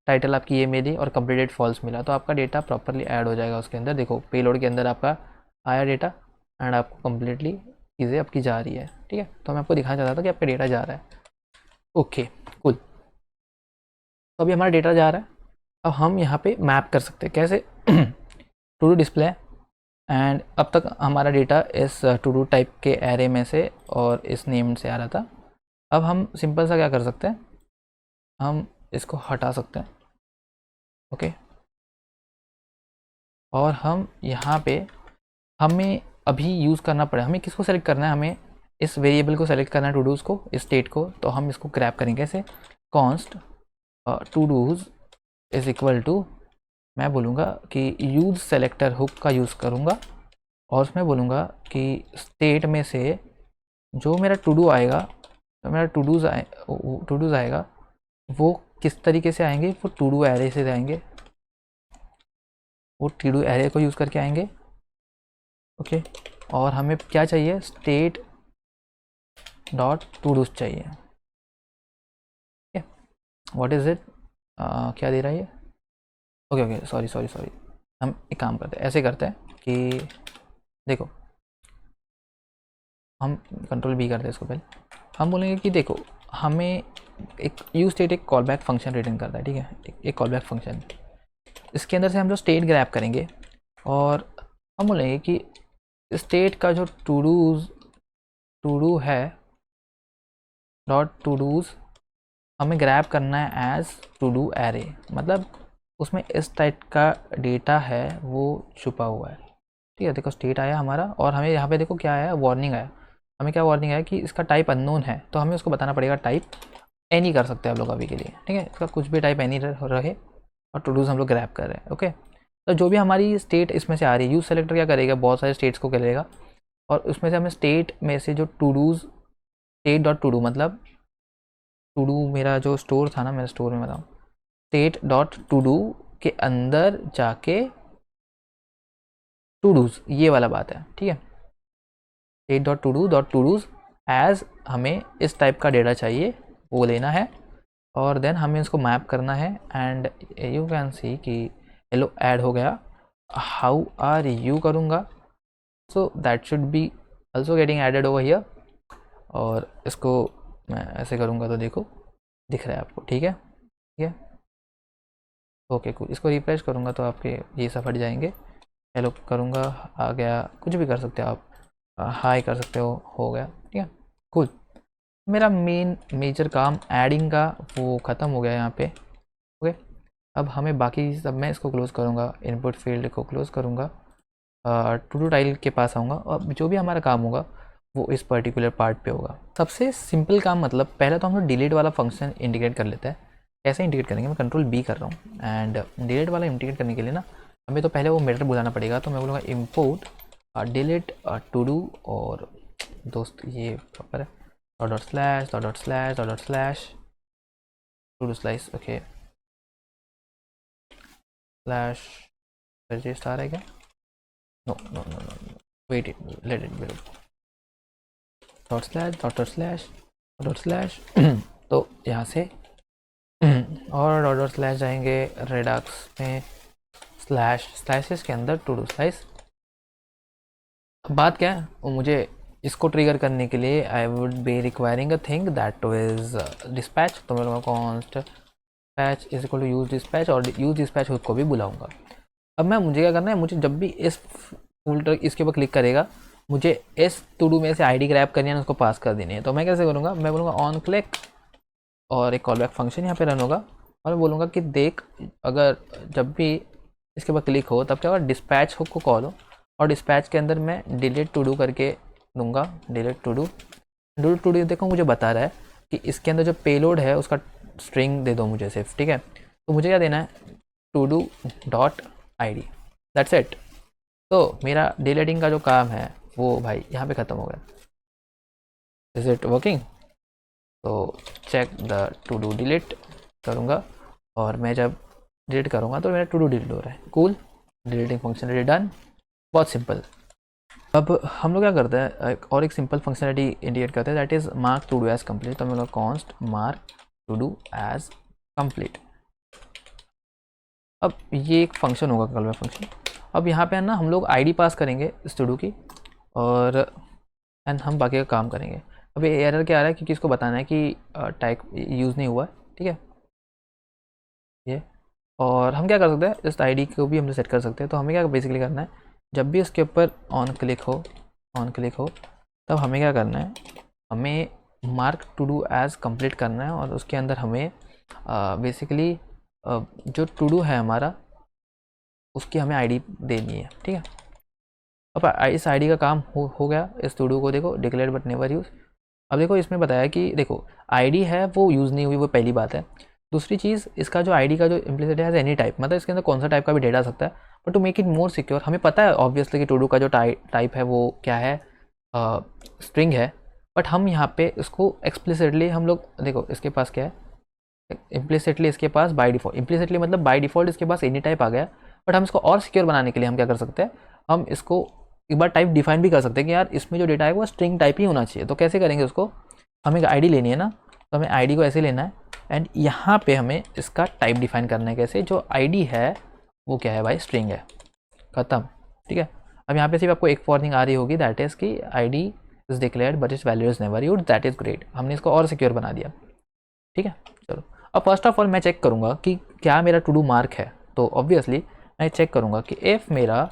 टाइटल आपकी ये मिली और कंप्लीटेड फॉल्स मिला। तो आपका डेटा प्रॉपरली ऐड हो जाएगा उसके अंदर। देखो पेलोड के अंदर आपका आया डेटा एंड आपको कंप्लीटली चीज़ें आपकी जा रही है, ठीक है। तो मैं आपको दिखाना चाहता था कि आपका डेटा जा रहा है। ओके कुल, तो अभी हमारा डेटा जा रहा है। अब हम यहाँ पे मैप कर सकते हैं कैसे, टू डू डिस्प्ले एंड अब तक हमारा डेटा इस टू डू टाइप के एरे में से और इस नेम से आ रहा था। अब हम सिंपल सा क्या कर सकते हैं, हम इसको हटा सकते हैं, ओके। और हम यहाँ पे हमें अभी यूज़ करना पड़े, हमें किसको सेलेक्ट करना है, हमें इस वेरिएबल को सेलेक्ट करना है, टू डूज़ को, इस स्टेट को। तो हम इसको ग्रैब करेंगे कैसे, const todos is equal to, मैं बोलूँगा कि यूज़ सेलेक्टर हुक का यूज़ करूँगा और उसमें बोलूँगा कि स्टेट में से जो मेरा टू डू आएगा, तो मेरा टू डूज़ आएगा वो किस तरीके से आएंगे, वो टू डू एरे से आएंगे, वो टू डू एरे को यूज़ करके आएंगे, ओके। और हमें क्या चाहिए, स्टेट डॉट टू डूज चाहिए, ठीक है। व्हाट इज़ इट, क्या दे रहा है ये, ओके ओके सॉरी। हम एक काम करते हैं, ऐसे करते हैं कि देखो हम कंट्रोल बी करते हैं इसको। पहले हम बोलेंगे कि देखो हमें एक यूज स्टेट एक कॉल बैक फंक्शन रिटर्न करता है, ठीक है, एक कॉल बैक फंक्शन। इसके अंदर से हम जो स्टेट ग्रैब करेंगे और हम बोलेंगे कि स्टेट का जो टू डू है डॉट टू डूज हमें ग्रैब करना है एज टू डू एरे, मतलब उसमें इस टाइप का डेटा है वो छुपा हुआ है। ठीक है, देखो स्टेट आया हमारा, और हमें यहाँ पे देखो क्या आया, वार्निंग आया। हमें क्या वार्निंग आया कि इसका टाइप अननोन है, तो हमें उसको बताना पड़ेगा टाइप एनी कर सकते हैं आप लोग अभी के लिए। ठीक है, इसका कुछ भी टाइप एनी रहे, और टू डूज हम लोग ग्रैब कर रहे हैं। ओके, तो जो भी हमारी स्टेट इसमें से आ रही है, यूज सेलेक्टर क्या करेगा, बहुत सारे स्टेट्स को करेगा, और उसमें से हमें स्टेट में से जो todos, state dot todo, मतलब टू डू मेरा जो स्टोर था ना, मेरे स्टोर में बताऊँ, स्टेट डॉट टू डू के अंदर जाके टू डूज, ये वाला बात है। ठीक है, state dot to dos as हमें इस टाइप का डेटा चाहिए, वो लेना है, और देन हमें इसको मैप करना है। एंड यू कैन सी कि हेलो ऐड हो गया, हाउ आर यू करूँगा, so that should be also getting added over here. और इसको मैं ऐसे करूँगा तो देखो दिख रहा है आपको। ठीक है, ठीक है, ओके कूल। इसको रिफ्रेश करूँगा तो आपके ये सब हट जाएंगे। हेलो करूँगा, आ गया, कुछ भी कर सकते हो आप, हाई कर सकते हो गया। ठीक है, कूल। मेरा मेजर काम एडिंग का वो ख़त्म हो गया यहाँ पे। ओके, अब हमें बाकी सब, मैं इसको क्लोज़ करूँगा, इनपुट फील्ड को क्लोज़ करूँगा, टू डू टाइल के पास आऊँगा, और जो भी हमारा काम होगा वो इस पर्टिकुलर पार्ट पे होगा। सबसे सिंपल काम, मतलब पहले तो हम लोग डिलीट वाला फंक्शन इंटीग्रेट कर लेते हैं। कैसे इंटीग्रेट करेंगे, मैं कंट्रोल बी कर रहा हूँ, एंड डिलीट वाला इंटीग्रेट करने के लिए ना हमें तो पहले वो मेथड बुलाना पड़ेगा। तो मैं बोलूँगा इम्पोर्ट डिलीट टू डू, और दोस्त ये प्रॉपर है, dot slash dot dot slash dot dot slash to do slice. Okay, slash register है क्या, no no no no, wait it, let it be, dot slash dot dot slash dot slash तो यहाँ से और dot dot slash जाएंगे redux में, slash slashes के अंदर टू डू स्लाइस। बात क्या है, वो मुझे इसको ट्रिगर करने के लिए I would be requiring a thing that is dispatch. तो मैं const patch is equal to use dispatch, और यूज डिस्पैच उसको भी बुलाऊंगा। अब मुझे क्या करना है, मुझे जब भी इस फोल्डर इसके ऊपर क्लिक करेगा, मुझे इस टू डू में से आईडी ग्रैब करनी है, उसको पास कर देनी है। तो मैं कैसे करूँगा, मैं बोलूँगा ऑन क्लिक, और एक कॉल बैक फंक्शन यहाँ पे रन होगा, और मैं बोलूँगा कि देख, अगर जब भी इसके ऊपर क्लिक हो तब क्या होगा, डिस्पैच हुक को कॉल हो, और डिस्पैच के अंदर मैं डिलीट टू डू करके दूंगा, डिलीट टू डू देखो मुझे बता रहा है कि इसके अंदर जो पेलोड है उसका स्ट्रिंग दे दो मुझे सिर्फ। ठीक है, तो मुझे क्या देना है, to do dot I D, that's it. तो मेरा डिलीटिंग का जो काम है वो भाई यहाँ पे ख़त्म हो गया। इज इट वर्किंग, तो check the todo delete करूँगा, और मैं जब डिलीट करूँगा तो मेरा टू डू डिलीट हो रहा है। कूल, डिलीटिंग फंक्शन डन, बहुत सिंपल। अब हम लोग क्या करते हैं, और एक सिंपल फंक्शनलिटी इंडिकेट करते हैं, that is mark todo as complete. तो हम लोग const mark todo as complete. अब ये एक फंक्शन होगा, कल में फंक्शन। अब यहाँ पे है ना, हम लोग आईडी पास करेंगे इस टू डू की, और एंड हम बाकी का काम करेंगे। अब ये एरर क्या आ रहा है, क्योंकि इसको बताना है कि टाइप यूज़ नहीं हुआ है। ठीक है, ये, और हम क्या कर सकते हैं, इस आईडी को भी हम सेट कर सकते हैं। तो हमें क्या बेसिकली करना है, जब भी उसके ऊपर ऑन क्लिक हो तब हमें क्या करना है, हमें mark todo as complete करना है, और उसके अंदर हमें बेसिकली जो टू डू है हमारा उसकी हमें आईडी देनी है। ठीक है, अब इस आईडी का काम हो गया। इस टू डू को देखो, डिक्लेयर बट नेवर यूज़। अब देखो इसमें बताया कि देखो आईडी है वो यूज़ नहीं हुई, वो पहली बात है। दूसरी चीज़, इसका जो आईडी का जो इम्प्लिसिट है एनी टाइप, मतलब इसके अंदर कौन सा टाइप का भी डेटा आ सकता है। But to make it more secure, हमें पता है ऑब्वियसली कि टू डू का जो टाइप है वो क्या है, स्ट्रिंग है। बट हम यहाँ पे इसको एक्सप्लिसिटली, हम लोग देखो इसके पास क्या है, इम्प्लिसिटली इसके पास बाय डिफ़ॉल्ट, इम्प्लिसिटली मतलब बाय डिफ़ॉल्ट इसके पास एनी टाइप आ गया। बट हम इसको और सिक्योर बनाने के लिए हम क्या कर सकते हैं, हम इसको एक बार टाइप डिफाइन भी कर सकते हैं कि यार इसमें जो डेटा है वो स्ट्रिंग टाइप ही होना चाहिए। तो कैसे करेंगे उसको, हमें आईडी लेनी है ना, तो हमें आईडी को ऐसे लेना है, एंड यहाँ पे हमें इसका टाइप डिफाइन करना है। कैसे, जो आईडी है वो क्या है भाई, स्ट्रिंग है, ख़त्म। ठीक है, अब यहाँ पे सिर्फ आपको एक वार्निंग आ रही होगी, दैट इज़ कि ID is declared but it's value is never used, that is great. हमने इसको और सिक्योर बना दिया। ठीक है, चलो अब फर्स्ट ऑफ ऑल मैं चेक करूँगा कि क्या मेरा टू डू मार्क है। तो ऑब्वियसली मैं चेक करूँगा कि इफ़ मेरा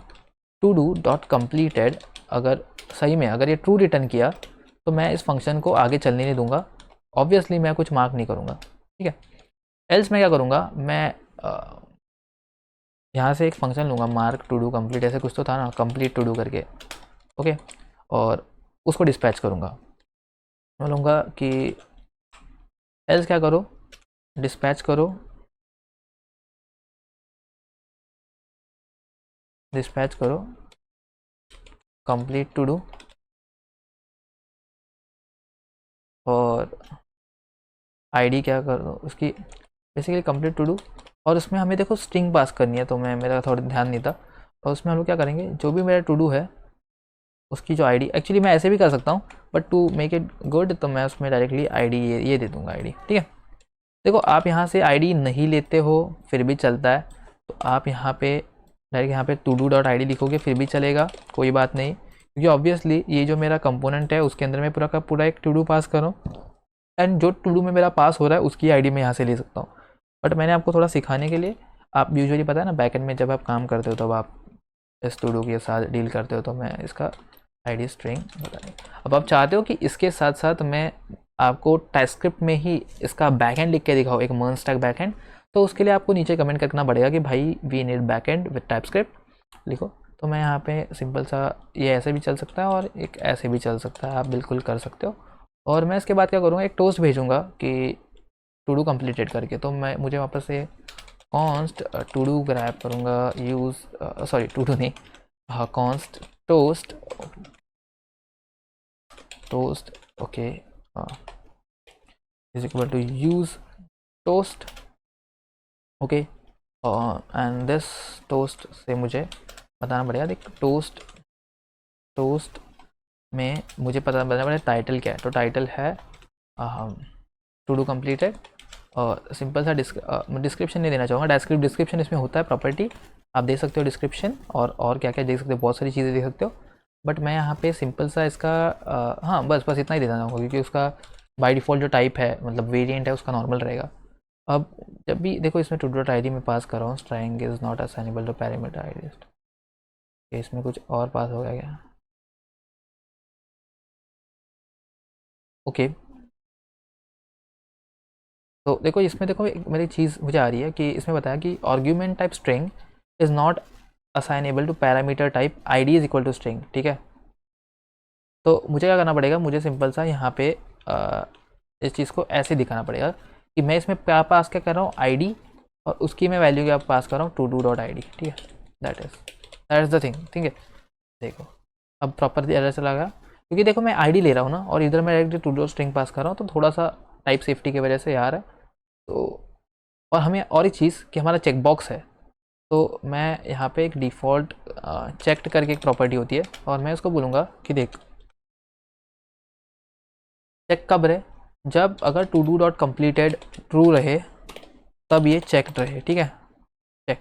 टू डू डॉट कम्प्लीटेड अगर सही में अगर ये ट्रू रिटर्न किया तो मैं इस फंक्शन को आगे चलने नहीं दूंगा। ऑब्वियसली मैं कुछ मार्क नहीं करूँगा। ठीक है। एल्स मैं क्या करूँगा, मैं यहाँ से एक फंक्शन लूँगा मार्क टू डू कंप्लीट, ऐसे कुछ तो था ना, कंप्लीट टू डू करके। ओके, और उसको डिस्पैच करूँगा। मैं लूँगा कि एल्स क्या करो, डिस्पैच करो, डिस्पैच करो कंप्लीट टू डू, और आईडी क्या कर दो उसकी, बेसिकली कंप्लीट टू डू। और उसमें हमें देखो स्ट्रिंग पास करनी है, तो मैं मेरा थोड़ा ध्यान नहीं था। और उसमें हम लोग क्या करेंगे, जो भी मेरा टू डू है उसकी जो आईडी, एक्चुअली मैं ऐसे भी कर सकता हूँ, but to make it good तो मैं उसमें डायरेक्टली आईडी ये दे दूँगा आईडी। ठीक है, देखो आप यहाँ से आईडी नहीं लेते हो फिर भी चलता है, तो आप यहाँ पे डायरेक्ट यहाँ पे to do dot I D लिखोगे फिर भी चलेगा, कोई बात नहीं, क्योंकि ऑब्वियसली ये जो मेरा कंपोनेंट है उसके अंदर मैं पूरा का पूरा एक टू डू पास कर रहा हूँ, एंड जो टू डू में मेरा पास हो रहा है उसकी आईडी मैं यहाँ से ले सकता हूँ। बट मैंने आपको थोड़ा सिखाने के लिए, आप यूजुअली पता है ना बैकएंड में जब आप काम करते हो तब आप इस टू डू के साथ डील करते हो, तो मैं इसका आईडी स्ट्रिंग बताएंगे। अब आप चाहते हो कि इसके साथ साथ मैं आपको टाइपस्क्रिप्ट में ही इसका बैकएंड लिख के दिखाओ, एक मर्ज स्टैक बैकएंड, तो उसके लिए आपको नीचे कमेंट करना पड़ेगा कि भाई we need backend with typescript लिखो। तो मैं यहाँ पे सिंपल सा, ये ऐसे भी चल सकता है और एक ऐसे भी चल सकता है, आप बिल्कुल कर सकते हो। और मैं इसके बाद क्या करूँगा, एक टोस्ट भेजूँगा कि टू डू कम्प्लीटेड करके, तो मैं मुझे वापस से कॉन्स्ट टू डू ग्रैब करूँगा, यूज़ सॉरी टू डू नहीं, हाँ const toast, toast okay is equal to use toast, okay, and this toast से मुझे बताना पड़ेगा, देख टोस्ट में मुझे पता बताना पड़ेगा टाइटल क्या है, तो टाइटल है टू डू कम्प्लीटेड, और सिंपल सा डिस्क्रिप्शन नहीं देना चाहूँगा, डिस्क्रिप्शन इसमें होता है प्रॉपर्टी, आप दे सकते हो डिस्क्रिप्शन, और क्या क्या देख सकते हो, बहुत सारी चीज़ें देख सकते हो, बट मैं यहाँ पे सिंपल सा इसका हाँ बस इतना ही देना चाहूँगा, क्योंकि उसका बाय डिफ़ॉल्ट जो टाइप है मतलब वेरिएंट है उसका नॉर्मल रहेगा। अब जब भी देखो इसमें टू डॉट आई डी में पास कर रहा हूँ, string is not assignable to parameter I D, इसमें कुछ और पास हो गया क्या, ओके। तो देखो इसमें देखो एक मेरी चीज़ मुझे आ रही है कि इसमें बताया कि argument type string is not assignable to parameter type I D is equal to string. ठीक है, तो मुझे क्या करना पड़ेगा, मुझे सिंपल सा यहाँ पे इस चीज़ को ऐसे दिखाना पड़ेगा कि मैं इसमें क्या पास क्या कर रहा हूँ, आईडी, और उसकी मैं वैल्यू क्या पास कर रहा हूँ, to do dot I D. ठीक है, दैट इज़ द थिंग। ठीक है, देखो अब प्रॉपर एरर चला गया, क्योंकि देखो मैं आईडी ले रहा हूँ ना, और इधर मैं direct to dot string pass कर रहा हूँ, तो थोड़ा सा टाइप सेफ्टी की वजह से यार है। तो और हमें और एक चीज़ कि हमारा चेकबॉक्स है, तो मैं यहाँ पे एक डिफ़ॉल्ट चेक्ड करके एक प्रॉपर्टी होती है, और मैं उसको बोलूँगा कि देख चेक कब रहे, जब अगर to do dot completed true रहे तब ये चेक्ड रहे। ठीक है, चेक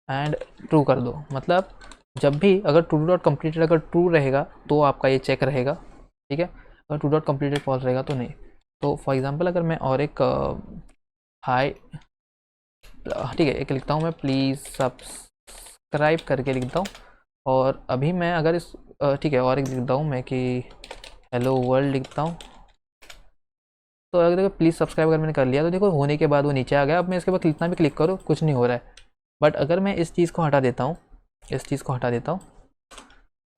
एंड ट्रू कर दो, मतलब जब भी अगर टू डू डॉट कम्प्लीटेड अगर ट्रू रहेगा तो आपका ये चेक रहेगा। ठीक है, अगर टू डॉट कम्प्लीटेड फॉल्स रहेगा तो नहीं। तो फॉर एग्जांपल अगर मैं और एक हाई, ठीक है, एक लिखता हूँ मैं प्लीज़ सब्सक्राइब करके लिखता हूँ, और अभी मैं अगर इस ठीक है, और एक लिखता हूँ मैं कि हेलो वर्ल्ड लिखता हूँ, तो अगर देखो प्लीज़ सब्सक्राइब अगर मैंने कर लिया तो देखो होने के बाद वो नीचे आ गया। अब मैं इसके बाद कितना भी क्लिक करूँ कुछ नहीं हो रहा है, बट अगर मैं इस चीज़ को हटा देता हूँ, इस चीज़ को हटा देता हूँ,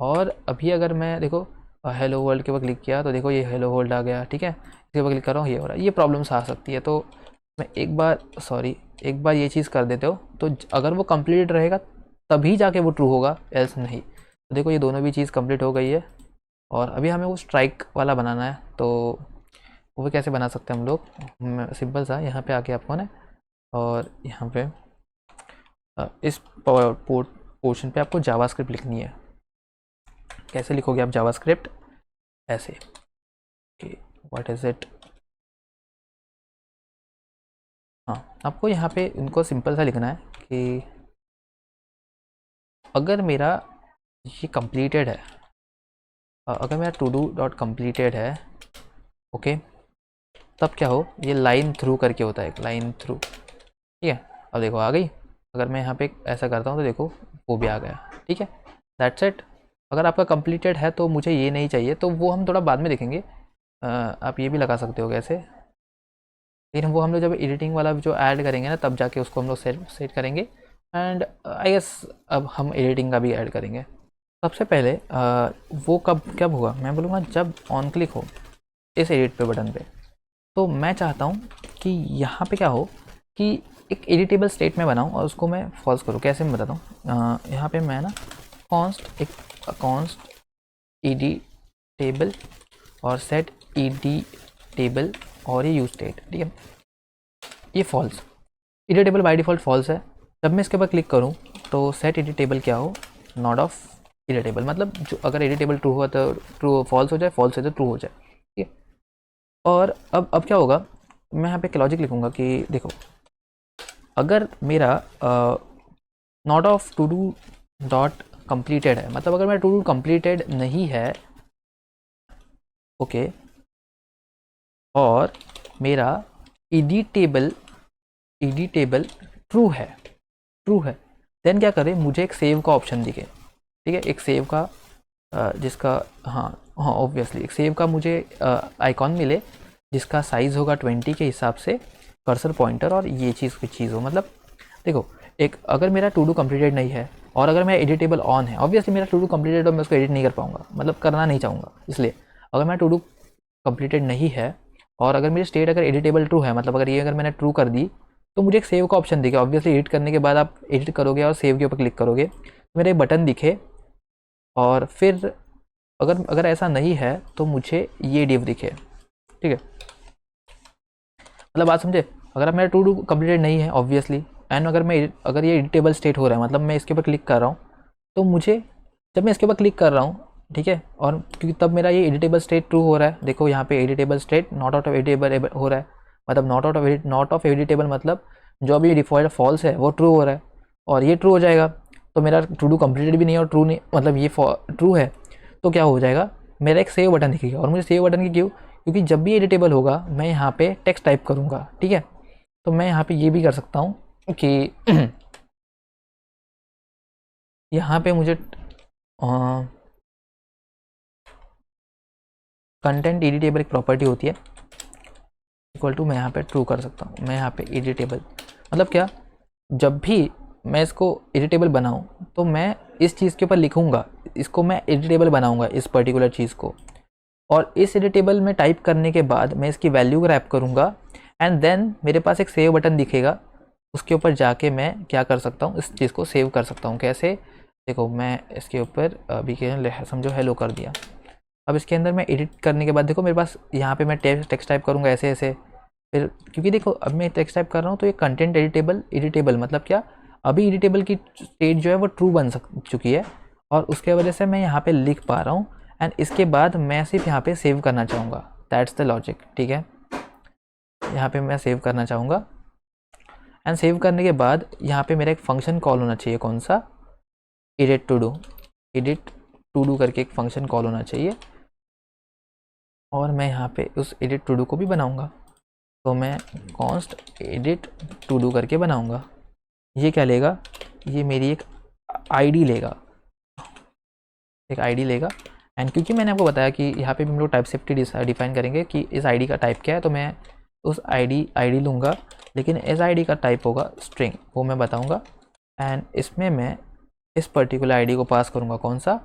और अभी अगर मैं देखो हेलो वर्ल्ड के ऊपर क्लिक किया तो देखो ये हेलो वर्ल्ड आ गया। ठीक है, इसके ऊपर क्लिक कर रहा हूँ, ये हो रहा है, ये प्रॉब्लम्स आ सकती है। तो मैं एक बार ये चीज़ कर देते हो, तो अगर वो कंप्लीट रहेगा तभी जाके वो ट्रू होगा, एल्स नहीं। तो देखो ये दोनों भी चीज़ कंप्लीट हो गई है, और अभी हमें वो स्ट्राइक वाला बनाना है, तो वो कैसे बना सकते हैं हम लोग, सिंपल सा यहाँ पे आके आपको ना, और यहाँ पे इस पोर्शन पे आपको जावास्क्रिप्ट लिखनी है। कैसे लिखोगे आप जावास्क्रिप्ट, ऐसे व्हाट इज़ इट, हाँ आपको यहाँ पे इनको सिंपल सा लिखना है कि अगर मेरा ये कंप्लीटेड है, अगर मेरा टू डू डॉट कम्प्लीटेड है, ओके, तब क्या हो, ये लाइन थ्रू करके होता है, एक लाइन थ्रू। ठीक है, अब देखो आ गई, अगर मैं यहाँ पे ऐसा करता हूँ तो देखो वो भी आ गया। ठीक है, दैट्स इट। अगर आपका कंप्लीटेड है तो मुझे ये नहीं चाहिए, तो वो हम थोड़ा बाद में देखेंगे। आप ये भी लगा सकते हो कैसे, लेकिन वो हम लोग जब एडिटिंग वाला जो ऐड करेंगे ना तब जाके उसको हम लोग सेट करेंगे। एंड आई गेस अब हम एडिटिंग का भी ऐड करेंगे। सबसे पहले वो कब होगा, मैं बोलूँगा जब ऑन क्लिक हो इस एडिट पे बटन पे, तो मैं चाहता हूँ कि यहाँ पे क्या हो कि एक एडिटेबल स्टेट में बनाऊँ और उसको मैं फॉल्स करूँ। कैसे मैं बताता हूँ, यहाँ पे मैं ना कॉन्स्ट एडिटेबल और सेट एडिटेबल और ये यूज स्टेट, ठीक है, ये false, editable by default false है। जब मैं इसके ऊपर क्लिक करूँ तो सेट एडिटेबल क्या हो, नॉट ऑफ एडिटेबल, मतलब जो अगर एडिटेबल ट्रू हुआ तो ट्रू फॉल्स हो जाए, फॉल्स है तो ट्रू हो जाए, ठीक है। और अब क्या होगा, मैं यहाँ पे एक लॉजिक लिखूँगा कि देखो अगर मेरा not of to do dot completed है, मतलब अगर मेरा टू डू कंप्लीटेड नहीं है, ओके, और मेरा एडिटेबल ट्रू है, देन क्या करें, मुझे एक सेव का ऑप्शन दिखे, ठीक है, एक सेव का जिसका हाँ ऑब्वियसली एक सेव का मुझे आइकॉन मिले जिसका साइज़ होगा 20 के हिसाब से, कर्सर पॉइंटर और ये चीज़ हो। मतलब देखो, एक अगर मेरा टू डू कंप्लीटेड नहीं है और अगर मेरा एडिटेबल ऑन है, ऑब्वियसली मेरा टू डू कंप्लीटेड और मैं उसको एडिट नहीं कर पाऊंगा, मतलब करना नहीं चाहूँगा। इसलिए अगर मेरा टू डू कंप्लीटेड नहीं है और अगर मेरी स्टेट अगर एडिटेबल ट्रू है, मतलब अगर मैंने ट्रू कर दी, तो मुझे एक सेव का ऑप्शन दिखे। ऑब्वियसली एडिट करने के बाद आप एडिट करोगे और सेव के ऊपर क्लिक करोगे तो मेरा एक बटन दिखे, और फिर अगर ऐसा नहीं है तो मुझे ये डिव दिखे, ठीक है। मतलब बात समझे, अगर मेरा टू डू कंप्लीटेड नहीं है ऑब्वियसली, एंड अगर ये एडिटेबल स्टेट हो रहा है, मतलब मैं इसके ऊपर क्लिक कर रहा हूँ, तो मुझे जब मैं इसके ऊपर क्लिक कर रहा हूँ, ठीक है, और क्योंकि तब मेरा ये एडिटेबल स्टेट ट्रू हो रहा है। देखो यहाँ पे editable state not out of editable हो रहा है, मतलब नॉट ऑफ एडिटेबल, मतलब जो अभी डिफॉल्ट फॉल्स है वो ट्रू हो रहा है, और ये ट्रू हो जाएगा तो मेरा टू डू कंप्लीटेड भी नहीं है और ट्रू नहीं, मतलब ये ट्रू है, तो क्या हो जाएगा, मेरा एक सेव बटन दिखेगा। और मुझे सेव बटन की क्यों, क्योंकि जब भी एडिटेबल होगा मैं यहाँ पे टेक्स्ट टाइप करूँगा, ठीक है। तो मैं यहाँ पे ये भी कर सकता हूँ कि यहाँ पे मुझे कंटेंट एडिटेबल एक प्रॉपर्टी होती है, इक्वल टू मैं यहाँ पे ट्रू कर सकता हूँ। मैं यहाँ पे एडिटेबल मतलब क्या, जब भी मैं इसको एडिटेबल बनाऊँ तो मैं इस चीज़ के ऊपर लिखूँगा, इसको मैं एडिटेबल बनाऊँगा इस पर्टिकुलर चीज़ को, और इस एडिटेबल में टाइप करने के बाद मैं इसकी वैल्यू रैप करूँगा, एंड देन मेरे पास एक सेव बटन दिखेगा, उसके ऊपर जाके मैं क्या कर सकता हूँ, इस चीज़ को सेव कर सकता हूँ। कैसे, देखो मैं इसके ऊपर अभी के समझो हेलो कर दिया। अब इसके अंदर मैं एडिट करने के बाद देखो मेरे पास यहाँ पे मैं टेक्स्ट टाइप करूँगा ऐसे ऐसे, फिर क्योंकि देखो अब मैं टेक्स्ट टाइप कर रहा हूँ तो ये कंटेंट एडिटेबल मतलब क्या, अभी एडिटेबल की स्टेट जो है वो ट्रू बन चुकी है, और उसके वजह से मैं यहाँ पे लिख पा रहा हूँ, एंड इसके बाद मैं सिर्फ यहाँ पे सेव करना चाहूँगा। दैट्स द लॉजिक, ठीक है। यहाँ पे मैं सेव करना चाहूँगा, एंड सेव करने के बाद यहाँ पे मेरा एक फंक्शन कॉल होना चाहिए, कौन सा, एडिट टू डू करके एक फंक्शन कॉल होना चाहिए, और मैं यहाँ पे उस एडिट टू डू को भी बनाऊँगा। तो मैं कॉन्स्ट एडिट टू डू करके बनाऊँगा। ये क्या लेगा, ये मेरी एक आईडी लेगा, एंड क्योंकि मैंने आपको बताया कि यहाँ पे भी हम लोग टाइप सेफ्टी डिफाइन करेंगे कि इस आईडी का टाइप क्या है, तो मैं उस आईडी लूँगा, लेकिन इस आईडी का टाइप होगा स्ट्रिंग, वो मैं बताऊँगा। एंड इसमें मैं इस पर्टिकुलर आईडी को पास करूँगा, कौन सा,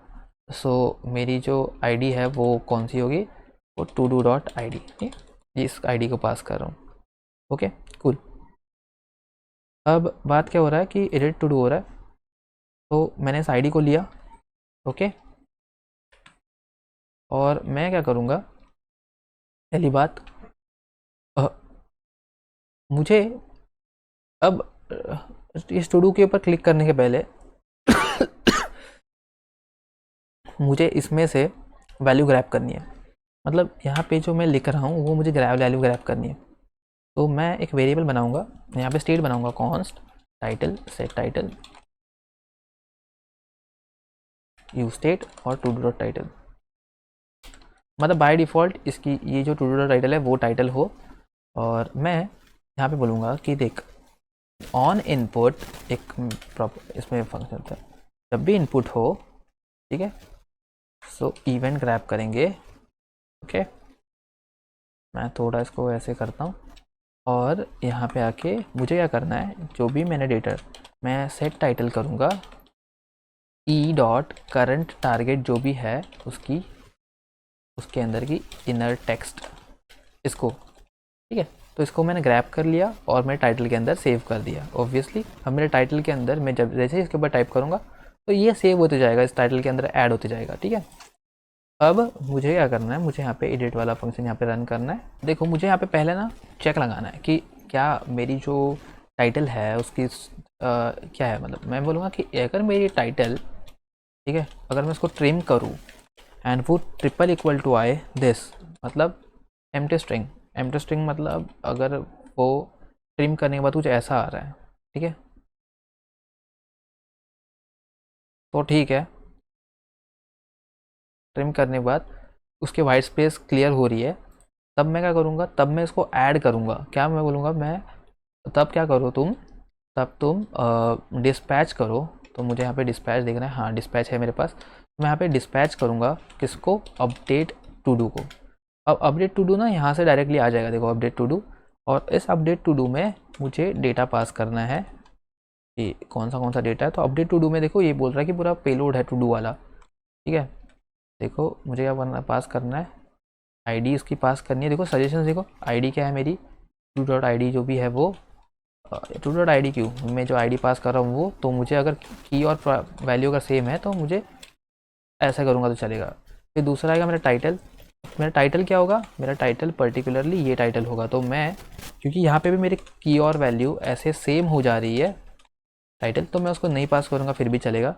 सो मेरी जो आईडी है वो कौन सी होगी, वो to do dot I D, ये इस आईडी को पास कर रहा हूँ। Okay cool. अब बात क्या हो रहा है कि एडिट टू डू हो रहा है, तो मैंने इस आईडी को लिया, ओके, और मैं क्या करूँगा, पहली बात मुझे अब इस टू डू के ऊपर क्लिक करने के पहले मुझे इसमें से वैल्यू ग्रैब करनी है, मतलब यहाँ पे जो मैं लिख रहा हूँ वो मुझे वैल्यू ग्रैब करनी है। तो मैं एक वेरिएबल बनाऊँगा, यहाँ पे स्टेट बनाऊँगा, const title set title you state और टू डू डॉट टाइटल, मतलब बाय डिफ़ॉल्ट इसकी ये जो टू डू डॉट टाइटल है वो टाइटल हो, और मैं यहाँ पे बोलूँगा कि देख ऑन इनपुट एक प्रॉपर इसमें फंक्शन था, जब भी इनपुट हो, ठीक है, सो इवेंट ग्रैब करेंगे, ओके। मैं थोड़ा इसको ऐसे करता हूँ, और यहाँ पे आके मुझे क्या करना है, जो भी मैंने डेटा मैं सेट टाइटल करूँगा ई डॉट करंट टारगेट जो भी है उसके अंदर की इनर टेक्स्ट इसको, ठीक है। तो इसको मैंने ग्रैब कर लिया और मैं टाइटल के अंदर सेव कर दिया। ऑब्वियसली अब मेरे टाइटल के अंदर मैं जब जैसे इसके ऊपर टाइप करूँगा तो ये सेव होते जाएगा, इस टाइटल के अंदर ऐड होते जाएगा, ठीक है। अब मुझे क्या करना है, मुझे यहाँ पे एडिट वाला फंक्शन यहाँ पे रन करना है। देखो मुझे यहाँ पे पहले ना चेक लगाना है कि क्या मेरी जो टाइटल है उसकी क्या है, मतलब मैं बोलूँगा कि अगर मेरी टाइटल, ठीक है, अगर मैं उसको ट्रिम करूँ एंड वो triple equal to I this, मतलब एम्प्टी स्ट्रिंग मतलब अगर वो ट्रिम करने के बाद कुछ ऐसा आ रहा है, ठीक है, तो ठीक है। ट्रिम करने के बाद उसके वाइट स्पेस क्लियर हो रही है, तब मैं क्या करूँगा, तब मैं इसको ऐड करूँगा। क्या मैं बोलूँगा, मैं तब क्या करो तुम, तब तुम डिस्पैच करो। तो मुझे यहाँ पे डिस्पैच देखना है, हाँ डिस्पैच है मेरे पास। तो मैं यहाँ पे डिस्पैच करूँगा किसको, अपडेट टू डू को। अब अपडेट टू डू ना यहाँ से डायरेक्टली आ जाएगा, देखो अपडेट टू डू। और इस अपडेट टू डू में मुझे डेटा पास करना है कि कौन सा डेटा है। तो अपडेट टू डू में देखो ये बोल रहा है कि पूरा पेलोड है टू डू वाला, ठीक है। देखो मुझे क्या करना, पास करना है आईडी इसकी पास करनी है। देखो सजेशन देखो, आईडी क्या है मेरी, टू डॉट आई डी जो भी है वो, टू डॉट आई डी क्यों, मैं जो आईडी पास कर रहा हूँ वो, तो मुझे अगर की और वैल्यू अगर सेम है तो मुझे ऐसा करूँगा तो चलेगा। फिर दूसरा आएगा मेरा टाइटल। मेरा टाइटल क्या होगा, मेरा टाइटल पर्टिकुलरली ये टाइटल होगा। तो मैं, क्योंकि यहाँ पे भी मेरी की और वैल्यू ऐसे सेम हो जा रही है टाइटल, तो मैं उसको नहीं पास करूँगा फिर भी चलेगा।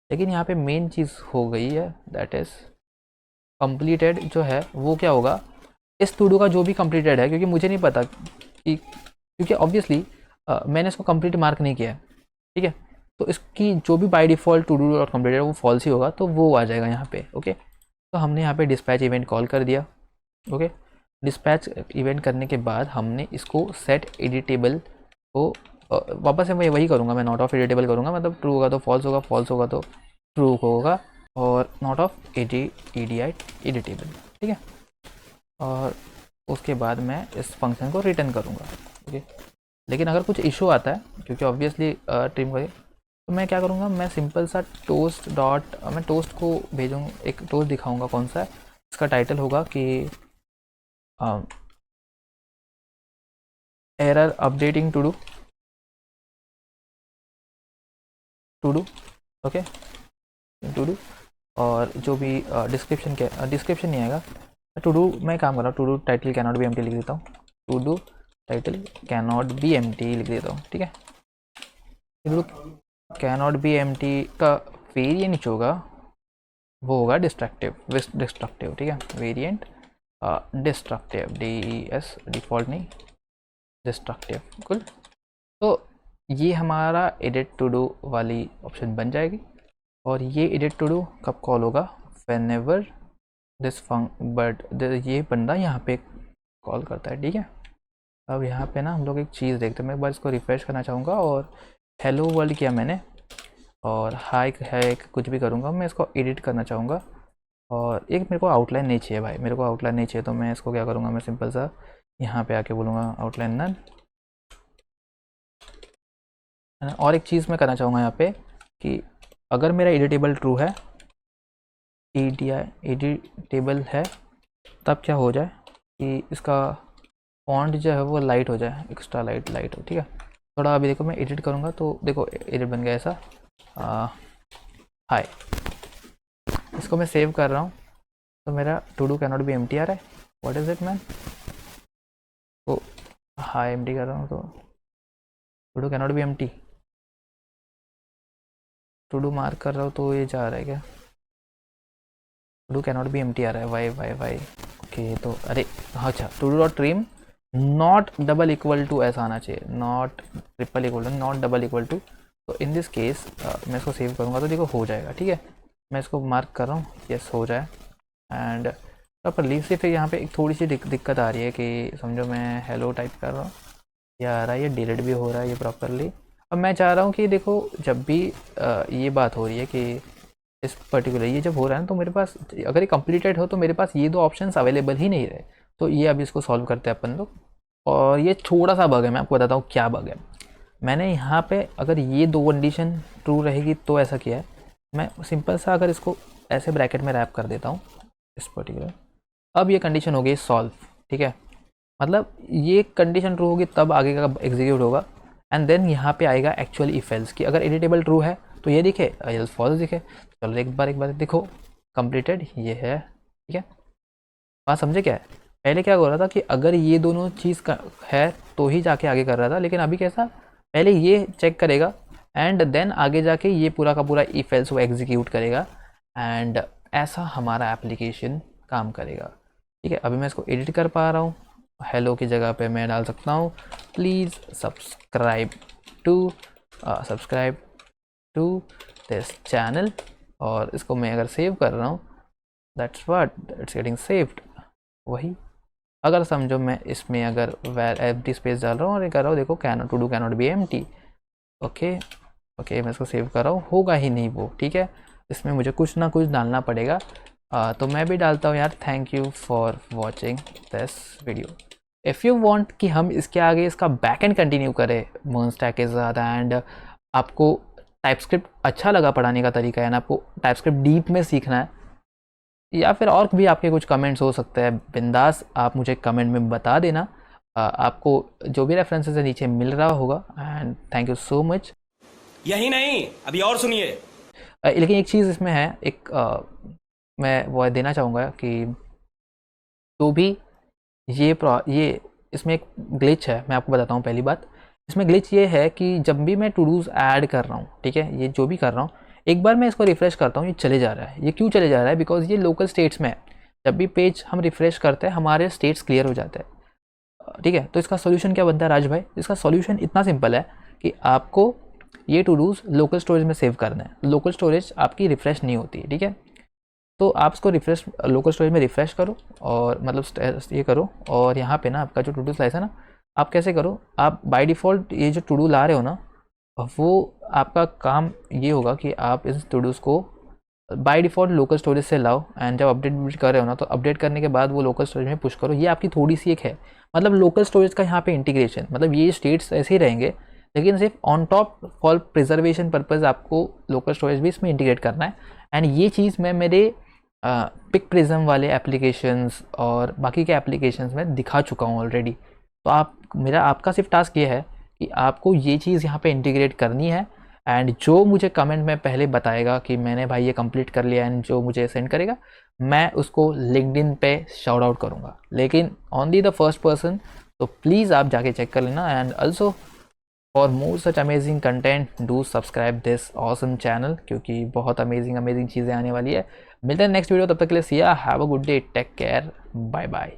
लेकिन यहाँ पे मेन चीज़ हो गई है, दैट इज़ कंप्लीटेड जो है वो क्या होगा, इस टू डू का जो भी कंप्लीटेड है, क्योंकि मुझे नहीं पता कि, क्योंकि ऑब्वियसली मैंने इसको कंप्लीट मार्क नहीं किया है, ठीक है। तो इसकी जो भी by default to do dot completed वो फॉल्स ही होगा, तो वो आ जाएगा यहाँ पे, ओके। तो हमने यहाँ पे डिस्पैच इवेंट कॉल कर दिया, ओके। डिस्पैच इवेंट करने के बाद हमने इसको सेट एडिटेबल को वापस से मैं वही करूँगा, मैं नॉट ऑफ एडिटेबल करूँगा, मतलब ट्रू होगा तो फॉल्स होगा, फॉल्स होगा तो ट्रू होगा, और नॉट ऑफ एडिटेबल, ठीक है। और उसके बाद मैं इस फंक्शन को रिटर्न करूँगा, ओके। लेकिन अगर कुछ इशू आता है, क्योंकि ऑब्वियसली ट्रिम करें, तो मैं क्या करूँगा, मैं सिंपल सा टोस्ट डॉट, मैं टोस्ट को भेजूँगा, एक टोस्ट दिखाऊँगा कौन सा है, इसका टाइटल होगा कि error updating to do, okay, to do. और जो भी डिस्क्रिप्शन के डिस्क्रिप्शन नहीं आएगा, टू डू मैं काम कर रहा हूँ, todo title can not be empty लिख देता हूँ, todo title can not be empty लिख देता हूँ, ठीक है। To do can not be empty का वेरिएंट जो होगा वो होगा डिस्ट्रक्टिव, ठीक है। वेरिएंट डिस्ट्रक्टिव, DES, डिफ़ॉल्ट नहीं, डिस्ट्रक्टिव, कुल। तो ये हमारा एडिट टू डू वाली ऑप्शन बन जाएगी। और ये एडिट टू डू कब कॉल होगा, वेन एवर दिस ये बंदा यहाँ पे कॉल करता है, ठीक है। अब यहाँ पे ना हम लोग एक चीज़ देखते हैं, मैं एक बार इसको रिफ्रेश करना चाहूँगा, और हेलो वर्ल्ड किया मैंने, और हाई है कुछ भी करूँगा, मैं इसको एडिट करना चाहूँगा। और एक मेरे को आउटलाइन नहीं चाहिए भाई, मेरे को आउटलाइन नहीं चाहिए, तो मैं इसको क्या करूँगा, मैं सिंपल सा यहाँ पे आके बोलूँगा आउटलाइन नन। और एक चीज़ मैं करना चाहूँगा यहाँ पे कि अगर मेरा एडिटेबल ट्रू है, एडिटेबल है, तब क्या हो जाए कि इसका फॉन्ट जो है वो लाइट हो जाए, एक्स्ट्रा लाइट हो, ठीक है। थोड़ा अभी देखो मैं एडिट करूँगा तो देखो एडिट बन गया ऐसा, हाय। इसको मैं सेव कर रहा हूँ, तो मेरा to do can not be empty आ रहा है, व्हाट इज़ इट मैन। तो हाय एम्प्टी कर रहा हूँ, तो to do can not be empty, to do mark कर रहा हूँ तो ये जा रहा है क्या, to do can not be empty आ रहा है, वाई ओके। तो अरे अच्छा, to do dot trim not double equal to ऐसा आना चाहिए, not triple equal to, not double equal to. तो इन दिस केस मैं इसको सेव करूँगा तो देखो हो जाएगा, ठीक है। मैं इसको मार्क कर रहा हूँ, यस हो जाए एंड प्रॉपरली। सिर्फ यहाँ पे एक थोड़ी सी दिक्कत आ रही है कि समझो मैं हेलो टाइप कर रहा हूँ, ये आ रहा है, ये डिलीट भी हो रहा है ये प्रॉपरली। अब मैं चाह रहा हूँ कि देखो जब भी ये बात हो रही है कि इस पर्टिकुलर ये जब हो रहा है ना, तो मेरे पास अगर ये कंप्लीटेड हो तो मेरे पास ये दो ऑप्शंस अवेलेबल ही नहीं रहे। तो ये अभी इसको सॉल्व करते हैं अपन लोग। और ये छोटा सा बग है, मैं आपको बताता हूँ क्या बग है। मैंने यहाँ पे अगर ये दो कंडीशन ट्रू रहेगी तो ऐसा किया है। मैं सिंपल सा अगर इसको ऐसे ब्रैकेट में रैप कर देता हूँ इस पर्टिकुलर, अब ये कंडीशन हो गई सॉल्व, ठीक है। मतलब ये कंडीशन ट्रू होगी तब आगे का एग्जीक्यूट होगा, एंड देन यहाँ पे आएगा एक्चुअल इफ एल्स की अगर एडिटेबल ट्रू है तो ये दिखे, एल्स फॉल्स दिखे। चलो एक बार देखो, कंप्लीटेड ये है, ठीक है। बात समझे क्या है? पहले क्या हो रहा था कि अगर ये दोनों चीज़ का है तो ही जाके आगे कर रहा था, लेकिन अभी कैसा, पहले ये चेक करेगा एंड देन आगे जाके ये पूरा का पूरा इफ एल्स वो एग्जीक्यूट करेगा, एंड ऐसा हमारा एप्लीकेशन काम करेगा, ठीक है। अभी मैं इसको एडिट कर पा रहा हूँ, हेलो की जगह पे मैं डाल सकता हूँ please subscribe to this channel, और इसको मैं अगर सेव कर रहा हूँ, that's what it's getting saved. वही अगर समझो मैं इसमें अगर वेर एम्प्टी स्पेस डाल रहा हूँ और ये कर रहा हूँ, देखो cannot todo cannot be empty, okay मैं इसको सेव कर रहा हूँ, होगा ही नहीं वो, ठीक है। इसमें मुझे कुछ ना कुछ डालना पड़ेगा। तो मैं भी डालता हूँ यार, thank you for watching this video. If you want कि हम इसके आगे इसका बैकएंड कंटिन्यू करें मर्न स्टैक के साथ, एंड आपको टाइपस्क्रिप्ट अच्छा लगा पढ़ाने का तरीका है ना, आपको टाइपस्क्रिप्ट डीप में सीखना है, या फिर और भी आपके कुछ कमेंट्स हो सकते हैं, बिंदास आप मुझे कमेंट में बता देना। आपको जो भी रेफरेंसेस है नीचे मिल रहा होगा, and thank you so much. यही नहीं, अभी और सुनिए। लेकिन एक चीज़ इसमें है, एक मैं वो देना चाहूँगा कि तो भी ये इसमें एक ग्लिच है, मैं आपको बताता हूँ। पहली बात, इसमें ग्लिच ये है कि जब भी मैं टू डूज़ ऐड कर रहा हूँ, ठीक है, ये जो भी कर रहा हूँ, एक बार मैं इसको रिफ़्रेश करता हूँ, ये चले जा रहा है। ये क्यों चले जा रहा है? बिकॉज ये लोकल स्टेट्स में है। जब भी पेज हम रिफ़्रेश करते हैं हमारे स्टेट्स क्लियर हो जाते हैं, ठीक है। तो इसका सोल्यूशन क्या बनता है राज भाई? इसका सोल्यूशन इतना सिंपल है कि आपको ये टू डूज़ लोकल स्टोरेज में सेव करना है। लोकल स्टोरेज आपकी रिफ़्रेश नहीं होती, ठीक है। तो आप इसको रिफ्रेश लोकल स्टोरेज में रिफ़्रेश करो, और मतलब ये करो, और यहाँ पे ना आपका जो टू डू स्लाइस है ना, आप कैसे करो, आप बाय डिफ़ॉल्ट ये जो टू डू ला रहे हो ना, वो आपका काम ये होगा कि आप इस टू डूज़ को बाय डिफ़ॉल्ट लोकल स्टोरेज से लाओ, एंड जब अपडेट कर रहे हो ना, तो अपडेट करने के बाद वो लोकल स्टोरेज में पुश करो। ये आपकी थोड़ी सी एक है, मतलब लोकल स्टोरेज का यहाँ पे इंटीग्रेशन, मतलब ये स्टेट्स ऐसे ही रहेंगे, लेकिन सिर्फ on top for preservation purpose आपको लोकल स्टोरेज भी इसमें इंटीग्रेट करना है। एंड ये चीज़ मैं मेरे पिक प्रिज्म वाले एप्लीकेशंस और बाकी के एप्लीकेशंस में दिखा चुका हूँ ऑलरेडी। तो आपका सिर्फ टास्क ये है कि आपको ये चीज़ यहाँ पे इंटीग्रेट करनी है, एंड जो मुझे कमेंट में पहले बताएगा कि मैंने भाई ये कंप्लीट कर लिया, एंड जो मुझे सेंड करेगा, मैं उसको लिंक्डइन पे शाउट आउट करूँगा, लेकिन ओनली द फर्स्ट पर्सन। तो प्लीज़ आप जाके चेक कर लेना, and also for more such amazing content do subscribe this awesome channel, क्योंकि बहुत अमेजिंग चीज़ें आने वाली है। मिलते हैं नेक्स्ट वीडियो, तब तक के लिए see ya, have a good day, take care, bye bye.